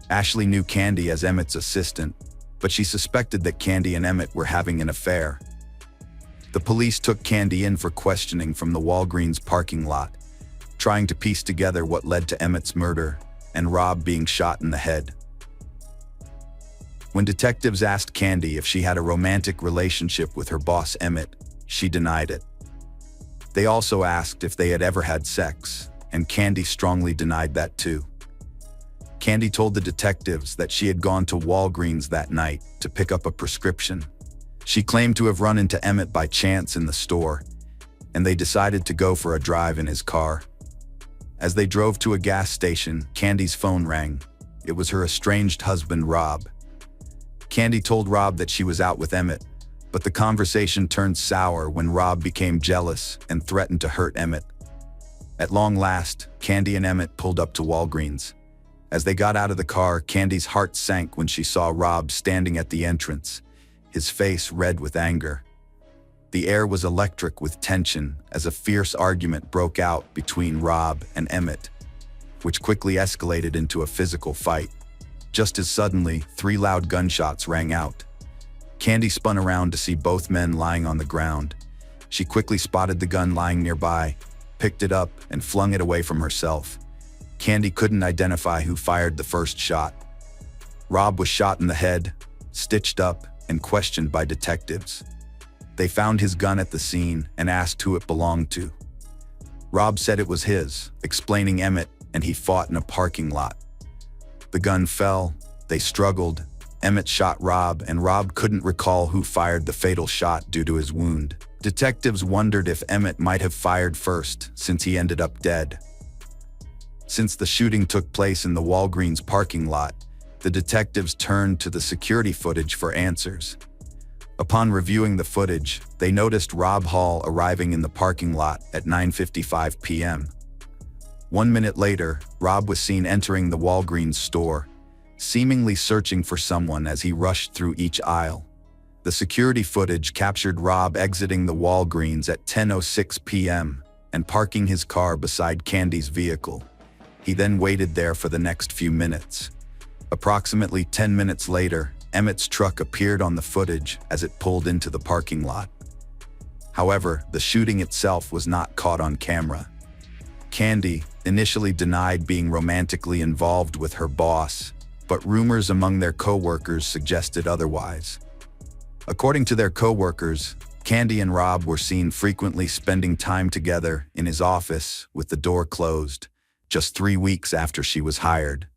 Ashley knew Candy as Emmett's assistant, but she suspected that Candy and Emmett were having an affair. The police took Candy in for questioning from the Walgreens parking lot, trying to piece together what led to Emmett's murder and Rob being shot in the head. When detectives asked Candy if she had a romantic relationship with her boss Emmett, she denied it. They also asked if they had ever had sex, and Candy strongly denied that too. Candy told the detectives that she had gone to Walgreens that night to pick up a prescription. She claimed to have run into Emmett by chance in the store, and they decided to go for a drive in his car. As they drove to a gas station, Candy's phone rang. It was her estranged husband, Rob. Candy told Rob that she was out with Emmett, but the conversation turned sour when Rob became jealous and threatened to hurt Emmett. At long last, Candy and Emmett pulled up to Walgreens. As they got out of the car, Candy's heart sank when she saw Rob standing at the entrance, his face red with anger. The air was electric with tension as a fierce argument broke out between Rob and Emmett, which quickly escalated into a physical fight. Just as suddenly, 3 loud gunshots rang out. Candy spun around to see both men lying on the ground. She quickly spotted the gun lying nearby, picked it up, and flung it away from herself. Candy couldn't identify who fired the first shot. Rob was shot in the head, stitched up, and questioned by detectives. They found his gun at the scene and asked who it belonged to. Rob said it was his, explaining Emmett and he fought in a parking lot. The gun fell, they struggled, Emmett shot Rob, and Rob couldn't recall who fired the fatal shot due to his wound. Detectives wondered if Emmett might have fired first, since he ended up dead. Since the shooting took place in the Walgreens parking lot, the detectives turned to the security footage for answers. Upon reviewing the footage, they noticed Rob Hall arriving in the parking lot at 9:55 p.m. 1 minute later, Rob was seen entering the Walgreens store, seemingly searching for someone as he rushed through each aisle. The security footage captured Rob exiting the Walgreens at 10:06 p.m. and parking his car beside Candy's vehicle. He then waited there for the next few minutes. Approximately 10 minutes later, Emmett's truck appeared on the footage as it pulled into the parking lot. However, the shooting itself was not caught on camera. Candy initially denied being romantically involved with her boss, but rumors among their co-workers suggested otherwise. According to their co-workers, Candy and Rob were seen frequently spending time together in his office with the door closed, just 3 weeks after she was hired.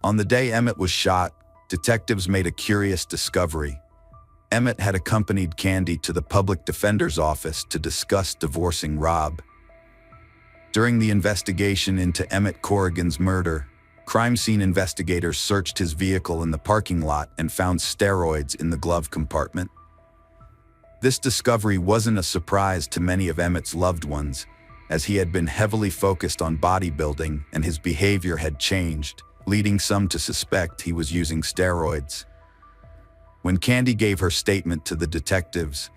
On the day Emmett was shot, detectives made a curious discovery. Emmett had accompanied Candy to the public defender's office to discuss divorcing Rob. During the investigation into Emmett Corrigan's murder, crime scene investigators searched his vehicle in the parking lot and found steroids in the glove compartment. This discovery wasn't a surprise to many of Emmett's loved ones, as he had been heavily focused on bodybuilding and his behavior had changed, leading some to suspect he was using steroids. When Candy gave her statement to the detectives,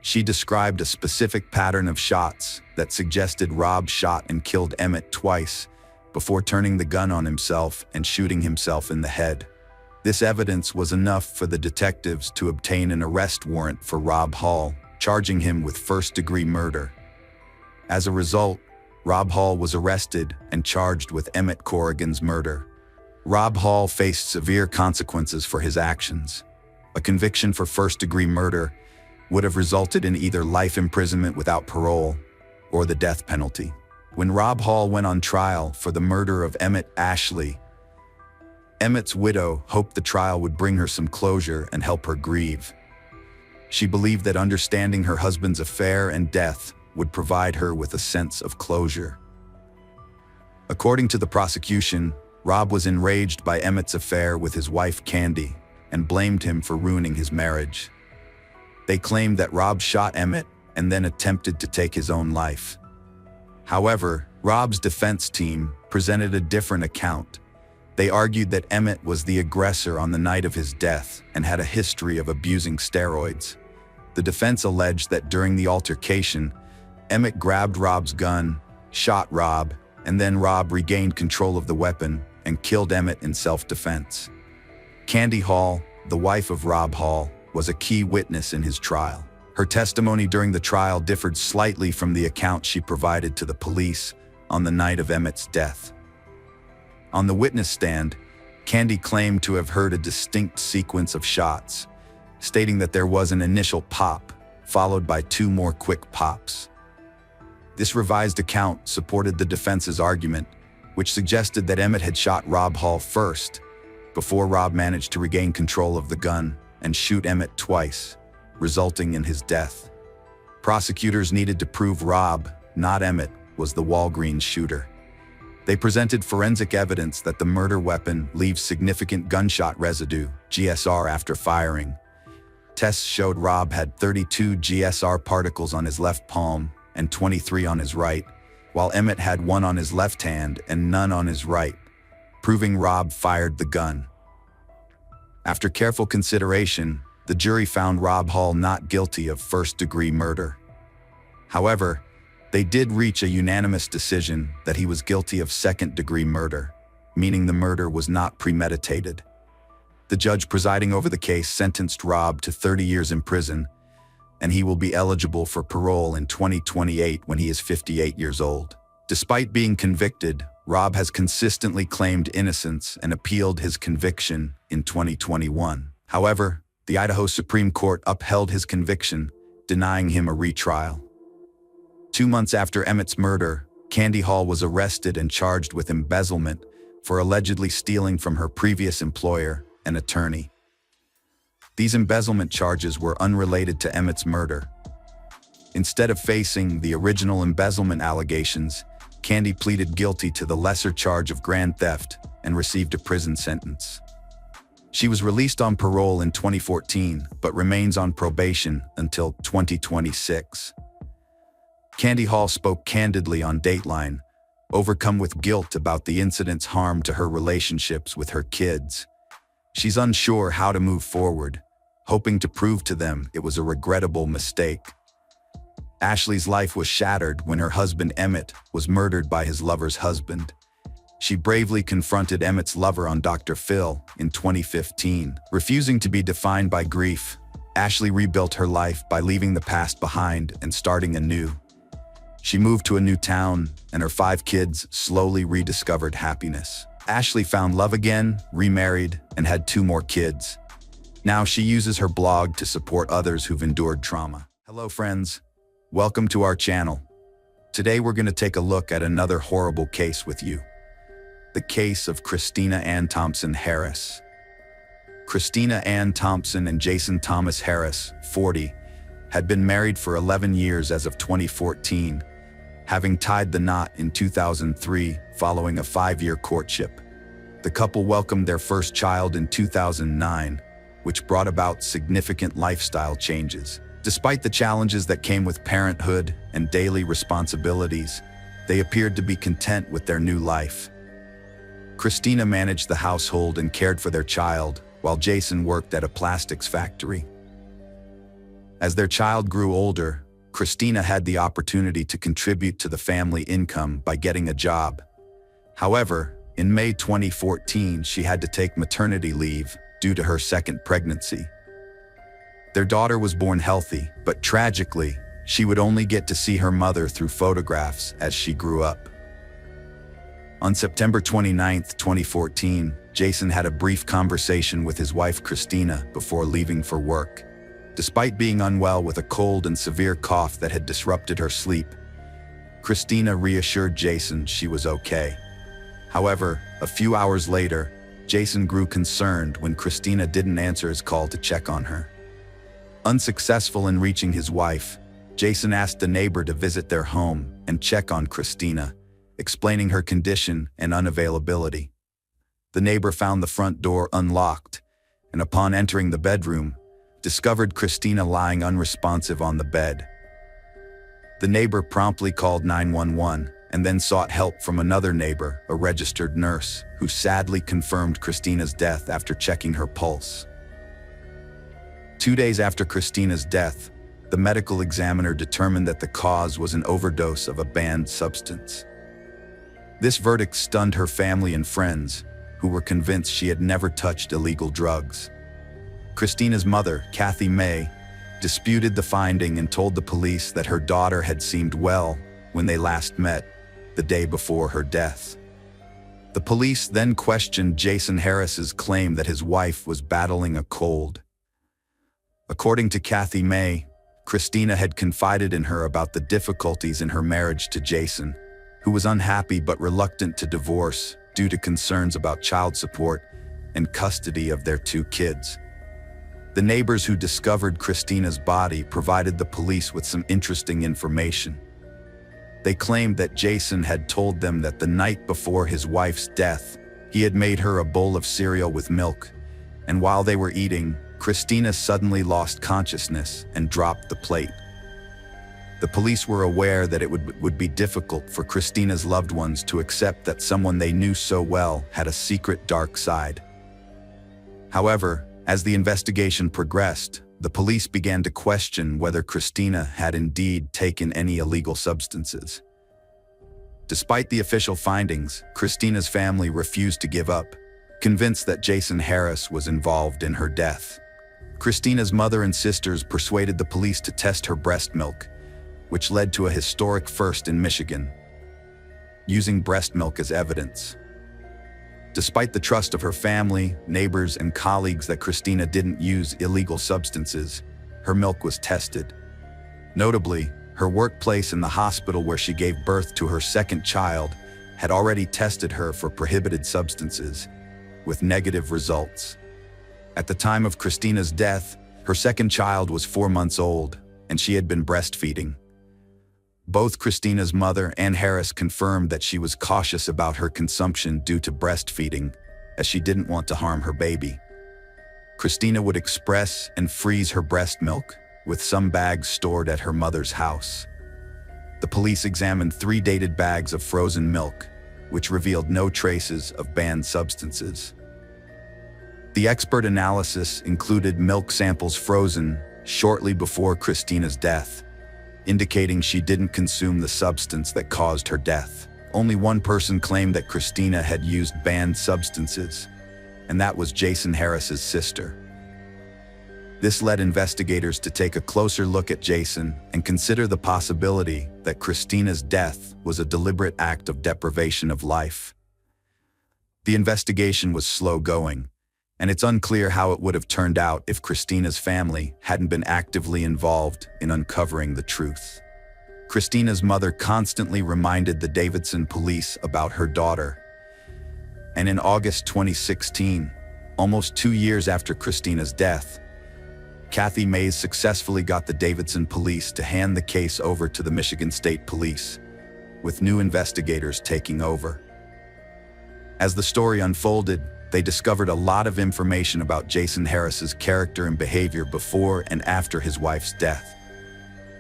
she described a specific pattern of shots that suggested Rob shot and killed Emmett twice before turning the gun on himself and shooting himself in the head. This evidence was enough for the detectives to obtain an arrest warrant for Rob Hall, charging him with first-degree murder. As a result, Rob Hall was arrested and charged with Emmett Corrigan's murder. Rob Hall faced severe consequences for his actions. A conviction for first-degree murder would have resulted in either life imprisonment without parole or the death penalty. When Rob Hall went on trial for the murder of Emmett Ashley, Emmett's widow hoped the trial would bring her some closure and help her grieve. She believed that understanding her husband's affair and death would provide her with a sense of closure. According to the prosecution, Rob was enraged by Emmett's affair with his wife Candy and blamed him for ruining his marriage. They claimed that Rob shot Emmett and then attempted to take his own life. However, Rob's defense team presented a different account. They argued that Emmett was the aggressor on the night of his death and had a history of abusing steroids. The defense alleged that during the altercation, Emmett grabbed Rob's gun, shot Rob, and then Rob regained control of the weapon and killed Emmett in self-defense. Candy Hall, the wife of Rob Hall, was a key witness in his trial. Her testimony during the trial differed slightly from the account she provided to the police on the night of Emmett's death. On the witness stand, Candy claimed to have heard a distinct sequence of shots, stating that there was an initial pop, followed by 2 more quick pops. This revised account supported the defense's argument, which suggested that Emmett had shot Rob Hall first, before Rob managed to regain control of the gun and shoot Emmett twice, resulting in his death. Prosecutors needed to prove Rob, not Emmett, was the Walgreens shooter. They presented forensic evidence that the murder weapon leaves significant gunshot residue, GSR, after firing. Tests showed Rob had 32 GSR particles on his left palm and 23 on his right, while Emmett had 1 on his left hand and none on his right, proving Rob fired the gun. After careful consideration, the jury found Rob Hall not guilty of first-degree murder. However, they did reach a unanimous decision that he was guilty of second-degree murder, meaning the murder was not premeditated. The judge presiding over the case sentenced Rob to 30 years in prison, and he will be eligible for parole in 2028 when he is 58 years old. Despite being convicted, Rob has consistently claimed innocence and appealed his conviction in 2021. However, the Idaho Supreme Court upheld his conviction, denying him a retrial. 2 months after Emmett's murder, Candy Hall was arrested and charged with embezzlement for allegedly stealing from her previous employer, an attorney. These embezzlement charges were unrelated to Emmett's murder. Instead of facing the original embezzlement allegations, Candy pleaded guilty to the lesser charge of grand theft and received a prison sentence. She was released on parole in 2014, but remains on probation until 2026. Candy Hall spoke candidly on Dateline, overcome with guilt about the incident's harm to her relationships with her kids. She's unsure how to move forward, hoping to prove to them it was a regrettable mistake. Ashley's life was shattered when her husband Emmett was murdered by his lover's husband. She bravely confronted Emmett's lover on Dr. Phil in 2015. Refusing to be defined by grief, Ashley rebuilt her life by leaving the past behind and starting anew. She moved to a new town, and her 5 kids slowly rediscovered happiness. Ashley found love again, remarried, and had 2 more kids. Now she uses her blog to support others who've endured trauma. Hello friends, welcome to our channel. Today we're going to take a look at another horrible case with you. The case of Christina Ann Thompson Harris. Christina Ann Thompson and Jason Thomas Harris, 40, had been married for 11 years as of 2014, having tied the knot in 2003 following a 5-year courtship. The couple welcomed their first child in 2009, which brought about significant lifestyle changes. Despite the challenges that came with parenthood and daily responsibilities, they appeared to be content with their new life. Christina managed the household and cared for their child, while Jason worked at a plastics factory. As their child grew older, Christina had the opportunity to contribute to the family income by getting a job. However, in May 2014, she had to take maternity leave due to her second pregnancy. Their daughter was born healthy, but tragically, she would only get to see her mother through photographs as she grew up. On September 29, 2014, Jason had a brief conversation with his wife Christina before leaving for work. Despite being unwell with a cold and severe cough that had disrupted her sleep, Christina reassured Jason she was okay. However, a few hours later, Jason grew concerned when Christina didn't answer his call to check on her. Unsuccessful in reaching his wife, Jason asked a neighbor to visit their home and check on Christina, explaining her condition and unavailability. The neighbor found the front door unlocked, and upon entering the bedroom, discovered Christina lying unresponsive on the bed. The neighbor promptly called 911 and then sought help from another neighbor, a registered nurse, who sadly confirmed Christina's death after checking her pulse. 2 days after Christina's death, the medical examiner determined that the cause was an overdose of a banned substance. This verdict stunned her family and friends, who were convinced she had never touched illegal drugs. Christina's mother, Kathy May, disputed the finding and told the police that her daughter had seemed well when they last met, the day before her death. The police then questioned Jason Harris's claim that his wife was battling a cold. According to Kathy May, Christina had confided in her about the difficulties in her marriage to Jason, who was unhappy but reluctant to divorce due to concerns about child support and custody of their 2 kids. The neighbors who discovered Christina's body provided the police with some interesting information. They claimed that Jason had told them that the night before his wife's death, he had made her a bowl of cereal with milk, and while they were eating, Christina suddenly lost consciousness and dropped the plate. The police were aware that it would be difficult for Christina's loved ones to accept that someone they knew so well had a secret dark side. However, as the investigation progressed, the police began to question whether Christina had indeed taken any illegal substances. Despite the official findings, Christina's family refused to give up, convinced that Jason Harris was involved in her death. Christina's mother and sisters persuaded the police to test her breast milk, which led to a historic first in Michigan, using breast milk as evidence. Despite the trust of her family, neighbors, and colleagues that Christina didn't use illegal substances, her milk was tested. Notably, her workplace and the hospital where she gave birth to her second child had already tested her for prohibited substances, with negative results. At the time of Christina's death, her second child was 4 months old, and she had been breastfeeding. Both Christina's mother and Harris confirmed that she was cautious about her consumption due to breastfeeding, as she didn't want to harm her baby. Christina would express and freeze her breast milk, with some bags stored at her mother's house. The police examined 3 dated bags of frozen milk, which revealed no traces of banned substances. The expert analysis included milk samples frozen shortly before Christina's death, indicating she didn't consume the substance that caused her death. Only one person claimed that Christina had used banned substances, and that was Jason Harris's sister. This led investigators to take a closer look at Jason and consider the possibility that Christina's death was a deliberate act of deprivation of life. The investigation was slow going, and it's unclear how it would have turned out if Christina's family hadn't been actively involved in uncovering the truth. Christina's mother constantly reminded the Davidson police about her daughter, and in August 2016, almost 2 years after Christina's death, Kathy Mays successfully got the Davidson police to hand the case over to the Michigan State Police, with new investigators taking over. As the story unfolded, they discovered a lot of information about Jason Harris's character and behavior before and after his wife's death.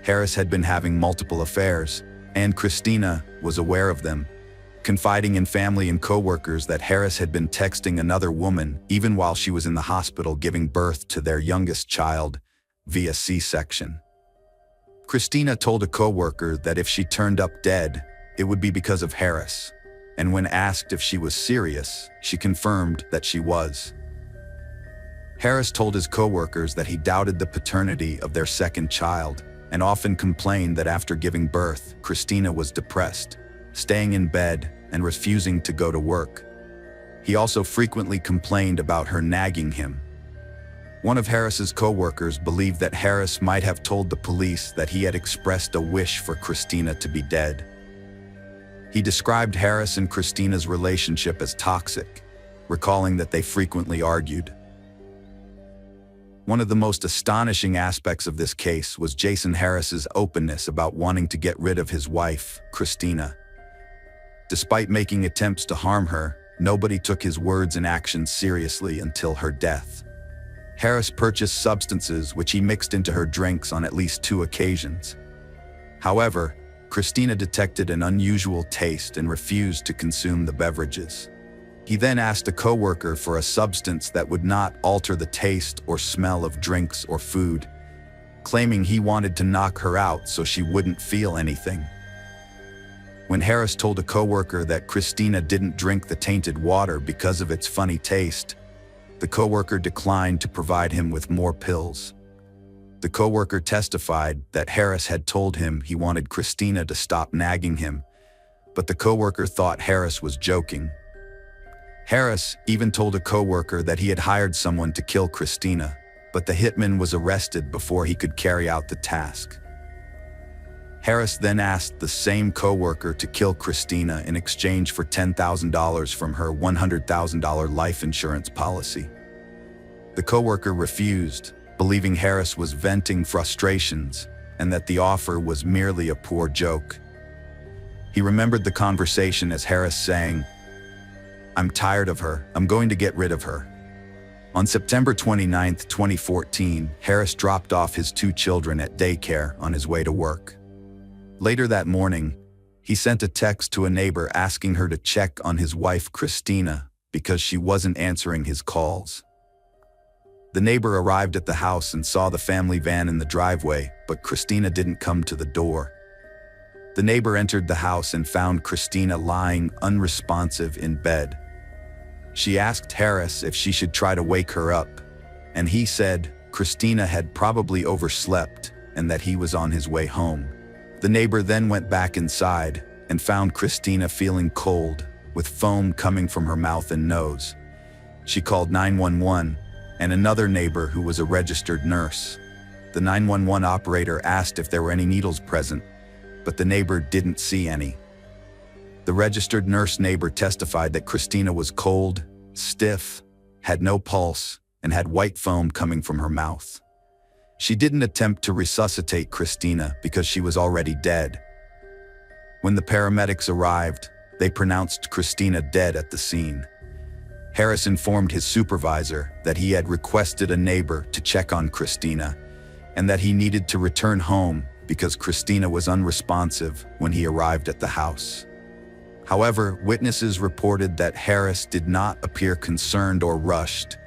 Harris had been having multiple affairs, and Christina was aware of them, confiding in family and coworkers that Harris had been texting another woman even while she was in the hospital giving birth to their youngest child via C-section. Christina told a coworker that if she turned up dead, it would be because of Harris, and when asked if she was serious, she confirmed that she was. Harris told his coworkers that he doubted the paternity of their second child and often complained that after giving birth, Christina was depressed, staying in bed, and refusing to go to work. He also frequently complained about her nagging him. One of Harris's coworkers believed that Harris might have told the police that he had expressed a wish for Christina to be dead. He described Harris and Christina's relationship as toxic, recalling that they frequently argued. One of the most astonishing aspects of this case was Jason Harris's openness about wanting to get rid of his wife, Christina. Despite making attempts to harm her, nobody took his words and actions seriously until her death. Harris purchased substances which he mixed into her drinks on at least 2 occasions. However, Christina detected an unusual taste and refused to consume the beverages. He then asked a coworker for a substance that would not alter the taste or smell of drinks or food, claiming he wanted to knock her out so she wouldn't feel anything. When Harris told a coworker that Christina didn't drink the tainted water because of its funny taste, the coworker declined to provide him with more pills. The coworker testified that Harris had told him he wanted Christina to stop nagging him, but the coworker thought Harris was joking. Harris even told a coworker that he had hired someone to kill Christina, but the hitman was arrested before he could carry out the task. Harris then asked the same coworker to kill Christina in exchange for $10,000 from her $100,000 life insurance policy. The coworker refused, believing Harris was venting frustrations and that the offer was merely a poor joke. He remembered the conversation as Harris saying, "I'm tired of her. I'm going to get rid of her." On September 29, 2014, Harris dropped off his 2 children at daycare on his way to work. Later that morning, he sent a text to a neighbor asking her to check on his wife Christina because she wasn't answering his calls. The neighbor arrived at the house and saw the family van in the driveway, but Christina didn't come to the door. The neighbor entered the house and found Christina lying unresponsive in bed. She asked Harris if she should try to wake her up, and he said Christina had probably overslept and that he was on his way home. The neighbor then went back inside and found Christina feeling cold, with foam coming from her mouth and nose. She called 911 and another neighbor who was a registered nurse. The 911 operator asked if there were any needles present, but the neighbor didn't see any. The registered nurse neighbor testified that Christina was cold, stiff, had no pulse, and had white foam coming from her mouth. She didn't attempt to resuscitate Christina because she was already dead. When the paramedics arrived, they pronounced Christina dead at the scene. Harris informed his supervisor that he had requested a neighbor to check on Christina and that he needed to return home because Christina was unresponsive when he arrived at the house. However, witnesses reported that Harris did not appear concerned or rushed,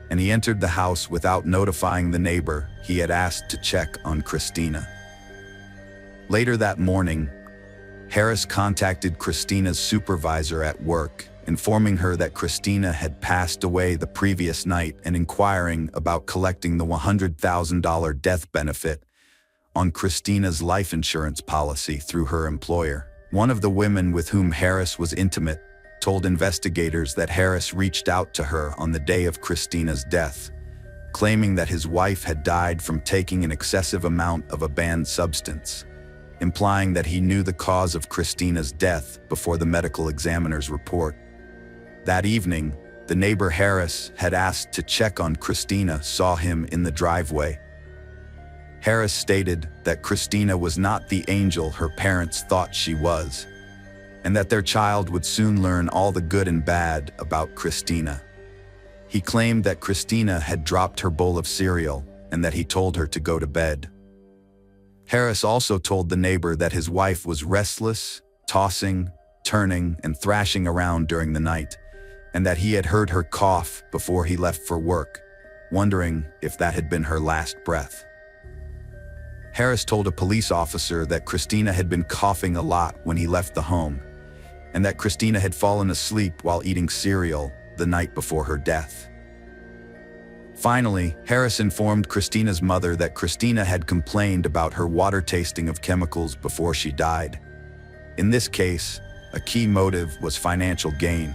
and he entered the house without notifying the neighbor he had asked to check on Christina. Later that morning, Harris contacted Christina's supervisor at work, informing her that Christina had passed away the previous night and inquiring about collecting the $100,000 death benefit on Christina's life insurance policy through her employer. One of the women with whom Harris was intimate told investigators that Harris reached out to her on the day of Christina's death, claiming that his wife had died from taking an excessive amount of a banned substance, implying that he knew the cause of Christina's death before the medical examiner's report. That evening, the neighbor Harris had asked to check on Christina saw him in the driveway. Harris stated that Christina was not the angel her parents thought she was, and that their child would soon learn all the good and bad about Christina. He claimed that Christina had dropped her bowl of cereal and that he told her to go to bed. Harris also told the neighbor that his wife was restless, tossing, turning, and thrashing around during the night, and that he had heard her cough before he left for work, wondering if that had been her last breath. Harris told a police officer that Christina had been coughing a lot when he left the home, and that Christina had fallen asleep while eating cereal the night before her death. Finally, Harris informed Christina's mother that Christina had complained about her water tasting of chemicals before she died. In this case, a key motive was financial gain.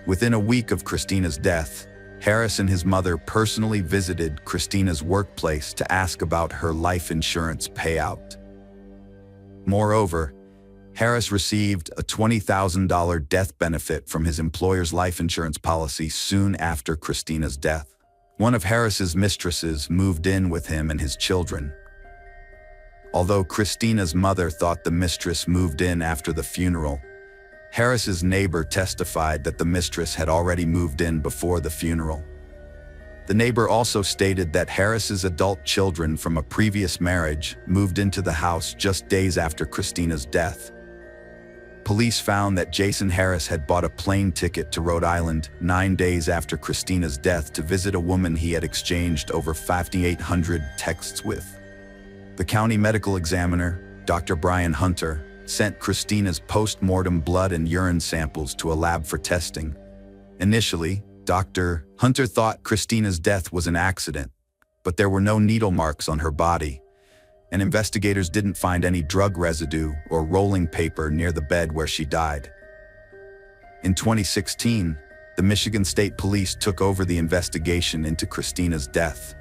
Within a week of Christina's death, Harris and his mother personally visited Christina's workplace to ask about her life insurance payout. Moreover, Harris received a $20,000 death benefit from his employer's life insurance policy soon after Christina's death. One of Harris's mistresses moved in with him and his children. Although Christina's mother thought the mistress moved in after the funeral, Harris's neighbor testified that the mistress had already moved in before the funeral. The neighbor also stated that Harris's adult children from a previous marriage moved into the house just days after Christina's death. Police found that Jason Harris had bought a plane ticket to Rhode Island 9 days after Christina's death to visit a woman he had exchanged over 5,800 texts with. The county medical examiner, Dr. Brian Hunter, sent Christina's post-mortem blood and urine samples to a lab for testing. Initially, Dr. Hunter thought Christina's death was an accident, but there were no needle marks on her body, and investigators didn't find any drug residue or rolling paper near the bed where she died. In 2016, the Michigan State Police took over the investigation into Christina's death.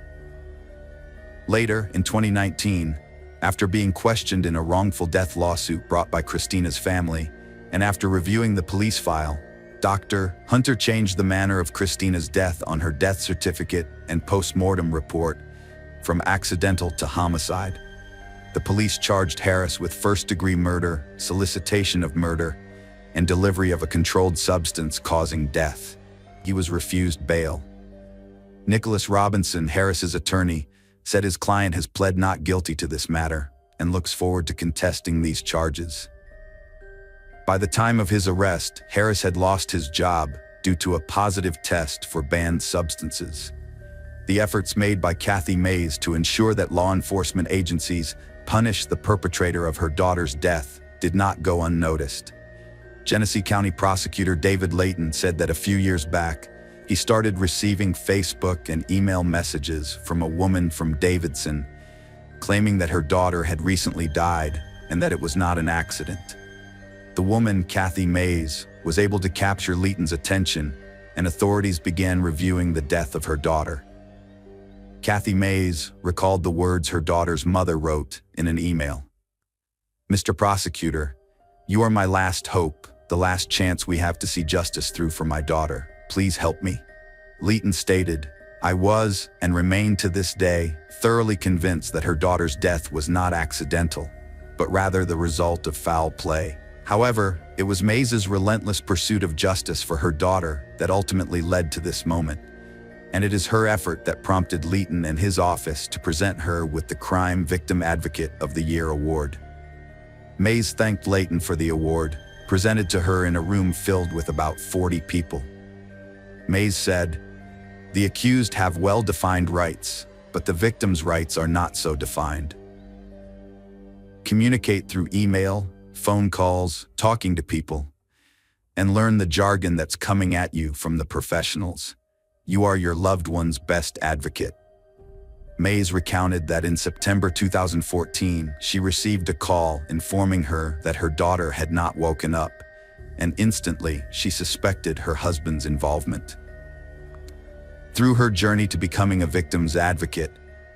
Later, in 2019, after being questioned in a wrongful death lawsuit brought by Christina's family, and after reviewing the police file, Dr. Hunter changed the manner of Christina's death on her death certificate and post-mortem report from accidental to homicide. The police charged Harris with first-degree murder, solicitation of murder, and delivery of a controlled substance causing death. He was refused bail. Nicholas Robinson, Harris's attorney, said his client has pled not guilty to this matter and looks forward to contesting these charges. By the time of his arrest, Harris had lost his job due to a positive test for banned substances. The efforts made by Kathy Mays to ensure that law enforcement agencies punish the perpetrator of her daughter's death did not go unnoticed. Genesee County Prosecutor David Layton said that a few years back, he started receiving Facebook and email messages from a woman from Davidson, claiming that her daughter had recently died and that it was not an accident. The woman, Kathy Mays, was able to capture Layton's attention, and authorities began reviewing the death of her daughter. Kathy Mays recalled the words her daughter's mother wrote in an email. "Mr. Prosecutor, you are my last hope, the last chance we have to see justice through for my daughter. Please help me." Layton stated, "I was, and remain to this day, thoroughly convinced that her daughter's death was not accidental, but rather the result of foul play. However, it was Mays's relentless pursuit of justice for her daughter that ultimately led to this moment, and it is her effort that prompted Layton and his office to present her with the Crime Victim Advocate of the Year award." Mays thanked Layton for the award, presented to her in a room filled with about 40 people. Mays said, "The accused have well-defined rights, but the victim's rights are not so defined. Communicate through email, phone calls, talking to people, and learn the jargon that's coming at you from the professionals. You are your loved one's best advocate." Mays recounted that in September 2014, she received a call informing her that her daughter had not woken up, and instantly she suspected her husband's involvement. Through her journey to becoming a victim's advocate,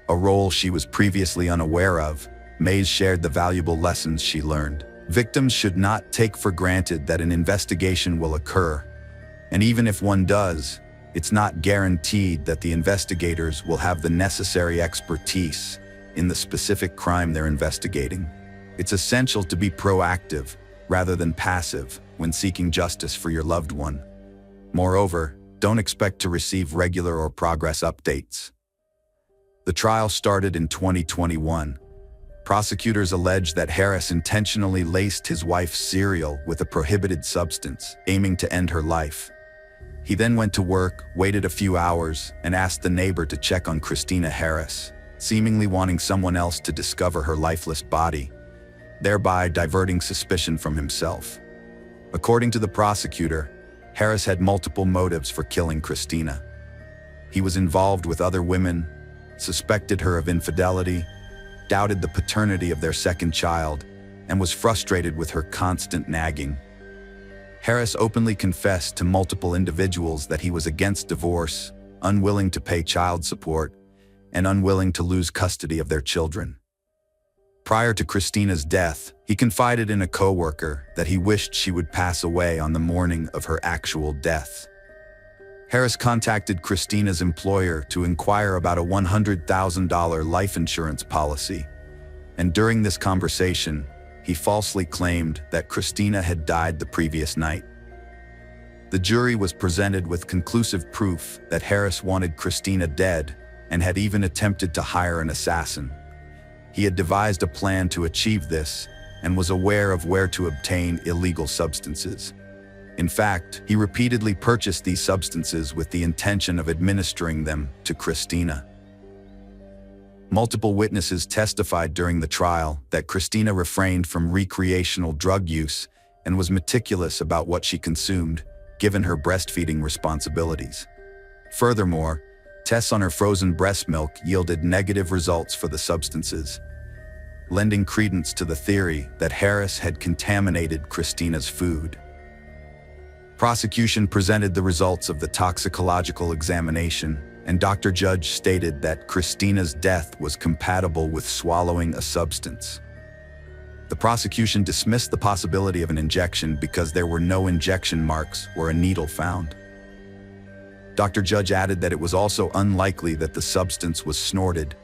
a role she was previously unaware of, Mays shared the valuable lessons she learned. Victims should not take for granted that an investigation will occur, and even if one does, it's not guaranteed that the investigators will have the necessary expertise in the specific crime they're investigating. It's essential to be proactive rather than passive when seeking justice for your loved one. Moreover, don't expect to receive regular or progress updates. The trial started in 2021. Prosecutors allege that Harris intentionally laced his wife's cereal with a prohibited substance, aiming to end her life. He then went to work, waited a few hours, and asked the neighbor to check on Christina Harris, seemingly wanting someone else to discover her lifeless body, thereby diverting suspicion from himself. According to the prosecutor, Harris had multiple motives for killing Christina. He was involved with other women, suspected her of infidelity, doubted the paternity of their second child, and was frustrated with her constant nagging. Harris openly confessed to multiple individuals that he was against divorce, unwilling to pay child support, and unwilling to lose custody of their children. Prior to Christina's death, he confided in a coworker that he wished she would pass away on the morning of her actual death. Harris contacted Christina's employer to inquire about a $100,000 life insurance policy, and during this conversation, he falsely claimed that Christina had died the previous night. The jury was presented with conclusive proof that Harris wanted Christina dead and had even attempted to hire an assassin. He had devised a plan to achieve this and was aware of where to obtain illegal substances. In fact, he repeatedly purchased these substances with the intention of administering them to Christina. Multiple witnesses testified during the trial that Christina refrained from recreational drug use and was meticulous about what she consumed, given her breastfeeding responsibilities. Furthermore, tests on her frozen breast milk yielded negative results for the substances, lending credence to the theory that Harris had contaminated Christina's food. Prosecution presented the results of the toxicological examination, and Dr. Judge stated that Christina's death was compatible with swallowing a substance. The prosecution dismissed the possibility of an injection because there were no injection marks or a needle found. Dr. Judge added that it was also unlikely that the substance was snorted,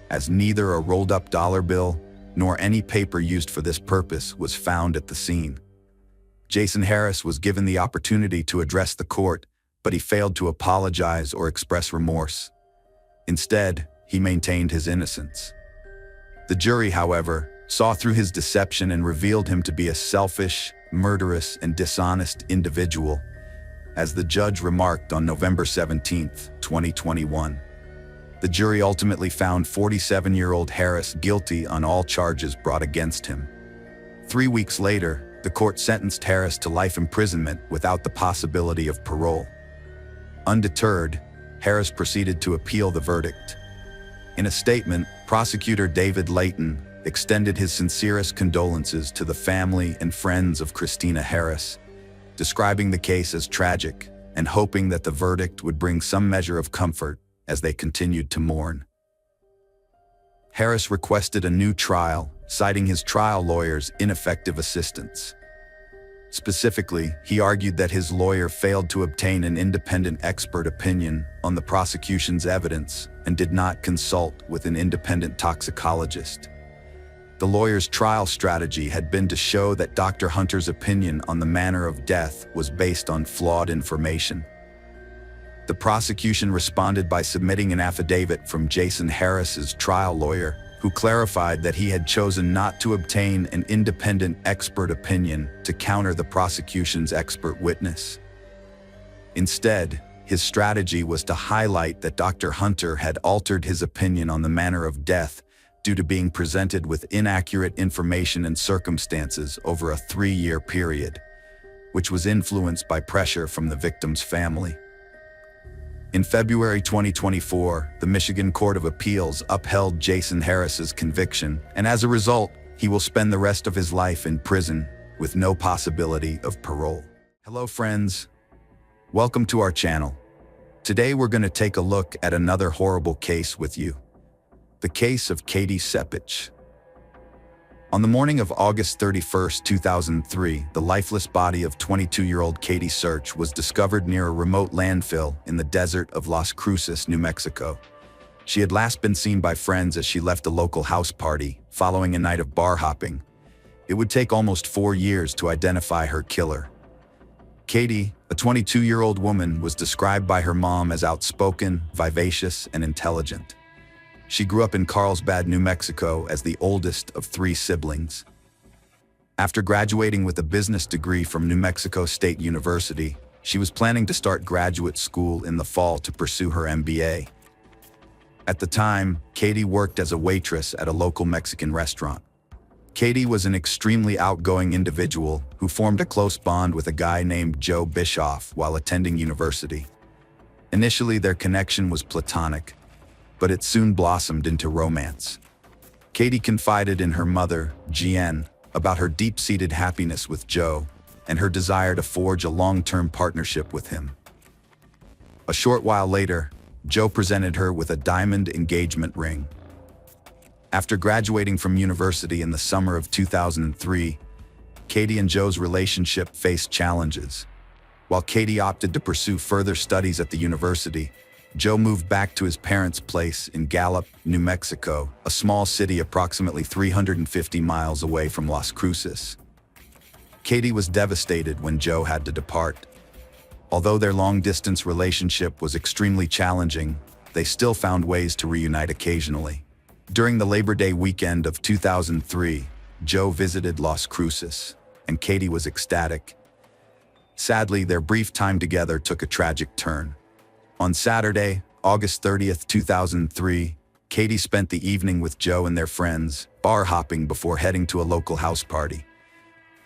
as neither a rolled-up dollar bill nor any paper used for this purpose was found at the scene. Jason Harris was given the opportunity to address the court, but he failed to apologize or express remorse. Instead, he maintained his innocence. The jury, however, saw through his deception and revealed him to be a selfish, murderous, and dishonest individual, as the judge remarked on November 17, 2021. The jury ultimately found 47-year-old Harris guilty on all charges brought against him. 3 weeks later, the the court sentenced Harris to life imprisonment without the possibility of parole. Undeterred, Harris proceeded to appeal the verdict. In a statement, prosecutor David Layton extended his sincerest condolences to the family and friends of Christina Harris, describing the case as tragic and hoping that the verdict would bring some measure of comfort as they continued to mourn. Harris requested a new trial, citing his trial lawyer's ineffective assistance. Specifically, he argued that his lawyer failed to obtain an independent expert opinion on the prosecution's evidence and did not consult with an independent toxicologist. The lawyer's trial strategy had been to show that Dr. Hunter's opinion on the manner of death was based on flawed information. The prosecution responded by submitting an affidavit from Jason Harris's trial lawyer, who clarified that he had chosen not to obtain an independent expert opinion to counter the prosecution's expert witness. Instead, his strategy was to highlight that Dr. Hunter had altered his opinion on the manner of death due to being presented with inaccurate information and circumstances over a 3-year period, which was influenced by pressure from the victim's family. In February 2024, the Michigan Court of Appeals upheld Jason Harris's conviction, and as a result, he will spend the rest of his life in prison with no possibility of parole. Hello friends, welcome to our channel. Today we're going to take a look at another horrible case with you. The case of Katie Sepich. On the morning of August 31, 2003, the lifeless body of 22-year-old Katie Sepich was discovered near a remote landfill in the desert of Las Cruces, New Mexico. She had last been seen by friends as she left a local house party following a night of bar hopping. It would take almost 4 years to identify her killer. Katie, a 22-year-old woman, was described by her mom as outspoken, vivacious, and intelligent. She grew up in Carlsbad, New Mexico, as the oldest of 3 siblings. After graduating with a business degree from New Mexico State University, she was planning to start graduate school in the fall to pursue her MBA. At the time, Katie worked as a waitress at a local Mexican restaurant. Katie was an extremely outgoing individual who formed a close bond with a guy named Joe Bischoff while attending university. Initially, their connection was platonic, but it soon blossomed into romance. Katie confided in her mother, Jeanne, about her deep-seated happiness with Joe and her desire to forge a long-term partnership with him. A short while later, Joe presented her with a diamond engagement ring. After graduating from university in the summer of 2003, Katie and Joe's relationship faced challenges. While Katie opted to pursue further studies at the university, Joe moved back to his parents' place in Gallup, New Mexico, a small city approximately 350 miles away from Las Cruces. Katie was devastated when Joe had to depart. Although their long-distance relationship was extremely challenging, they still found ways to reunite occasionally. During the Labor Day weekend of 2003, Joe visited Las Cruces, and Katie was ecstatic. Sadly, their brief time together took a tragic turn. On Saturday, August 30th, 2003, Katie spent the evening with Joe and their friends, bar hopping before heading to a local house party.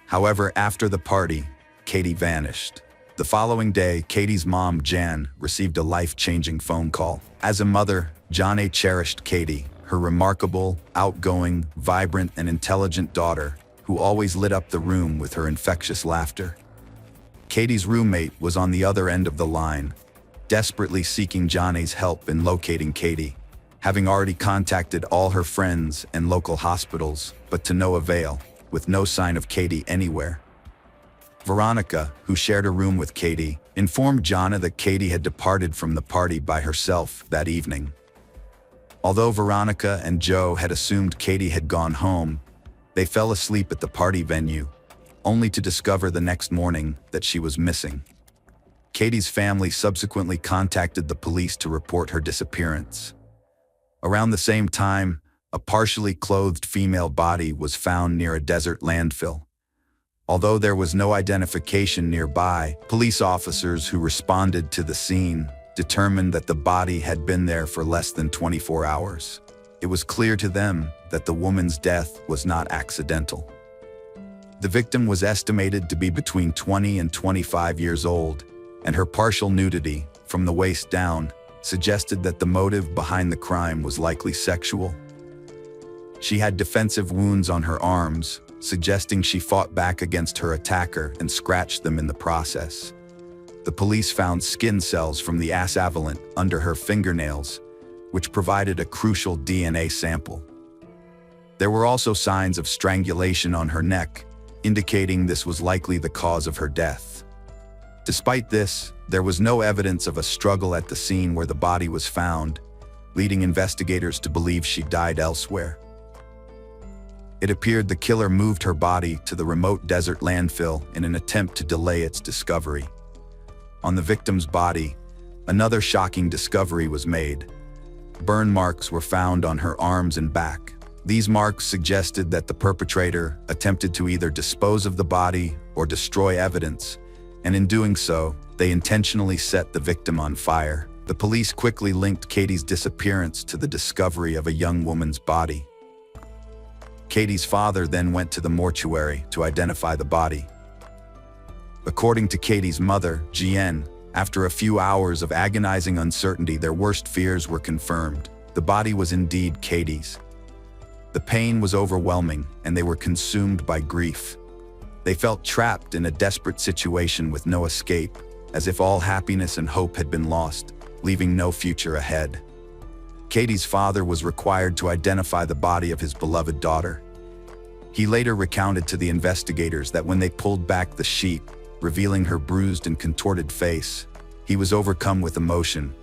However, after the party, Katie vanished. The following day, Katie's mom, Jan, received a life-changing phone call. As a mother, Jane cherished Katie, her remarkable, outgoing, vibrant, and intelligent daughter, who always lit up the room with her infectious laughter. Katie's roommate was on the other end of the line, desperately seeking Jane's help in locating Katie, having already contacted all her friends and local hospitals, but to no avail, with no sign of Katie anywhere. Veronica, who shared a room with Katie, informed Jana that Katie had departed from the party by herself that evening. Although Veronica and Joe had assumed Katie had gone home, they fell asleep at the party venue, only to discover the next morning that she was missing. Katie's family subsequently contacted the police to report her disappearance. Around the same time, a partially clothed female body was found near a desert landfill. Although there was no identification nearby, police officers who responded to the scene determined that the body had been there for less than 24 hours. It was clear to them that the woman's death was not accidental. The victim was estimated to be between 20 and 25 years old, and her partial nudity, from the waist down, suggested that the motive behind the crime was likely sexual. She had defensive wounds on her arms, suggesting she fought back against her attacker and scratched them in the process. The police found skin cells from the assailant under her fingernails, which provided a crucial DNA sample. There were also signs of strangulation on her neck, indicating this was likely the cause of her death. Despite this, there was no evidence of a struggle at the scene where the body was found, leading investigators to believe she died elsewhere. It appeared the killer moved her body to the remote desert landfill in an attempt to delay its discovery. On the victim's body, another shocking discovery was made. Burn marks were found on her arms and back. These marks suggested that the perpetrator attempted to either dispose of the body or destroy evidence, and in doing so, they intentionally set the victim on fire. The police quickly linked Katie's disappearance to the discovery of a young woman's body. Katie's father then went to the mortuary to identify the body. According to Katie's mother, Jeanne, after a few hours of agonizing uncertainty, their worst fears were confirmed. The body was indeed Katie's. The pain was overwhelming, and they were consumed by grief. They felt trapped in a desperate situation with no escape, as if all happiness and hope had been lost, leaving no future ahead. Katie's father was required to identify the body of his beloved daughter. He later recounted to the investigators that when they pulled back the sheet, revealing her bruised and contorted face, he was overcome with emotion,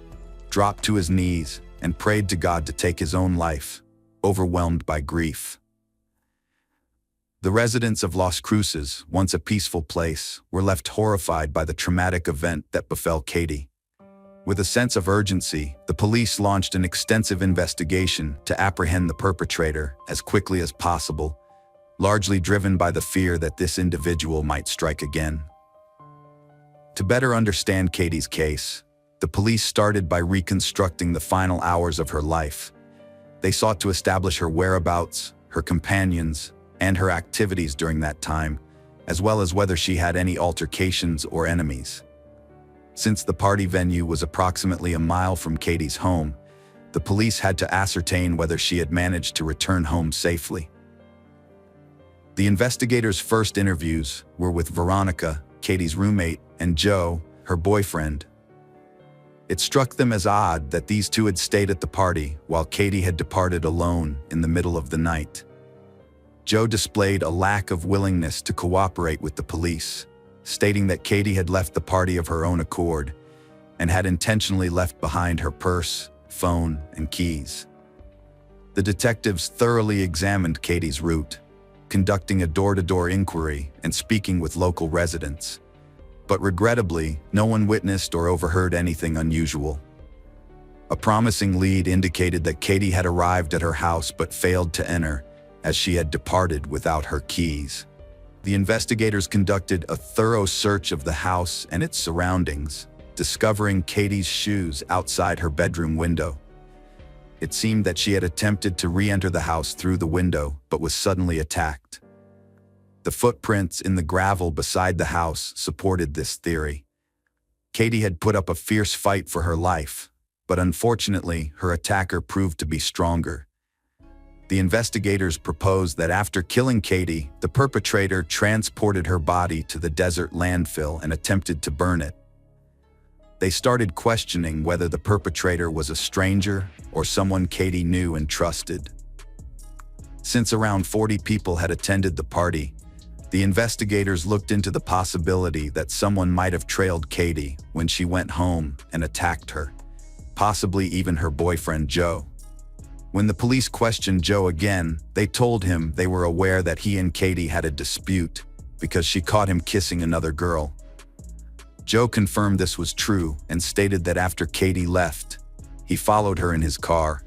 dropped to his knees, and prayed to God to take his own life, overwhelmed by grief. The residents of Las Cruces, once a peaceful place, were left horrified by the traumatic event that befell Katie. With a sense of urgency, the police launched an extensive investigation to apprehend the perpetrator as quickly as possible, largely driven by the fear that this individual might strike again. To better understand Katie's case, the police started by reconstructing the final hours of her life. They sought to establish her whereabouts, her companions, and her activities during that time, as well as whether she had any altercations or enemies. Since the party venue was approximately a mile from Katie's home, the police had to ascertain whether she had managed to return home safely. The investigators' first interviews were with Veronica, Katie's roommate, and Joe, her boyfriend. It struck them as odd that these two had stayed at the party while Katie had departed alone in the middle of the night. Joe displayed a lack of willingness to cooperate with the police, stating that Katie had left the party of her own accord and had intentionally left behind her purse, phone, and keys. The detectives thoroughly examined Katie's route, conducting a door-to-door inquiry and speaking with local residents. But regrettably, no one witnessed or overheard anything unusual. A promising lead indicated that Katie had arrived at her house but failed to enter, as she had departed without her keys. The investigators conducted a thorough search of the house and its surroundings, discovering Katie's shoes outside her bedroom window. It seemed that she had attempted to re-enter the house through the window, but was suddenly attacked. The footprints in the gravel beside the house supported this theory. Katie had put up a fierce fight for her life, but unfortunately, her attacker proved to be stronger. The investigators proposed that after killing Katie, the perpetrator transported her body to the desert landfill and attempted to burn it. They started questioning whether the perpetrator was a stranger or someone Katie knew and trusted. Since around 40 people had attended the party, the investigators looked into the possibility that someone might have trailed Katie when she went home and attacked her, possibly even her boyfriend Joe. When the police questioned Joe again, they told him they were aware that he and Katie had a dispute because she caught him kissing another girl. Joe confirmed this was true and stated that after Katie left, he followed her in his car,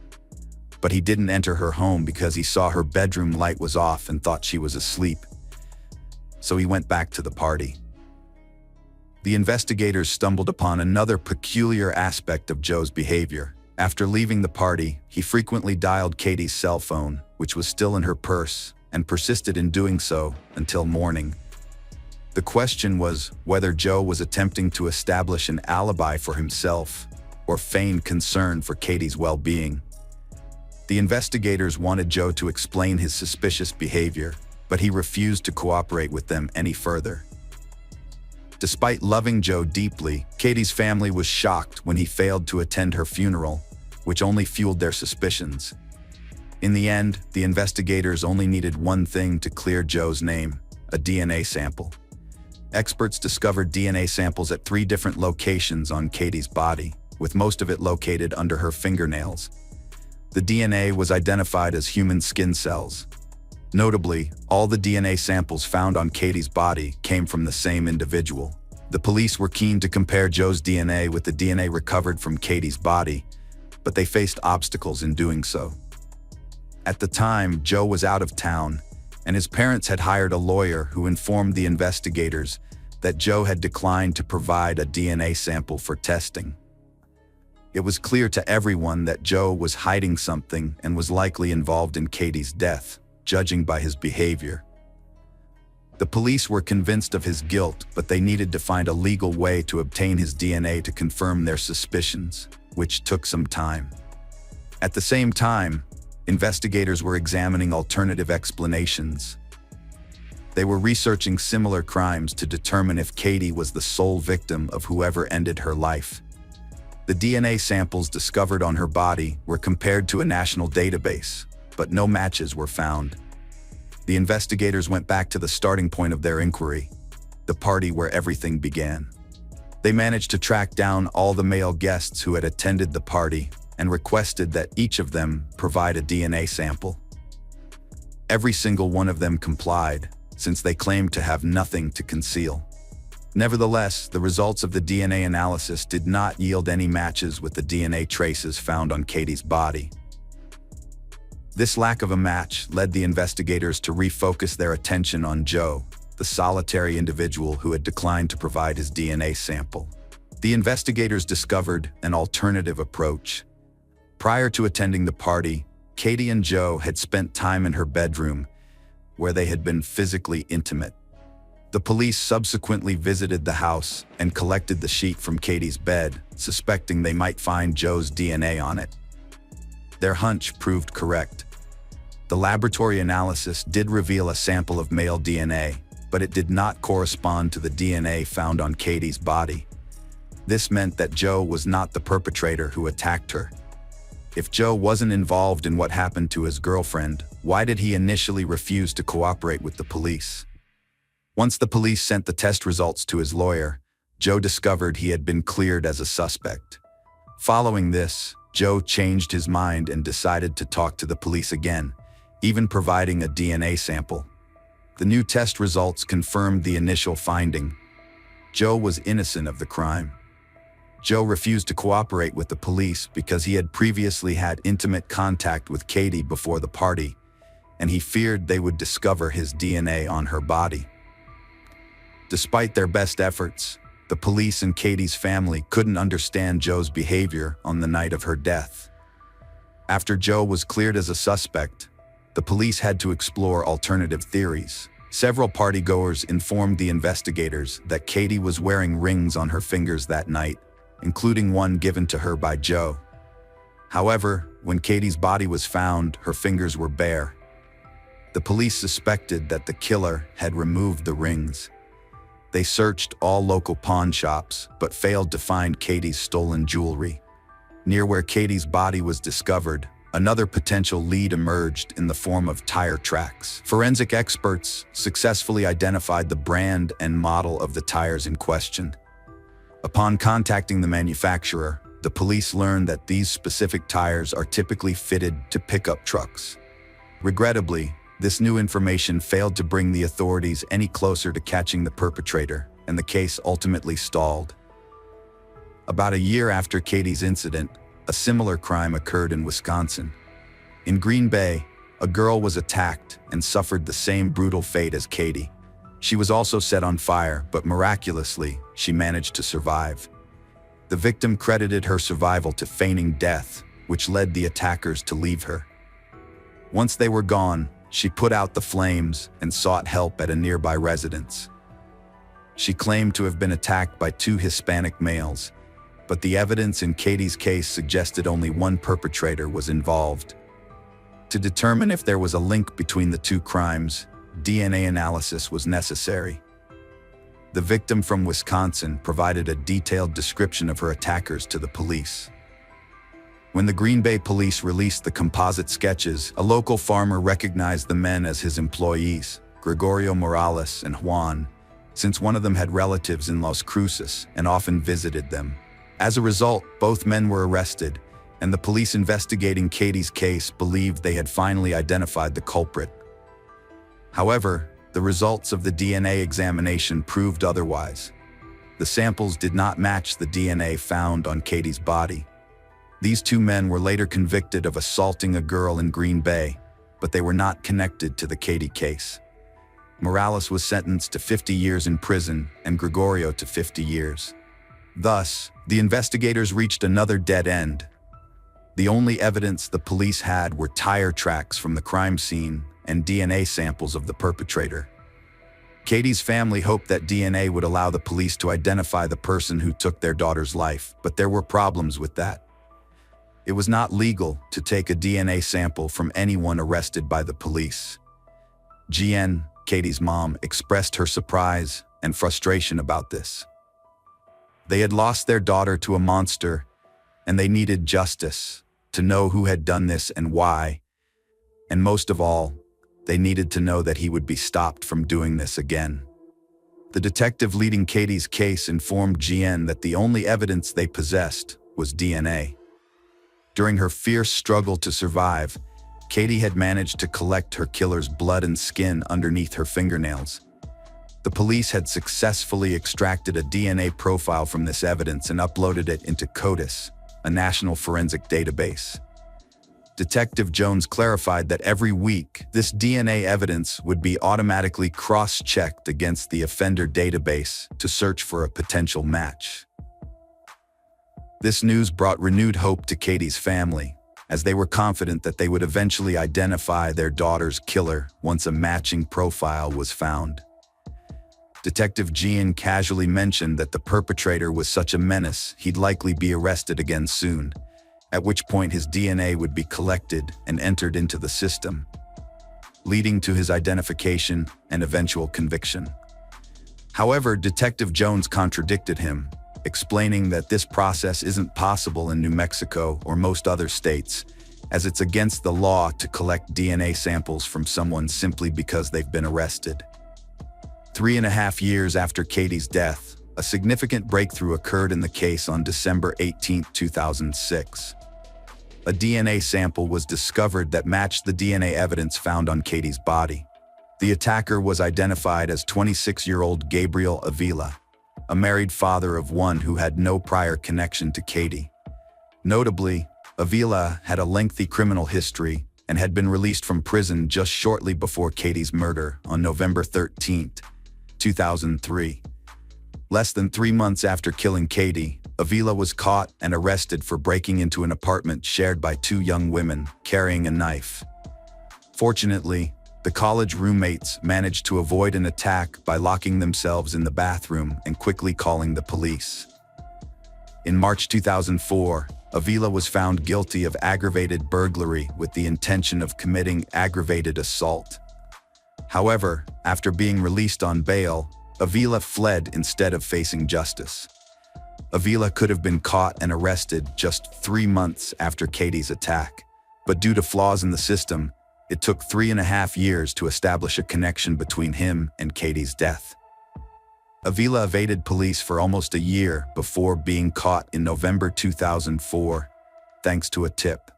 but he didn't enter her home because he saw her bedroom light was off and thought she was asleep. So he went back to the party. The investigators stumbled upon another peculiar aspect of Joe's behavior. After leaving the party, he frequently dialed Katie's cell phone, which was still in her purse, and persisted in doing so until morning. The question was whether Joe was attempting to establish an alibi for himself or feign concern for Katie's well-being. The investigators wanted Joe to explain his suspicious behavior, but he refused to cooperate with them any further. Despite loving Joe deeply, Katie's family was shocked when he failed to attend her funeral, which only fueled their suspicions. In the end, the investigators only needed one thing to clear Joe's name: a DNA sample. Experts discovered DNA samples at 3 different locations on Katie's body, with most of it located under her fingernails. The DNA was identified as human skin cells. Notably, all the DNA samples found on Katie's body came from the same individual. The police were keen to compare Joe's DNA with the DNA recovered from Katie's body, but they faced obstacles in doing so. At the time, Joe was out of town, and his parents had hired a lawyer who informed the investigators that Joe had declined to provide a DNA sample for testing. It was clear to everyone that Joe was hiding something and was likely involved in Katie's death, judging by his behavior. The police were convinced of his guilt, but they needed to find a legal way to obtain his DNA to confirm their suspicions, which took some time. At the same time, investigators were examining alternative explanations. They were researching similar crimes to determine if Katie was the sole victim of whoever ended her life. The DNA samples discovered on her body were compared to a national database, but no matches were found. The investigators went back to the starting point of their inquiry, the party where everything began. They managed to track down all the male guests who had attended the party and requested that each of them provide a DNA sample. Every single one of them complied, since they claimed to have nothing to conceal. Nevertheless, the results of the DNA analysis did not yield any matches with the DNA traces found on Katie's body. This lack of a match led the investigators to refocus their attention on Joe, the solitary individual who had declined to provide his DNA sample. The investigators discovered an alternative approach. Prior to attending the party, Katie and Joe had spent time in her bedroom, where they had been physically intimate. The police subsequently visited the house and collected the sheet from Katie's bed, suspecting they might find Joe's DNA on it. Their hunch proved correct. The laboratory analysis did reveal a sample of male DNA, but it did not correspond to the DNA found on Katie's body. This meant that Joe was not the perpetrator who attacked her. If Joe wasn't involved in what happened to his girlfriend, why did he initially refuse to cooperate with the police? Once the police sent the test results to his lawyer, Joe discovered he had been cleared as a suspect. Following this, Joe changed his mind and decided to talk to the police again, even providing a DNA sample. The new test results confirmed the initial finding. Joe was innocent of the crime. Joe refused to cooperate with the police because he had previously had intimate contact with Katie before the party, and he feared they would discover his DNA on her body. Despite their best efforts, the police and Katie's family couldn't understand Joe's behavior on the night of her death. After Joe was cleared as a suspect, the police had to explore alternative theories. Several partygoers informed the investigators that Katie was wearing rings on her fingers that night, including one given to her by Joe. However, when Katie's body was found, her fingers were bare. The police suspected that the killer had removed the rings. They searched all local pawn shops, but failed to find Katie's stolen jewelry. Near where Katie's body was discovered, another potential lead emerged in the form of tire tracks. Forensic experts successfully identified the brand and model of the tires in question. Upon contacting the manufacturer, the police learned that these specific tires are typically fitted to pickup trucks. Regrettably, this new information failed to bring the authorities any closer to catching the perpetrator, and the case ultimately stalled. About a year after Katie's incident, a similar crime occurred in Wisconsin. In Green Bay, a girl was attacked and suffered the same brutal fate as Katie. She was also set on fire, but miraculously, she managed to survive. The victim credited her survival to feigning death, which led the attackers to leave her. Once they were gone, She put out the flames and sought help at a nearby residence. She claimed to have been attacked by two Hispanic males, but the evidence in Katie's case suggested only one perpetrator was involved. To determine if there was a link between the two crimes, DNA analysis was necessary. The victim from Wisconsin provided a detailed description of her attackers to the police. When the Green Bay police released the composite sketches, a local farmer recognized the men as his employees, Gregorio Morales and Juan, since one of them had relatives in Las Cruces and often visited them. As a result, both men were arrested, and the police investigating Katie's case believed they had finally identified the culprit. However, the results of the DNA examination proved otherwise. The samples did not match the DNA found on Katie's body. These two men were later convicted of assaulting a girl in Green Bay, but they were not connected to the Katie case. Morales was sentenced to 50 years in prison and Gregorio to 50 years. Thus, the investigators reached another dead end. The only evidence the police had were tire tracks from the crime scene and DNA samples of the perpetrator. Katie's family hoped that DNA would allow the police to identify the person who took their daughter's life, but there were problems with that. It was not legal to take a DNA sample from anyone arrested by the police. Jeanne, Katie's mom, expressed her surprise and frustration about this. They had lost their daughter to a monster, and they needed justice, to know who had done this and why. And most of all, they needed to know that he would be stopped from doing this again. The detective leading Katie's case informed Jeanne that the only evidence they possessed was DNA. During her fierce struggle to survive, Katie had managed to collect her killer's blood and skin underneath her fingernails. The police had successfully extracted a DNA profile from this evidence and uploaded it into CODIS, a national forensic database. Detective Jones clarified that every week, this DNA evidence would be automatically cross-checked against the offender database to search for a potential match. This news brought renewed hope to Katie's family, as they were confident that they would eventually identify their daughter's killer once a matching profile was found. Detective Jeanne casually mentioned that the perpetrator was such a menace he'd likely be arrested again soon, at which point his DNA would be collected and entered into the system, leading to his identification and eventual conviction. However, Detective Jones contradicted him, explaining that this process isn't possible in New Mexico or most other states, as it's against the law to collect DNA samples from someone simply because they've been arrested. 3.5 years after Katie's death, a significant breakthrough occurred in the case on December 18, 2006. A DNA sample was discovered that matched the DNA evidence found on Katie's body. The attacker was identified as 26-year-old Gabriel Avila, a married father of one who had no prior connection to Katie. Notably, Avila had a lengthy criminal history and had been released from prison just shortly before Katie's murder on November 13, 2003. Less than 3 months after killing Katie, Avila was caught and arrested for breaking into an apartment shared by two young women carrying a knife. Fortunately, the college roommates managed to avoid an attack by locking themselves in the bathroom and quickly calling the police. In March 2004, Avila was found guilty of aggravated burglary with the intention of committing aggravated assault. However, after being released on bail, Avila fled instead of facing justice. Avila could have been caught and arrested just 3 months after Katie's attack, but due to flaws in the system, it took 3.5 years to establish a connection between him and Katie's death. Avila evaded police for almost a year before being caught in November 2004, thanks to a tip.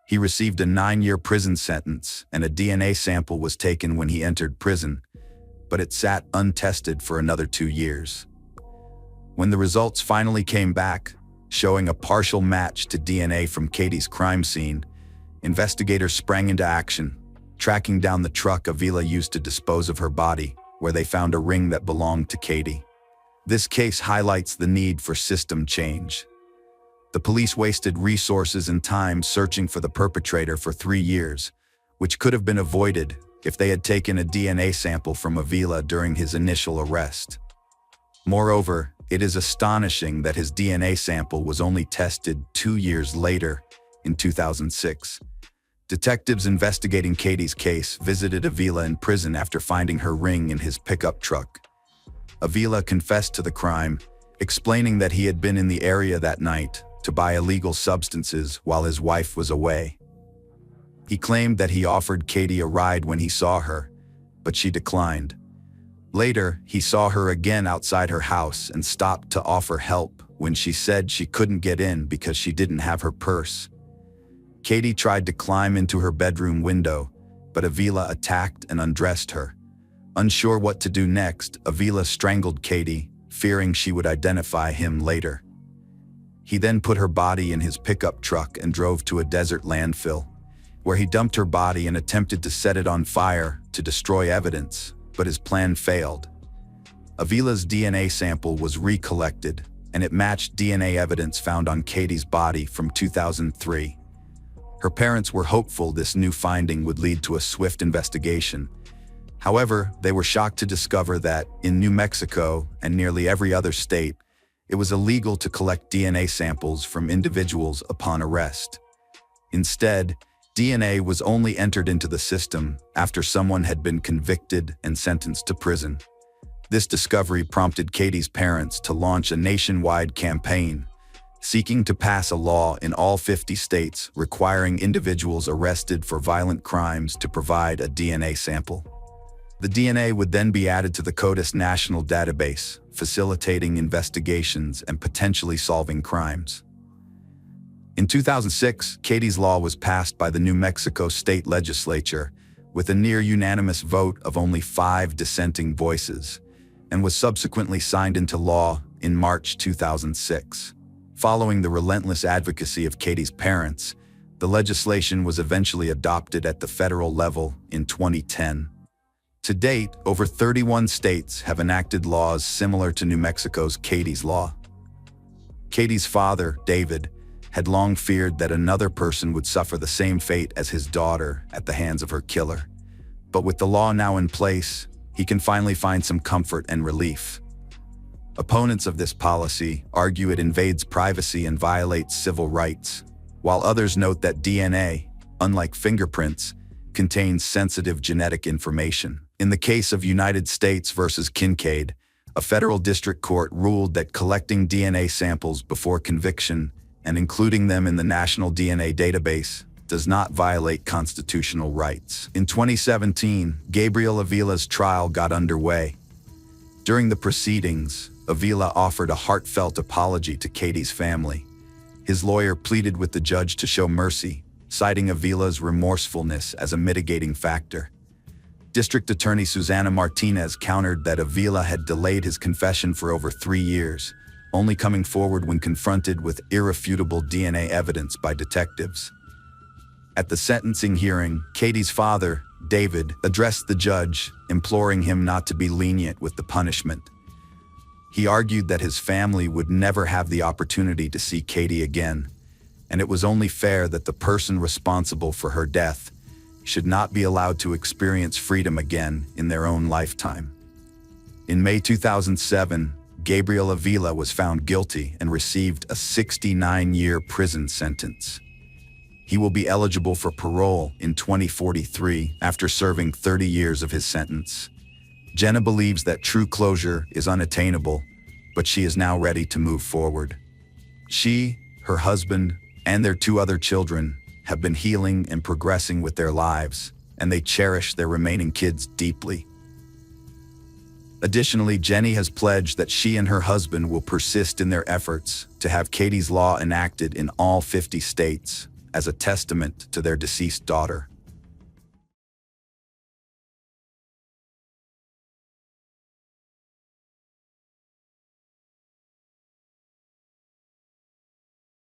He received a 9-year prison sentence, and a DNA sample was taken when he entered prison, but it sat untested for another 2 years. When the results finally came back, showing a partial match to DNA from Katie's crime scene, investigators sprang into action, tracking down the truck Avila used to dispose of her body, where they found a ring that belonged to Katie. This case highlights the need for system change. The police wasted resources and time searching for the perpetrator for 3 years, which could have been avoided if they had taken a DNA sample from Avila during his initial arrest. Moreover, it is astonishing that his DNA sample was only tested 2 years later, in 2006. Detectives investigating Katie's case visited Avila in prison after finding her ring in his pickup truck. Avila confessed to the crime, explaining that he had been in the area that night to buy illegal substances while his wife was away. He claimed that he offered Katie a ride when he saw her, but she declined. Later, he saw her again outside her house and stopped to offer help when she said she couldn't get in because she didn't have her purse. Katie tried to climb into her bedroom window, but Avila attacked and undressed her. Unsure what to do next, Avila strangled Katie, fearing she would identify him later. He then put her body in his pickup truck and drove to a desert landfill, where he dumped her body and attempted to set it on fire to destroy evidence, but his plan failed. Avila's DNA sample was recollected, and it matched DNA evidence found on Katie's body from 2003. Her parents were hopeful this new finding would lead to a swift investigation. However, they were shocked to discover that, in New Mexico and nearly every other state, it was illegal to collect DNA samples from individuals upon arrest. Instead, DNA was only entered into the system after someone had been convicted and sentenced to prison. This discovery prompted Katie's parents to launch a nationwide campaign, seeking to pass a law in all 50 states requiring individuals arrested for violent crimes to provide a DNA sample. The DNA would then be added to the CODIS national database, facilitating investigations and potentially solving crimes. In 2006, Katie's law was passed by the New Mexico state legislature with a near-unanimous vote of only 5 dissenting voices, and was subsequently signed into law in March 2006. Following the relentless advocacy of Katie's parents, the legislation was eventually adopted at the federal level in 2010. To date, over 31 states have enacted laws similar to New Mexico's Katie's Law. Katie's father, David, had long feared that another person would suffer the same fate as his daughter at the hands of her killer. But with the law now in place, he can finally find some comfort and relief. Opponents of this policy argue it invades privacy and violates civil rights, while others note that DNA, unlike fingerprints, contains sensitive genetic information. In the case of United States versus Kincaid, a federal district court ruled that collecting DNA samples before conviction and including them in the national DNA database does not violate constitutional rights. In 2017, Gabriel Avila's trial got underway. During the proceedings, Avila offered a heartfelt apology to Katie's family. His lawyer pleaded with the judge to show mercy, citing Avila's remorsefulness as a mitigating factor. District Attorney Susana Martinez countered that Avila had delayed his confession for over 3 years, only coming forward when confronted with irrefutable DNA evidence by detectives. At the sentencing hearing, Katie's father, David, addressed the judge, imploring him not to be lenient with the punishment. He argued that his family would never have the opportunity to see Katie again, and it was only fair that the person responsible for her death should not be allowed to experience freedom again in their own lifetime. In May 2007, Gabriel Avila was found guilty and received a 69-year prison sentence. He will be eligible for parole in 2043 after serving 30 years of his sentence. Jenna believes that true closure is unattainable, but she is now ready to move forward. She, her husband, and their 2 other children have been healing and progressing with their lives, and they cherish their remaining kids deeply. Additionally, Jenny has pledged that she and her husband will persist in their efforts to have Katie's Law enacted in all 50 states as a testament to their deceased daughter.